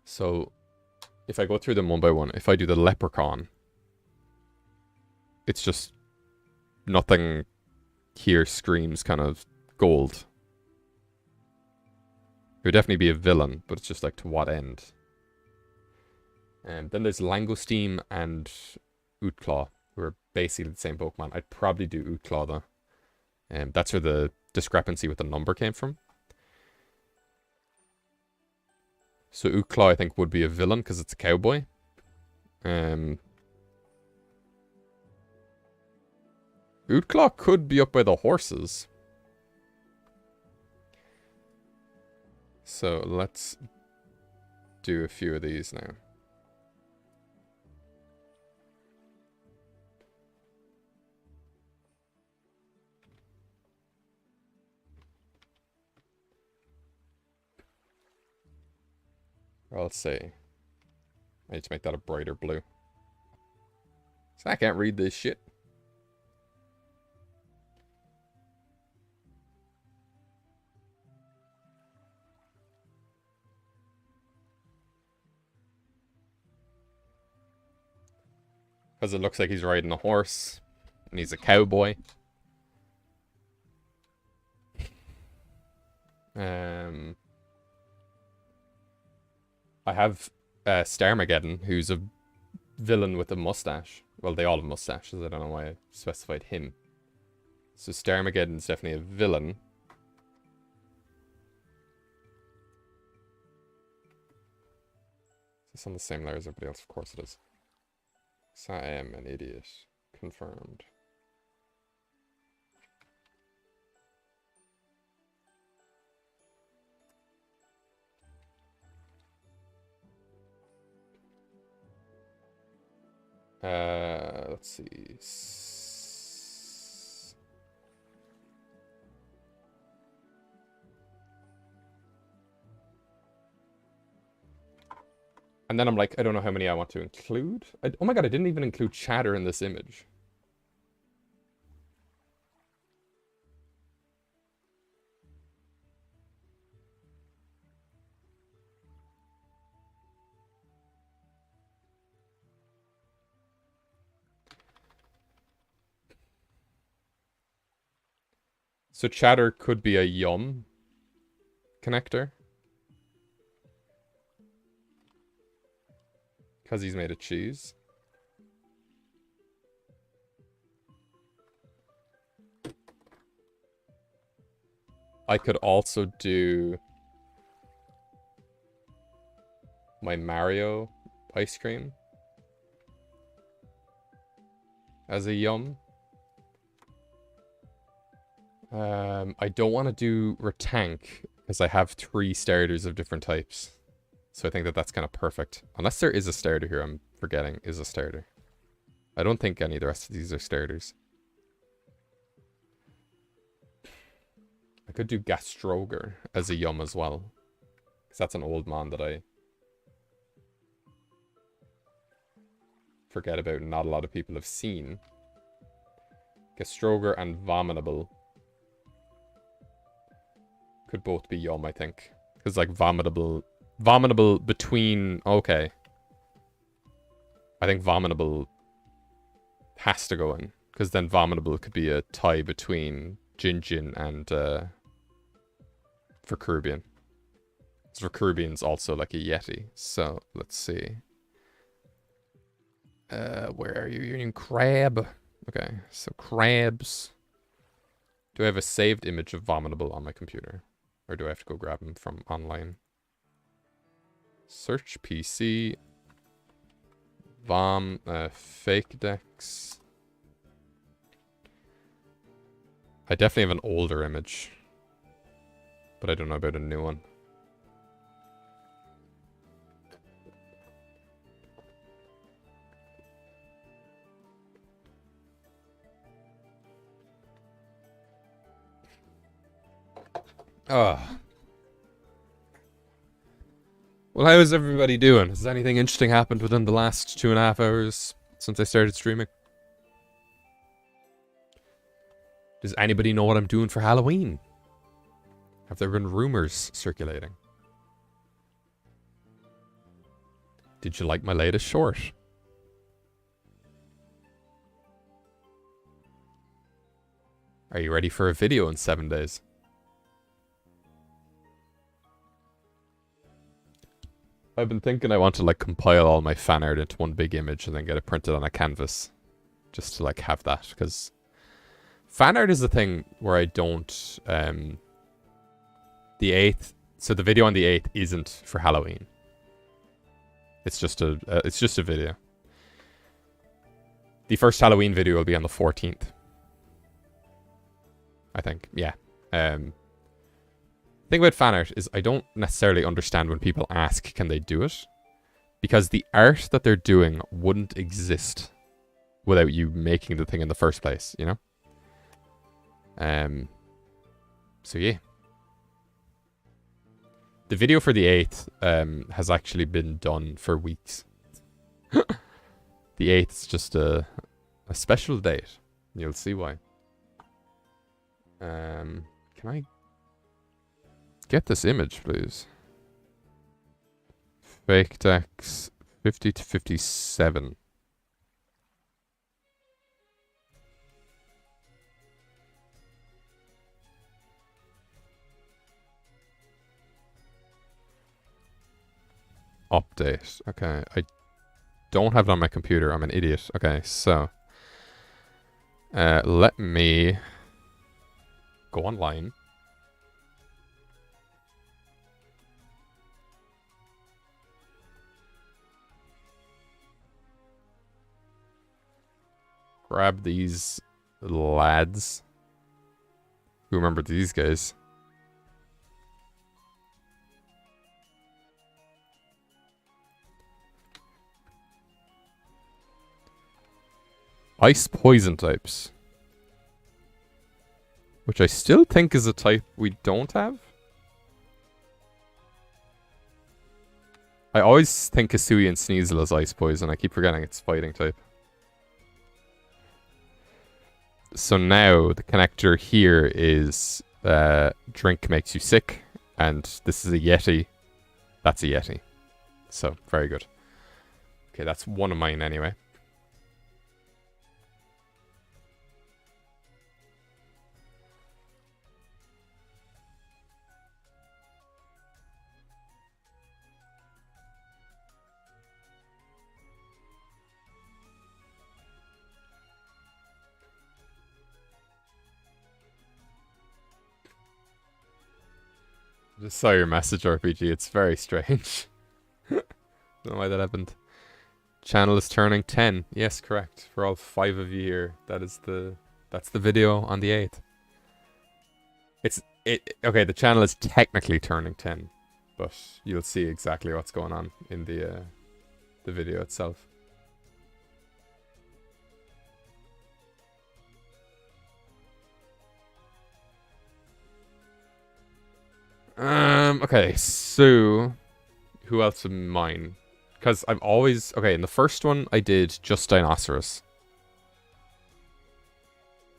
S2: So, if I go through them one by one, if I do the Leprechaun, it's just nothing here screams kind of gold. It would definitely be a villain, but it's just like to what end? And then there's Langosteam and Ootclaw, who are basically the same Pokemon. I'd probably do Ootclaw though. And that's where the discrepancy with the number came from. So Utkla, I think, would be a villain because it's a cowboy. Utkla could be up by the horses. So let's do a few of these now. Well, let's see. I need to make that a brighter blue. So I can't read this shit. Because it looks like he's riding a horse. And he's a cowboy. I have Starmageddon, who's a villain with a mustache. Well, they all have mustaches. I don't know why I specified him. So Starmageddon's definitely a villain. Is this on the same layer as everybody else? Of course it is. So I am an idiot. Confirmed. Let's see. And then I'm like, I don't know how many I want to include. Oh my god, I didn't even include chatter in this image. So chatter could be a yum connector. Because he's made of cheese. I could also do my Mario ice cream as a yum. I don't want to do Ratank because I have 3 starters of different types. So I think that that's kind of perfect. Unless there is a starter here I'm forgetting is a starter. I don't think any of the rest of these are starters. I could do Gastroger as a yum as well. Because that's an old man that I forget about and not a lot of people have seen. Gastroger and Vomitable could both be yum, I think. Because like Vomitable between... Okay. I think Vomitable has to go in. Because then Vomitable could be a tie between Jinjin and Verkubian. Because Verkubian's also like a Yeti. So, let's see. Where are you? You're in Crab. Okay, so crabs. Do I have a saved image of Vomitable on my computer? Or do I have to go grab them from online? Search PC. Fake Dex. I definitely have an older image. But I don't know about a new one. Well, how is everybody doing? Has anything interesting happened within the last 2.5 hours since I started streaming? Does anybody know what I'm doing for Halloween? Have there been rumors circulating? Did you like my latest short? Are you ready for a video in 7 days? I've been thinking I want to like compile all my fan art into one big image and then get it printed on a canvas. Just to like have that, because fan art is the thing where I don't... the 8th... So the video on the 8th isn't for Halloween. It's just a video. The first Halloween video will be on the 14th. I think. Yeah. Thing about fan art is I don't necessarily understand when people ask can they do it. Because the art that they're doing wouldn't exist without you making the thing in the first place, you know? So yeah. The video for the 8th has actually been done for weeks. The 8th is just a special date. You'll see why. Can I get this image, please? Fake text 50 to 57. Update. Okay, I don't have it on my computer. I'm an idiot. Okay, so let me go online. Grab these lads. Who remember these guys? Ice poison types. Which I still think is a type we don't have. I always think Kasui and Sneasel is ice poison. I keep forgetting it's fighting type. So now the connector here is drink makes you sick. And this is a Yeti. That's a Yeti. So, very good. Okay, that's one of mine anyway. Just saw your message, RPG. It's very strange. Don't know why that happened. Channel is turning 10. Yes, correct. For all 5 of you here, that's the video on the 8th. Okay, the channel is technically turning 10, but you'll see exactly what's going on in the video itself. Okay, so who else in mine? Because I've always... Okay, in the first one, I did just Dinosaurus.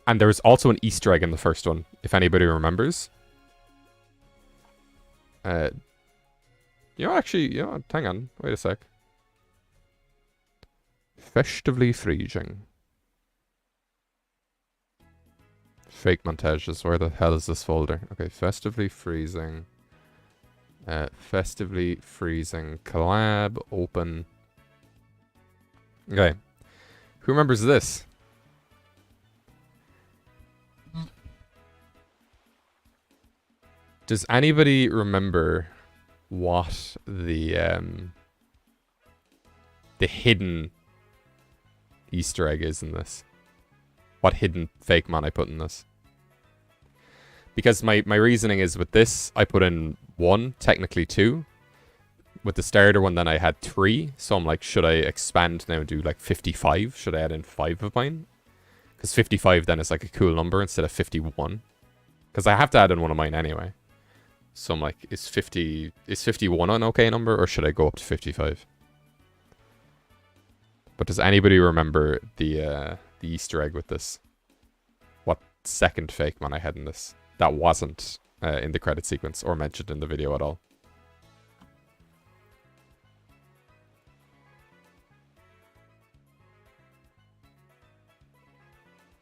S2: And there was also an Easter egg in the first one, if anybody remembers. Actually, hang on. Wait a sec. Festively freezing. Fakemontage. Where the hell is this folder? Okay, festively freezing. Festively freezing. Collab. Open. Okay. Who remembers this? Does anybody remember what the hidden Easter egg is in this? What hidden fake man I put in this? Because my reasoning is with this, I put in 1, technically 2. With the starter one, then I had 3. So I'm like, should I expand now and do like 55? Should I add in 5 of mine? Because 55 then is like a cool number instead of 51. Because I have to add in one of mine anyway. So I'm like, is 51 an okay number, or should I go up to 55? But does anybody remember the Easter egg with this? What second fake man I had in this? That wasn't in the credit sequence or mentioned in the video at all.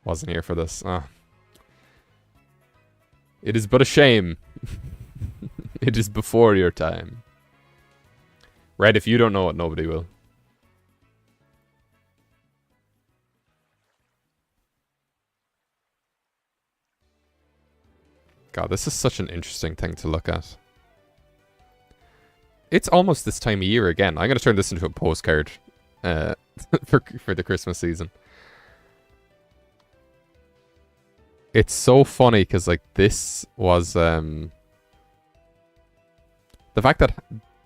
S2: Wasn't here for this. It is but a shame. It is before your time. Red, if you don't know it, nobody will. God, this is such an interesting thing to look at. It's almost this time of year again. I'm going to turn this into a postcard for the Christmas season. It's so funny because, like, this was... the fact that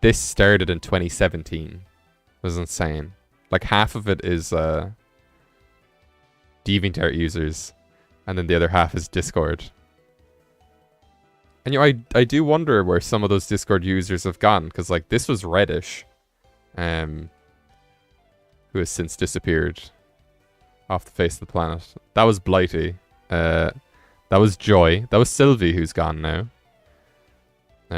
S2: this started in 2017 was insane. Like, half of it is DeviantArt users, and then the other half is Discord. And you know, I do wonder where some of those Discord users have gone, because like this was Reddish, who has since disappeared off the face of the planet. That was Blighty. That was Joy. That was Sylvie, who's gone now.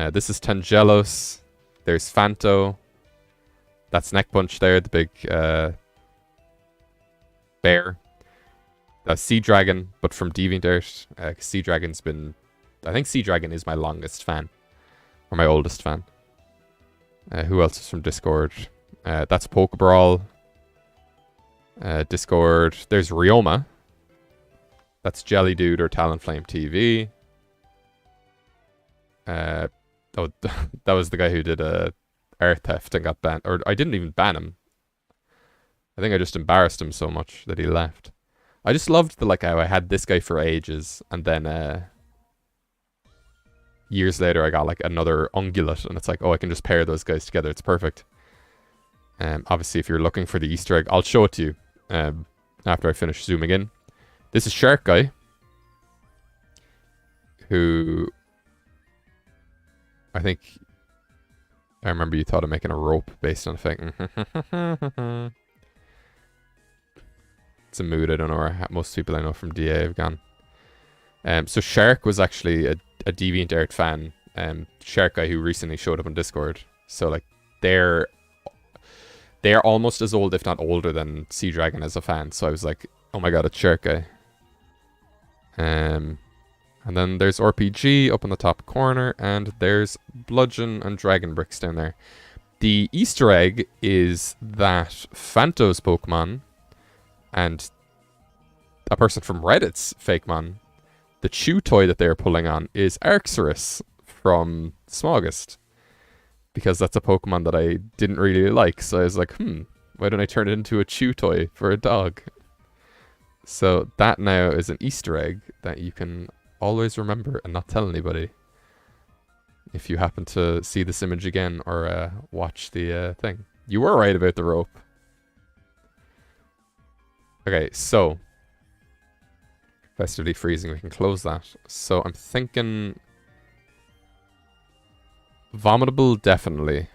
S2: This is Tangelos. There's Fanto. That's Neck Punch there, the big bear. That's Sea Dragon, but from DeviantArt. Sea Dragon's been... I think Sea Dragon is my longest fan. Or my oldest fan. Who else is from Discord? That's Pokebrawl. Discord. There's Ryoma. That's Jelly Dude or Talonflame TV. Oh, that was the guy who did art theft and got banned. Or I didn't even ban him. I think I just embarrassed him so much that he left. I just loved the like how I had this guy for ages, and then years later I got like another ungulate, and it's like, oh, I can just pair those guys together. It's perfect. Obviously, if you're looking for the Easter egg, I'll show it to you after I finish zooming in. This is Shark Guy, who I think I remember you thought of making a rope based on a fake. It's a mood I don't know where most people I know from DA have gone. So Shark was actually a DeviantArt fan. Shark Guy who recently showed up on Discord. So like they're almost as old, if not older, than Sea Dragon as a fan. So I was like, oh my god, it's Shark Guy. And then there's RPG up in the top corner, and there's Bludgeon and Dragon Bricks down there. The Easter egg is that Fanto's Pokemon and a person from Reddit's Fakemon, the chew toy that they're pulling on is Arxurus from Smoggest. Because that's a Pokemon that I didn't really like. So I was like, why don't I turn it into a chew toy for a dog? So that now is an Easter egg that you can always remember and not tell anybody. If you happen to see this image again or watch the thing. You were right about the rope. Okay, so Festively Freezing, we can close that. So I'm thinking Vomitable, definitely.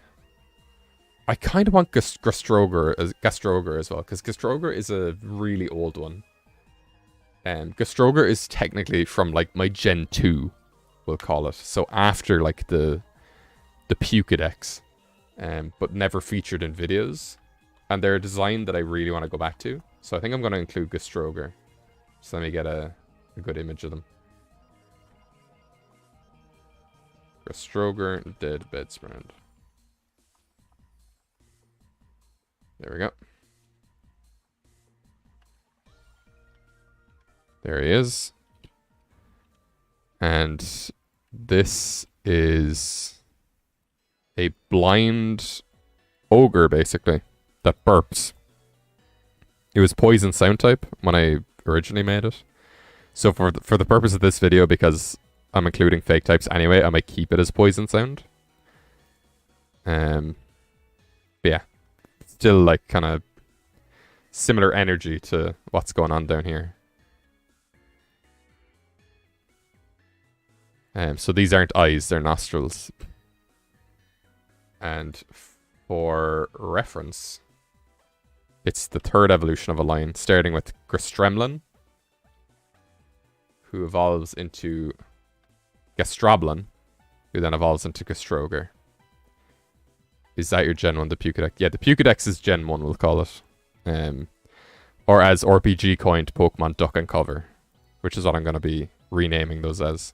S2: I kind of want Gastroger as well, because Gastroger is a really old one. Gastroger is technically from like my Gen 2, we'll call it. So after like the Pukedex, but never featured in videos. And they're a design that I really want to go back to. So I think I'm going to include Gastroger. So let me get a good image of them. Gastroger, Dead Bedspread. There we go. There he is. And this is a blind ogre, basically, that burps. It was poison sound type when I originally made it. So for the purpose of this video, because I'm including fake types anyway, I might keep it as poison sound. But yeah, still like kind of similar energy to what's going on down here. So these aren't eyes, they're nostrils. And for reference, it's the third evolution of a line, starting with Gristremlin, who evolves into Gastroblin, who then evolves into Gastroger. Is that your Gen 1, the Pukedex? Yeah, the Pukedex is Gen 1, we'll call it. Or as RPG coined, Pokemon Duck and Cover, which is what I'm going to be renaming those as.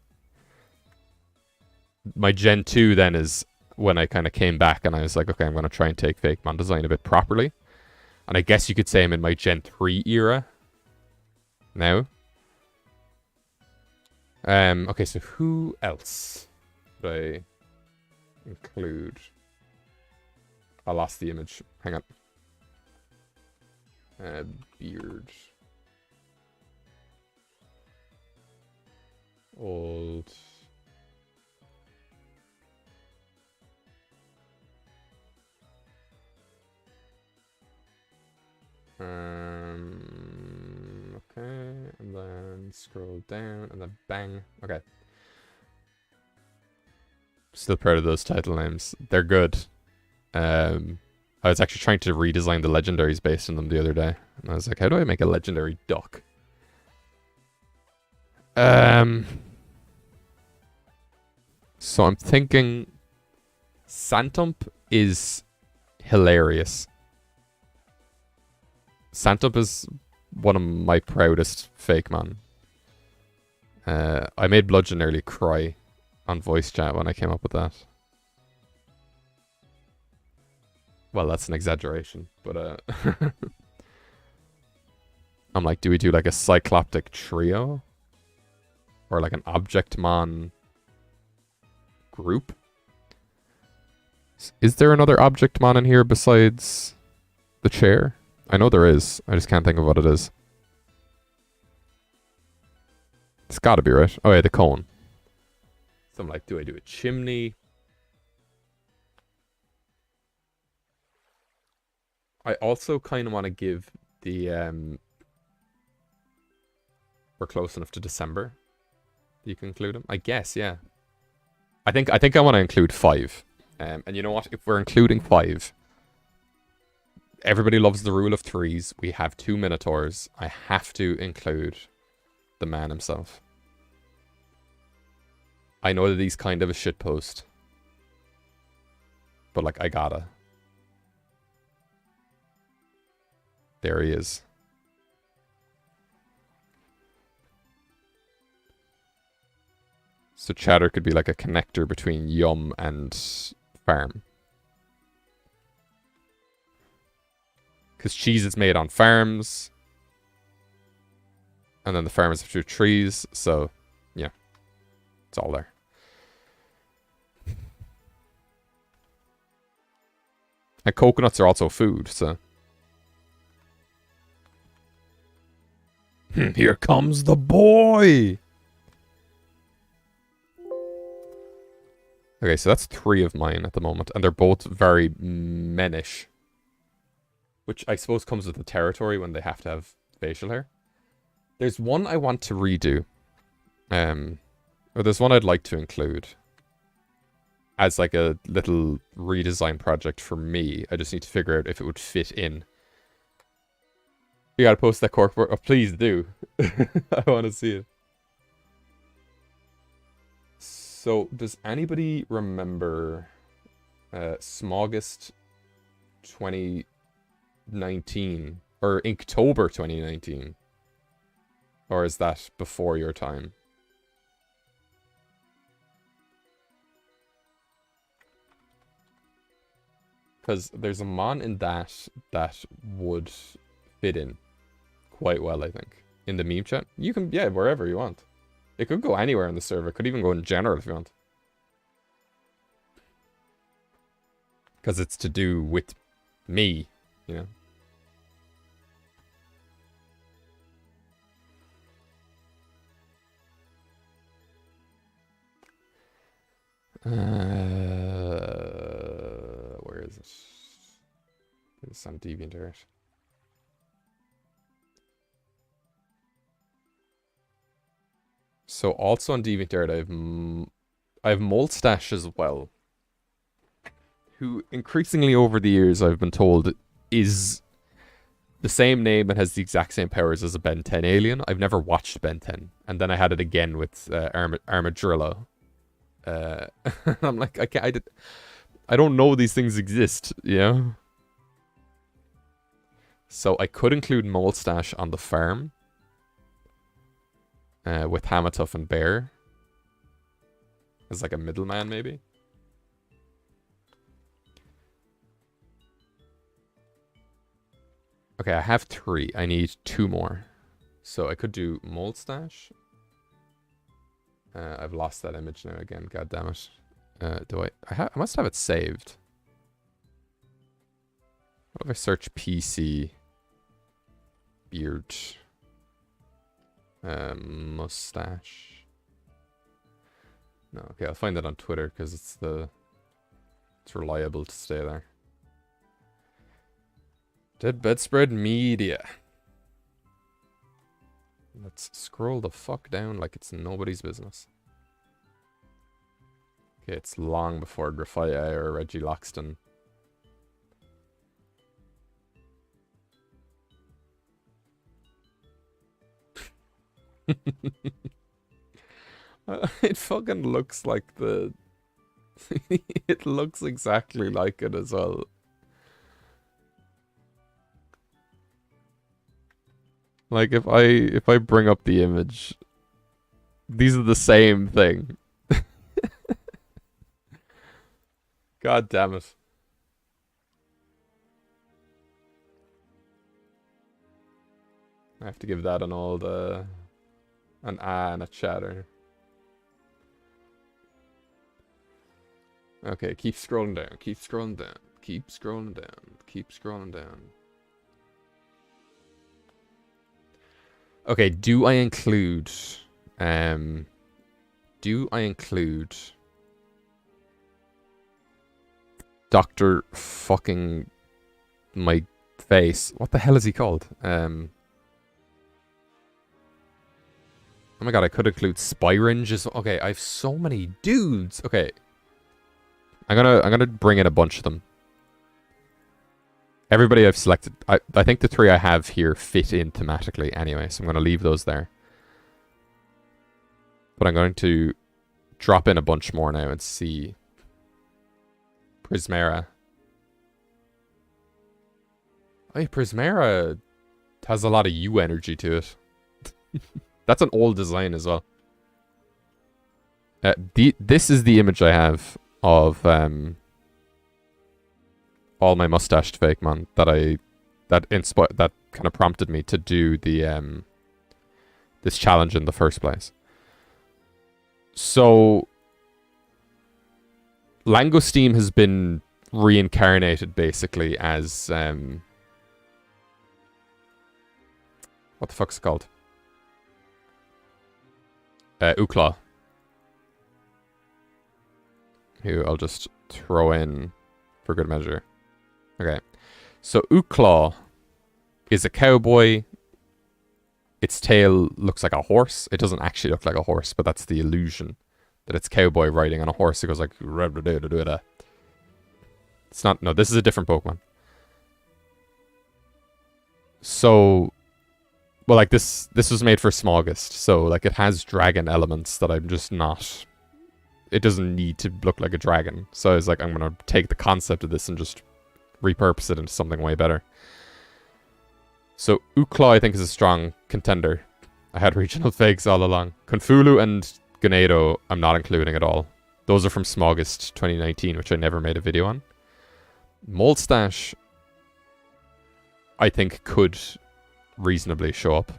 S2: My Gen 2 then is when I kind of came back and I was like, okay, I'm going to try and take Fakemon design a bit properly. And I guess you could say I'm in my Gen 3 era now. Okay, so who else would I include? I lost the image. Hang on. Beard. Old. Okay, and then scroll down, and then bang. Okay. Still proud of those title names. They're good. I was actually trying to redesign the legendaries based on them the other day. And I was like, how do I make a legendary duck? So I'm thinking Santump is hilarious. Santump is one of my proudest fake man. I made Bludgeon nearly cry on voice chat when I came up with that. Well, that's an exaggeration, but I'm like, do we do like a cycloptic trio? Or like an Objectmon group? Is there another Objectmon in here besides the chair? I know there is. I just can't think of what it is. It's gotta be right. Oh yeah, the cone. So I'm like, do I do a chimney? I also kind of want to give the we're close enough to December. You can include them, I guess. Yeah. I think I want to include 5. And you know what? If we're including 5, everybody loves the rule of 3s. We have 2 Minotaurs. I have to include the man himself. I know that he's kind of a shitpost, but like I gotta. There he is. So Chatter could be like a connector between Yum and Farm. Because cheese is made on farms. And then the farm is through trees. So, yeah. It's all there. And coconuts are also food, so. Here comes the boy! Okay, so that's 3 of mine at the moment, and they're both very menish. Which I suppose comes with the territory when they have to have facial hair. There's one I want to redo. Or there's one I'd like to include. As like a little redesign project for me. I just need to figure out if it would fit in. You gotta post that corkboard. Oh, please do. I want to see it. So, does anybody remember Smogist 2019? Or Inktober 2019? Or is that before your time? Because there's a mon in that would fit in quite well, I think. In the meme chat. You can, yeah, wherever you want. It could go anywhere in the server. It could even go in general if you want. Because it's to do with me, you know. Where is it? It's on DeviantArt. So also on DeviantArt, I have Molstash as well, who increasingly over the years I've been told is the same name and has the exact same powers as a Ben 10 alien. I've never watched Ben 10, and then I had it again with Armadillo. I'm like, I don't know these things exist, you know? So I could include Molstash on the farm. With Hamatuff and Bear. As like a middleman, maybe? Okay, I have 3. I need 2 more. So I could do Molstash. I've lost that image now again, god damn it. Do I must have it saved. What if I search PC beard mustache? No, okay, I'll find that on Twitter because it's reliable to stay there. Dead Bedspread Media. Let's scroll the fuck down like it's nobody's business. Okay, it's long before Grafia or Reggie Loxton. It fucking looks like the... It looks exactly like it as well. Like if I bring up the image, these are the same thing. God damn it. I have to give that an old an and a chatter. Okay, keep scrolling down, keep scrolling down, keep scrolling down, keep scrolling down. Okay, do I include Dr. fucking my face? What the hell is he called? Oh my god, I could include Spyringe as well. Okay, I have so many dudes. Okay. I'm gonna bring in a bunch of them. Everybody I've selected, I think the three I have here fit in thematically anyway, so I'm gonna leave those there. But I'm going to drop in a bunch more now and see. Prismera. Oh, yeah, Prismera has a lot of U energy to it. That's an old design as well. This is the image I have of all my mustached Fakemon that kind of prompted me to do the this challenge in the first place. So Langosteam has been reincarnated basically as what the fuck's it called? Uclaw. Who I'll just throw in for good measure. Okay. So Uclaw is a cowboy. Its tail looks like a horse. It doesn't actually look like a horse, but that's the illusion. That it's cowboy riding on a horse. It goes like... It's not... No, this is a different Pokemon. So... Well, like, this was made for Smogist. So, like, it has dragon elements that I'm just not... It doesn't need to look like a dragon. So I was like, I'm going to take the concept of this and just repurpose it into something way better. So Uclaw, I think, is a strong contender. I had regional fakes all along. Confulu and Ganado, I'm not including at all. Those are from Smogist 2019, which I never made a video on. Molstash, I think, could reasonably show up.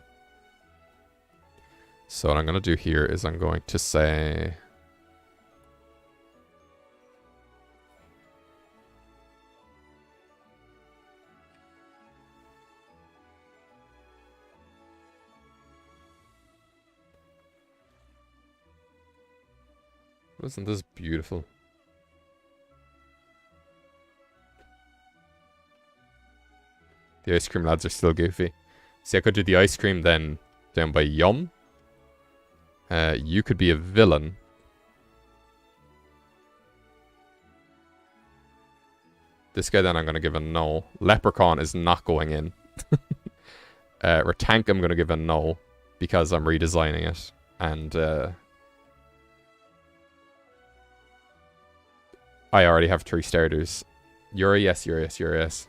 S2: So what I'm going to do here is I'm going to say... Isn't this beautiful? The ice cream lads are still goofy. See, I could do the ice cream then down by Yum. You could be a villain. This guy then I'm going to give a no. Leprechaun is not going in. Ratank I'm going to give a no because I'm redesigning it. And I already have 3 starters. You're a yes, you're a yes, you're a yes.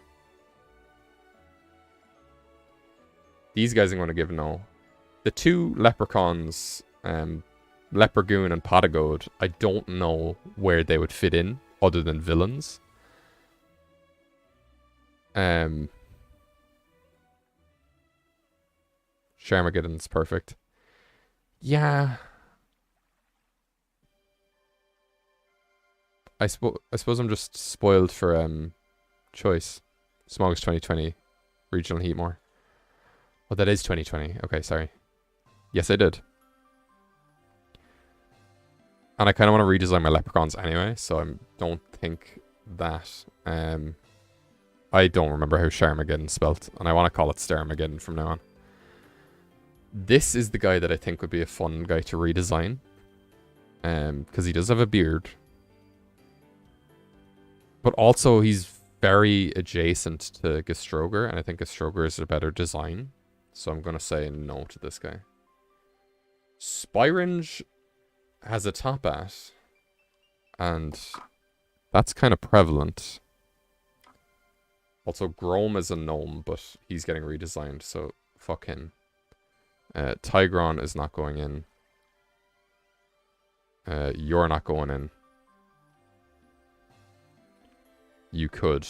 S2: These guys I'm going to give no. The 2 leprechauns, Lepregoon and Podagode, I don't know where they would fit in other than villains. Sharmageddon's perfect. Yeah. I suppose I'm just spoiled for choice. Smallest 2020 regional Heatmore. Oh, that is 2020. Okay, sorry. Yes, I did. And I kind of want to redesign my leprechauns anyway, so I don't think that... I don't remember how Sharmageddon spelt, and I want to call it Starmageddon from now on. This is the guy that I think would be a fun guy to redesign. Because he does have a beard. But also, he's very adjacent to Gistroger, and I think Gistroger is a better design. So I'm going to say no to this guy. Spyringe has a top hat, and that's kind of prevalent. Also, Grom is a gnome, but he's getting redesigned, so fuck him. Tigron is not going in. You're not going in. You could.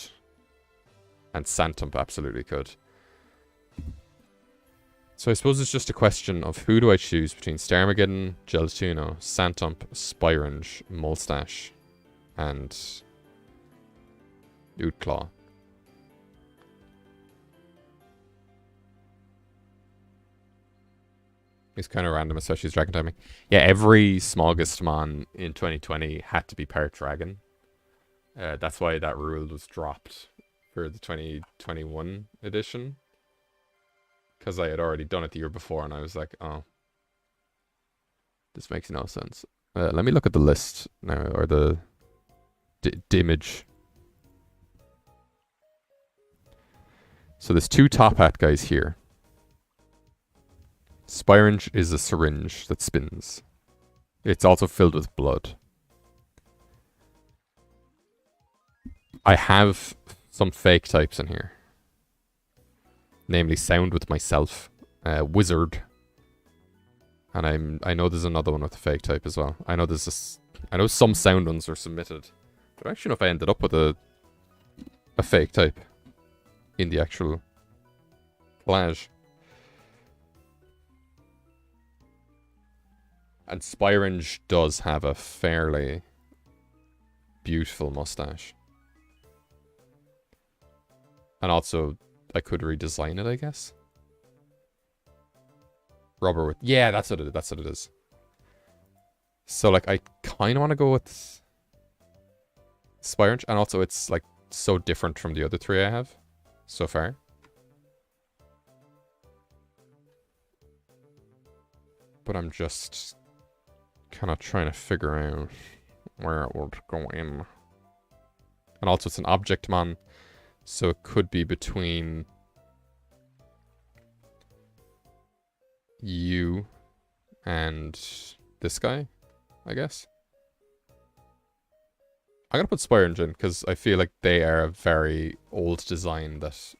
S2: And Santump absolutely could. So I suppose it's just a question of who do I choose between Starmageddon, Gelatuno, Santump, Spyringe, Mulstache, and Ootclaw. It's kind of random, especially as dragon timing. Yeah, every smallest mon in 2020 had to be part dragon. That's why that rule was dropped for the 2021 edition. Because I had already done it the year before, and I was like, oh. This makes no sense. Let me look at the list now, or the image. So there's two top hat guys here. Spyringe is a syringe that spins. It's also filled with blood. I have some fake types in here. Namely, Sound with myself, Wizard, and I know there's another one with a fake type as well. I know some sound ones are submitted, but I actually know if I ended up with a fake type in the actual collage. And Spyringe does have a fairly beautiful mustache. And also, I could redesign it, I guess. Rubber with... Yeah, that's what it is. So, like, I kind of want to go with Spyringe. And also, it's, like, so different from the other three I have so far. But I'm just kind of trying to figure out where it would go in. And also, it's an object mon. So it could be between you and this guy, I guess. I'm gonna put Spyringe in because I feel like they are a very old design that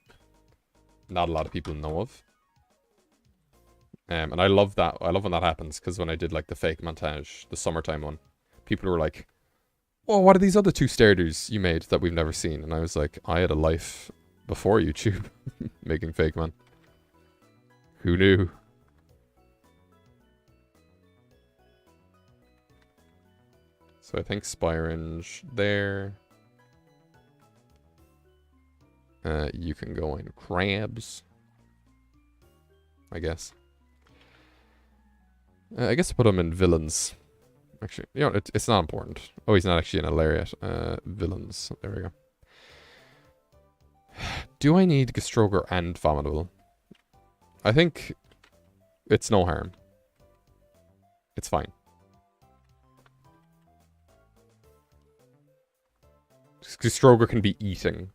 S2: not a lot of people know of. And I love that. I love when that happens because when I did like the Fakemontage, the summertime one, people were like, oh, what are these other two starters you made that we've never seen? And I was like, I had a life before YouTube making Fakemon. Who knew? So I think Spyringe there. You can go in crabs, I guess. I guess I put him in villains. Actually, you know, it's not important. Oh, he's not actually in a lariat. Villains. There we go. Do I need Gistroger and Vomitable? I think it's no harm. It's fine. Gistroger can be eating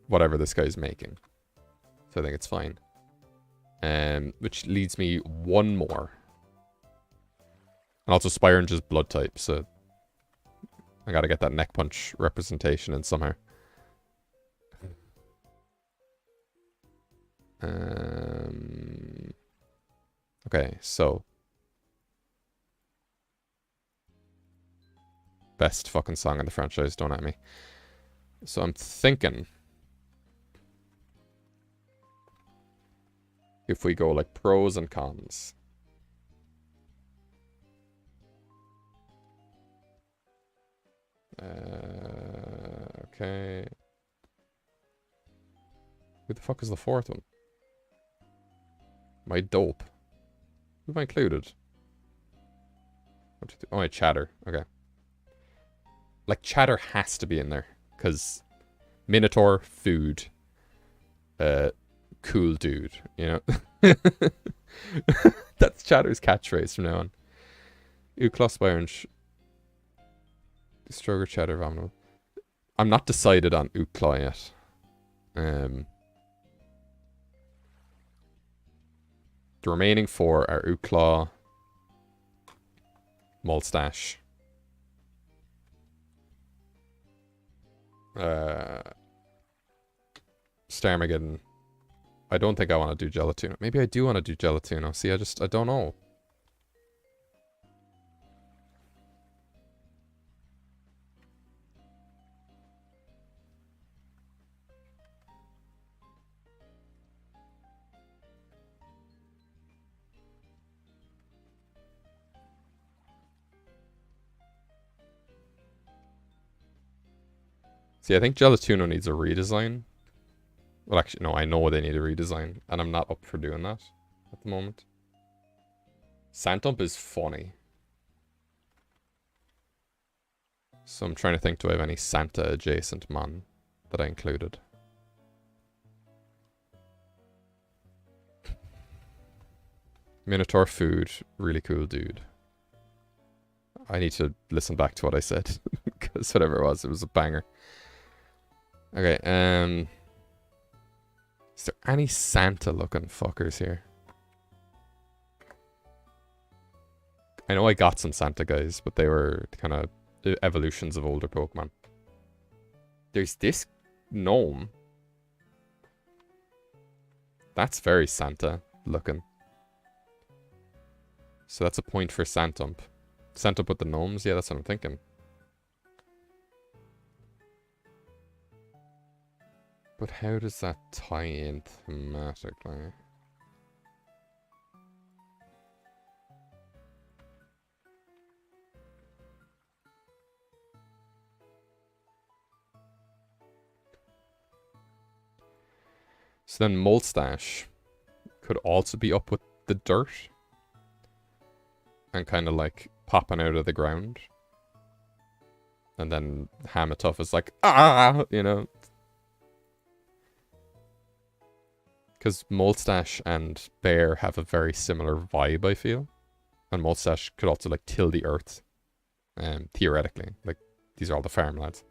S2: whatever this guy's making. So I think it's fine. Which leads me one more. And also Spyringe is blood type, so I gotta get that neck punch representation in somehow. Okay, so best fucking song in the franchise, don't at me. So I'm thinking if we go like pros and cons. Okay. Who the fuck is the fourth one? My dope. Who have I included? Oh, my chatter. Okay. Like, chatter has to be in there. Because Minotaur, food, cool dude, you know? That's Chatter's catchphrase from now on. Uclos by Orange. Stroger, Chatter, Vomino. I'm not decided on Uclaw yet. The remaining four are Uclaw, Molstash, Starmageddon. I don't think I want to do Gelatuno. Maybe I do want to do Gelatuno. See, I don't know. See, I think Gelatuno needs a redesign. Well, actually, no, I know they need a redesign, and I'm not up for doing that at the moment. Santump is funny. So I'm trying to think, do I have any Santa adjacent mon that I included? Minotaur food, really cool dude. I need to listen back to what I said, because whatever it was a banger. Okay, is there any Santa-looking fuckers here? I know I got some Santa guys, but they were kind of evolutions of older Pokemon. There's this gnome. That's very Santa-looking. So that's a point for Santump. Santump with the gnomes? Yeah, that's what I'm thinking. But how does that tie in thematically? So then Molstash could also be up with the dirt. And kind of like popping out of the ground. And then Hamatuff is like, ah, you know. Because Molstash and Bear have a very similar vibe, I feel. And Molstash could also, like, till the earth. Theoretically. Like, these are all the farm lads.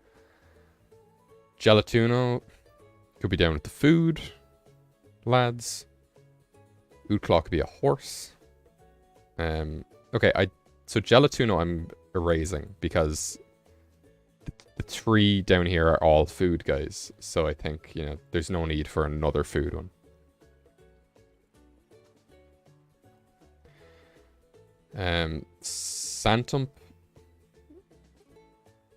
S2: Gelatuno could be down with the food lads. Oodclaw could be a horse. Okay, so Gelatuno I'm erasing because the three down here are all food guys. So I think, you know, there's no need for another food one. Santump.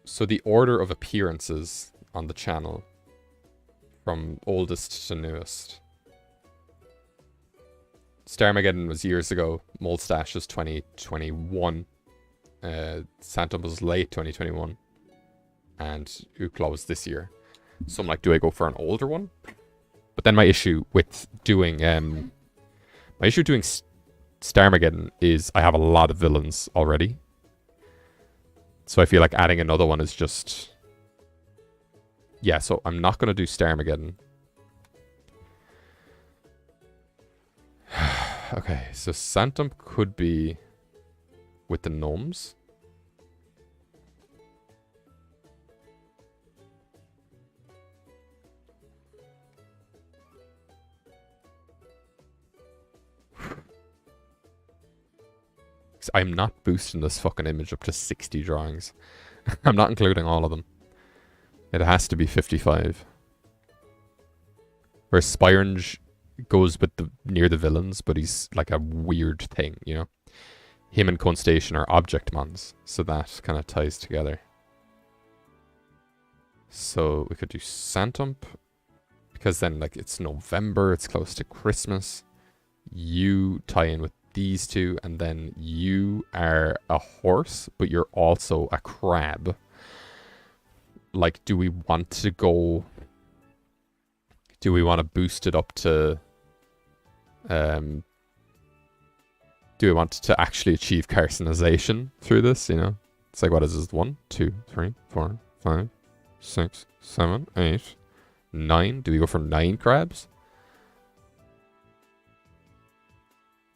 S2: So the order of appearances on the channel from oldest to newest. Starmageddon was years ago. Molstash was 2021. Santump was late 2021. And Oodclaw was this year. So I'm like, do I go for an older one? But then my issue with doing Starmageddon is I have a lot of villains already. So I feel like adding another one is just... Yeah, so I'm not going to do Starmageddon. Okay, so Santump could be with the gnomes. I'm not boosting this fucking image up to 60 drawings. I'm not including all of them. It has to be 55. Where Spyrange goes with the near the villains, but he's like a weird thing, you know? Him and Cone Station are object mons, so that kind of ties together. So we could do Santump, because then like it's November, it's close to Christmas. You tie in with these two, and then you are a horse, but you're also a crab. Like, do we want to Do we want to boost it up to... do we want to actually achieve carcinization through this, you know? It's like, what is this? 1, 2, 3, 4, 5, 6, 7, 8, 9. Do we go for 9 crabs?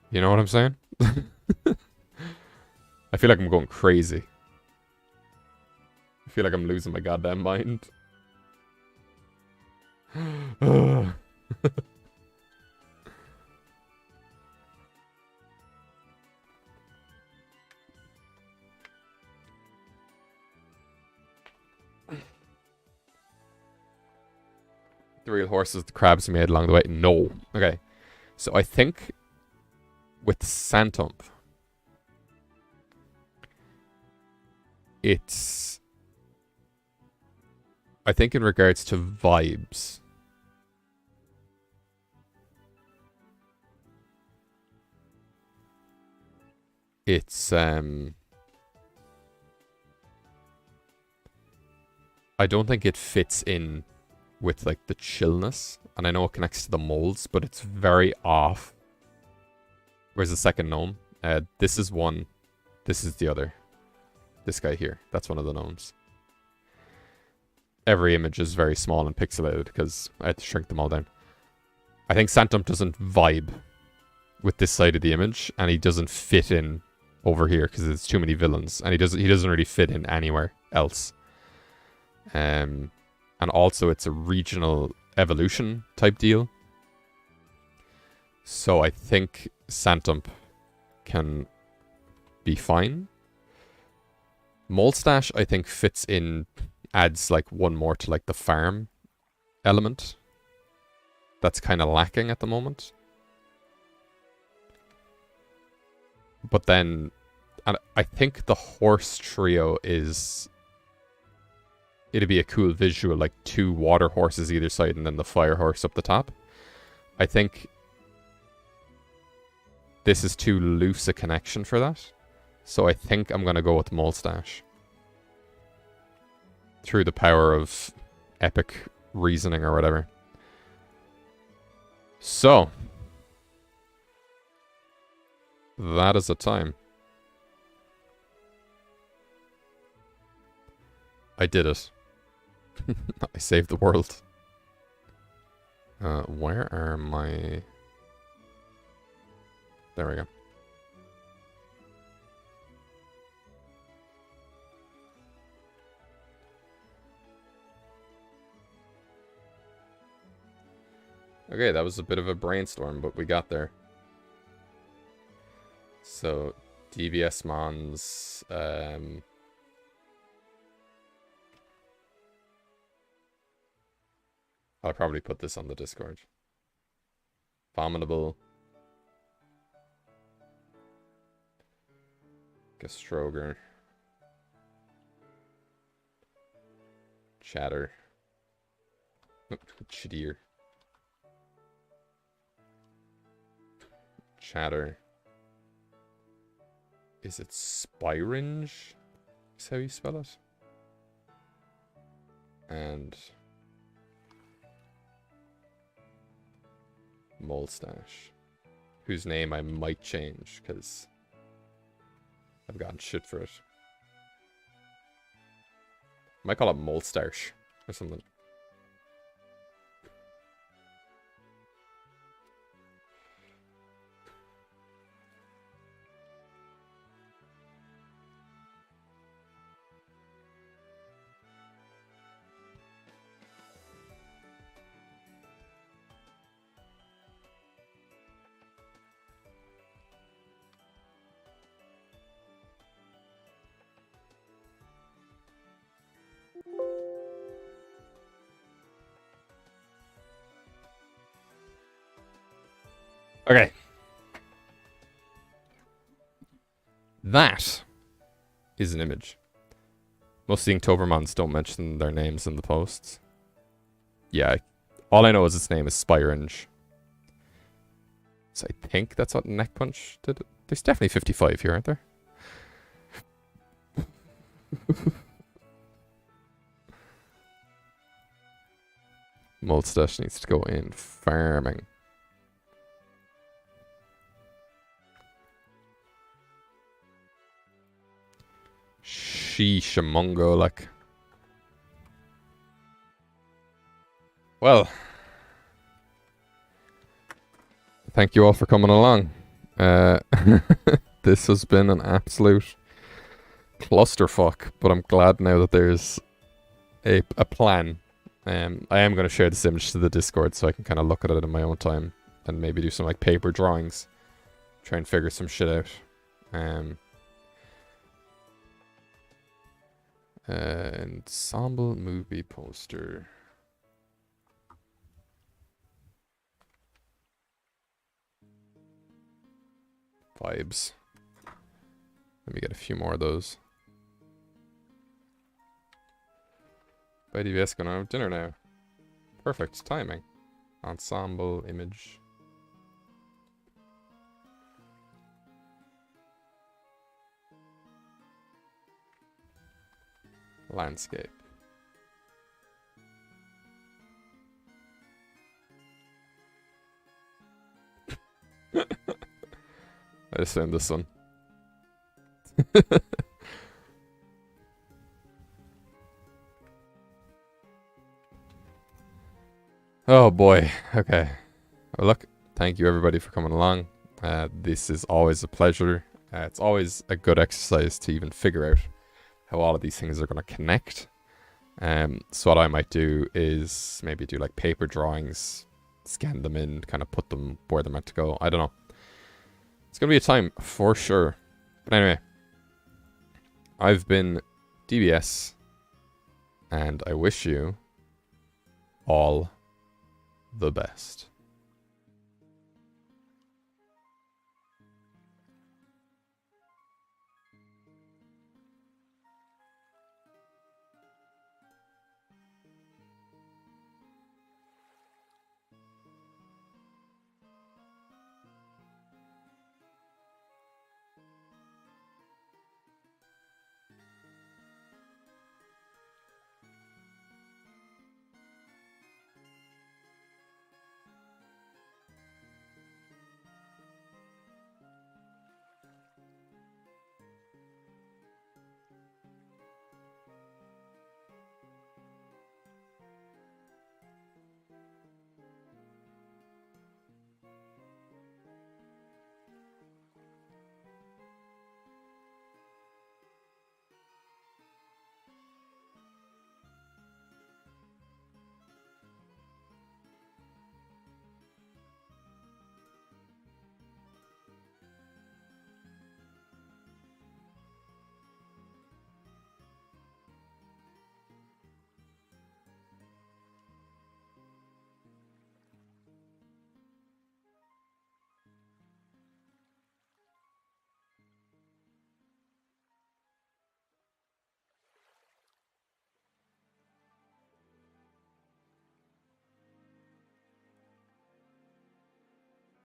S2: You know what I'm saying? I feel like I'm going crazy. I feel like I'm losing my goddamn mind. The real horses, the crabs we made along the way. No. Okay. So I think with Santump, it's... I think in regards to vibes, it's... I don't think it fits in with like the chillness, and I know it connects to the molds, but it's very off. Where's the second gnome? This is one, this is the other. This guy here, that's one of the gnomes. Every image is very small and pixelated because I had to shrink them all down. I think Santum doesn't vibe with this side of the image, and he doesn't fit in over here because there's too many villains, and he doesn't really fit in anywhere else. And also it's a regional evolution type deal. So I think Santump can be fine. Molstash, I think, fits in, adds like one more to like the farm element. That's kind of lacking at the moment. But then, and I think the horse trio is... It'd be a cool visual, like 2 water horses either side and then the fire horse up the top. I think this is too loose a connection for that. So I think I'm going to go with Molstash. Through the power of epic reasoning or whatever. So. That is the time. I did it. I saved the world. Where are my... There we go. Okay, that was a bit of a brainstorm, but we got there. So, DBS Mons... I'll probably put this on the Discord. Abominable. Gastroger. Chatter. Chadir. Chatter. Is it Spyringe? Is how you spell it? And... Molstash, whose name I might change because I've gotten shit for it. Might call it Molstash or something. Okay. That is an image. Most of the Inktobermons don't mention their names in the posts. Yeah, all I know is its name is Spyringe. So I think that's what Neck Punch did. There's definitely 55 here, aren't there? Multistash needs to go in farming. Sheeshamongo, like. Well, thank you all for coming along. This has been an absolute clusterfuck, but I'm glad now that there's a plan. I am going to share this image to the Discord so I can kind of look at it in my own time and maybe do some like paper drawings, try and figure some shit out. Ensemble movie poster. Vibes. Let me get a few more of those. By DBS going to have dinner now. Perfect timing. Ensemble image. Landscape. I just found this one. Oh boy. Okay. Well, look, thank you everybody for coming along. This is always a pleasure. It's always a good exercise to even figure out how all of these things are going to connect. So what I might do is maybe do like paper drawings, scan them in, kind of put them where they're meant to go. I don't know. It's going to be a time for sure. But anyway, I've been DBS, and I wish you all the best.